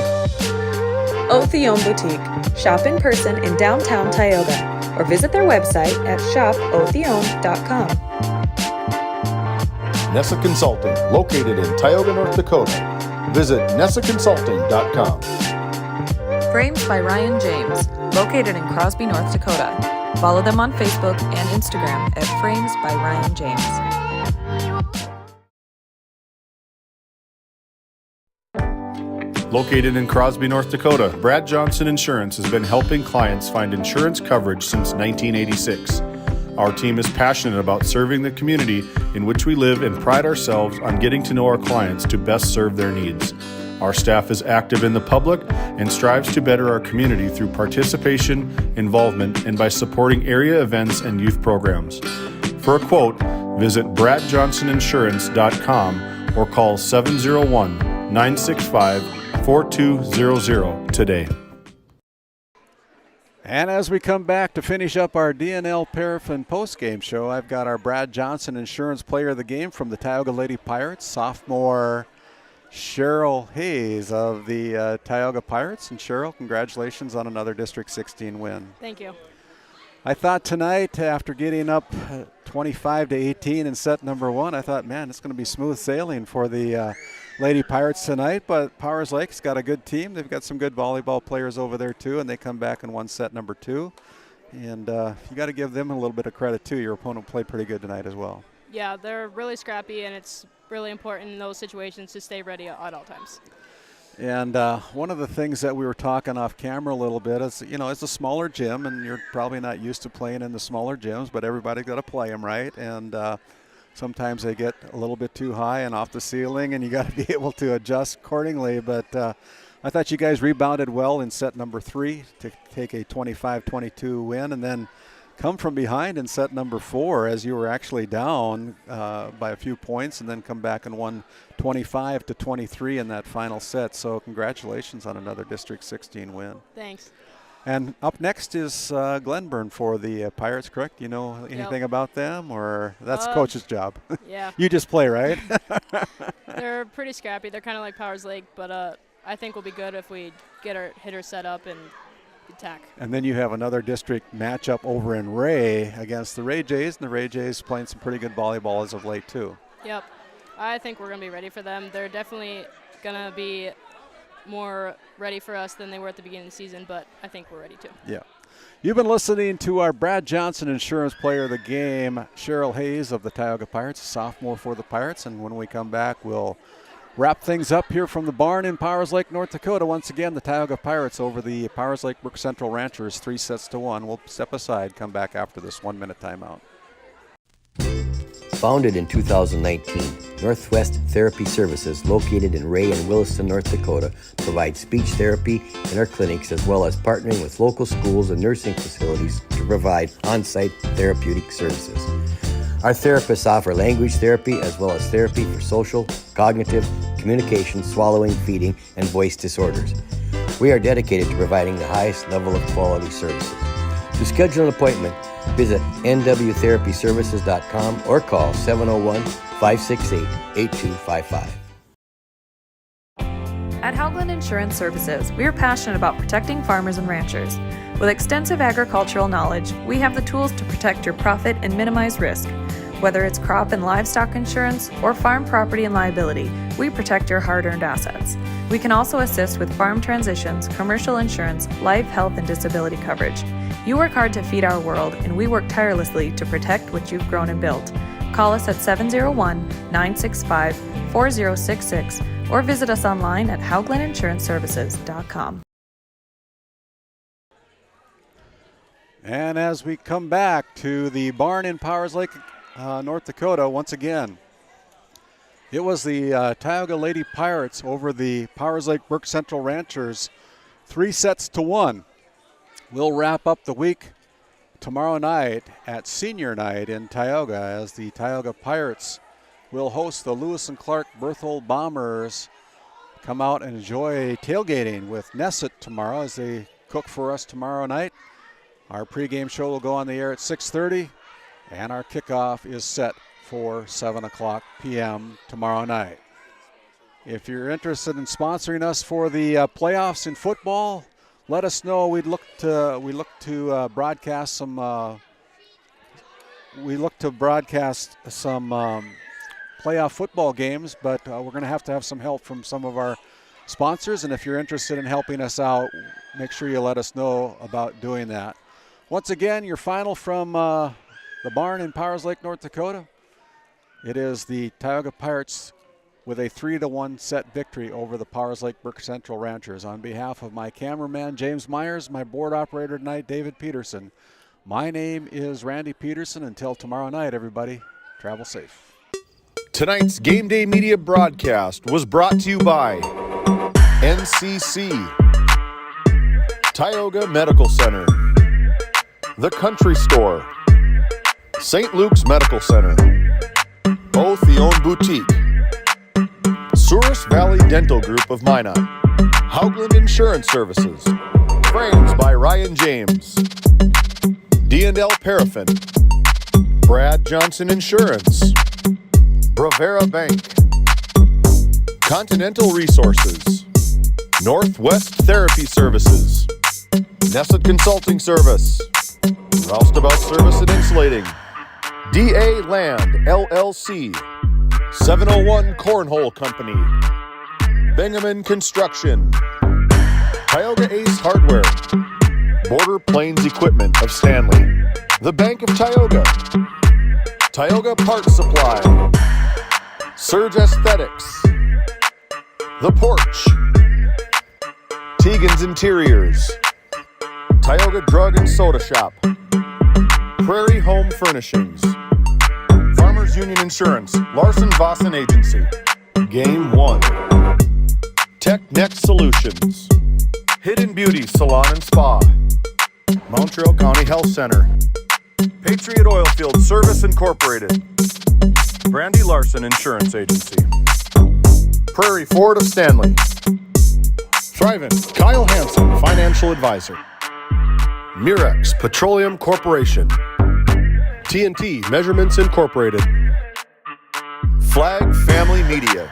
Otheon Boutique. Shop in person in downtown Tioga or visit their website at shopotheon.com. Nessa Consulting, located in Tioga, North Dakota. Visit nessaconsulting.com. Frames by Ryan James, located in Crosby, North Dakota. Follow them on Facebook and Instagram at Frames by Ryan James. Located in Crosby, North Dakota, Brad Johnson Insurance has been helping clients find insurance coverage since 1986. Our team is passionate about serving the community in which we live and pride ourselves on getting to know our clients to best serve their needs. Our staff is active in the public and strives to better our community through participation, involvement, and by supporting area events and youth programs. For a quote, visit bradjohnsoninsurance.com or call 701-965-4200 today. And as we come back to finish up our DNL Paraffin postgame show, I've got our Brad Johnson Insurance Player of the Game from the Tioga Lady Pirates, sophomore Cheryl Hayes of the Tioga Pirates. And Cheryl, congratulations on another District 16 win. Thank you. I thought tonight, after getting up 25-18 in set number 1, I thought, man, it's going to be smooth sailing for the Lady Pirates tonight. But Powers Lake's got a good team. They've got some good volleyball players over there, too, and they come back and won set number 2. And you got to give them a little bit of credit, too. Your opponent played pretty good tonight as well. Yeah, they're really scrappy, and it's really important in those situations to stay ready at all times. And one of the things that we were talking off camera a little bit is, it's a smaller gym, and you're probably not used to playing in the smaller gyms, but everybody's got to play them, right? And sometimes they get a little bit too high and off the ceiling, and you got to be able to adjust accordingly. But I thought you guys rebounded well in set number 3 to take a 25-22 win, and then come from behind in set number 4 as you were actually down by a few points, and then come back and won 25-23 in that final set. So congratulations on another District 16 win. Thanks. And up next is Glenburn for the Pirates, correct? You know anything about them, or that's coach's job? Yeah. You just play, right? They're pretty scrappy. They're kind of like Powers Lake, but I think we'll be good if we get our hitters set up and attack. And then you have another district matchup over in Ray against the Ray Jays, and the Ray Jays playing some pretty good volleyball as of late, too. Yep. I think we're going to be ready for them. They're definitely going to be more ready for us than they were at the beginning of the season, but I think we're ready too. Yeah. You've been listening to our Brad Johnson Insurance Player of the Game, Cheryl Hayes of the Tioga Pirates, a sophomore for the Pirates. And when we come back, we'll wrap things up here from the barn in Powers Lake, North Dakota. Once again, the Tioga Pirates over the Powers Lake-Burke Central Ranchers, 3-1. We'll step aside, come back after this 1-minute timeout. Founded in 2019, Northwest Therapy Services, located in Ray and Williston, North Dakota, provides speech therapy in our clinics as well as partnering with local schools and nursing facilities to provide on-site therapeutic services. Our therapists offer language therapy as well as therapy for social, cognitive, communication, swallowing, feeding, and voice disorders. We are dedicated to providing the highest level of quality services. To schedule an appointment, visit nwtherapyservices.com or call 701-568-8255. At Haugland Insurance Services, we are passionate about protecting farmers and ranchers. With extensive agricultural knowledge, we have the tools to protect your profit and minimize risk. Whether it's crop and livestock insurance or farm property and liability, we protect your hard-earned assets. We can also assist with farm transitions, commercial insurance, life, health, and disability coverage. You work hard to feed our world, and we work tirelessly to protect what you've grown and built. Call us at 701-965-4066 or visit us online at hauglandinsuranceservices.com. And as we come back to the barn in Powers Lake, North Dakota, once again, it was the Tioga Lady Pirates over the Powers Lake-Burke Central Ranchers, 3-1. We'll wrap up the week tomorrow night at Senior Night in Tioga as the Tioga Pirates will host the Lewis and Clark Berthold Bombers. Come out and enjoy tailgating with Nesset tomorrow as they cook for us tomorrow night. Our pregame show will go on the air at 6:30, and our kickoff is set for 7 o'clock p.m. tomorrow night. If you're interested in sponsoring us for the playoffs in football, let us know. We look to broadcast some playoff football games, but we're going to have some help from some of our sponsors. And if you're interested in helping us out, make sure you let us know about doing that. Once again, your final from the barn in Powers Lake, North Dakota. It is the Tioga Pirates with a 3-1 set victory over the Powers Lake-Burke Central Ranchers. On behalf of my cameraman, James Myers, my board operator tonight, David Peterson, my name is Randy Peterson. Until tomorrow night, everybody, travel safe. Tonight's Game Day Media broadcast was brought to you by NCC, Tioga Medical Center, The Country Store, St. Luke's Medical Center, Both the Own Boutique, Souris Valley Dental Group of Minot, Haugland Insurance Services, Frames by Ryan James, D&L Paraffin, Brad Johnson Insurance, Bravera Bank, Continental Resources, Northwest Therapy Services, Nesset Consulting Service, Roustabout Service and Insulating, DA Land LLC, 701 Cornhole Company, Bingaman Construction, Tioga Ace Hardware, Border Plains Equipment of Stanley, The Bank of Tioga, Tioga Parts Supply, Surge Aesthetics, The Porch, Tegan's Interiors, Tioga Drug and Soda Shop, Prairie Home Furnishings, Farmers Union Insurance, Larson Vossen Agency, Game 1, TechNet Solutions, Hidden Beauty Salon and Spa, Montreal County Health Center, Patriot Oilfield Service Incorporated, Brandy Larson Insurance Agency, Prairie Ford of Stanley, Thrivent, Kyle Hansen, Financial Advisor, Mirex Petroleum Corporation, TNT Measurements Incorporated, Flag Family Media.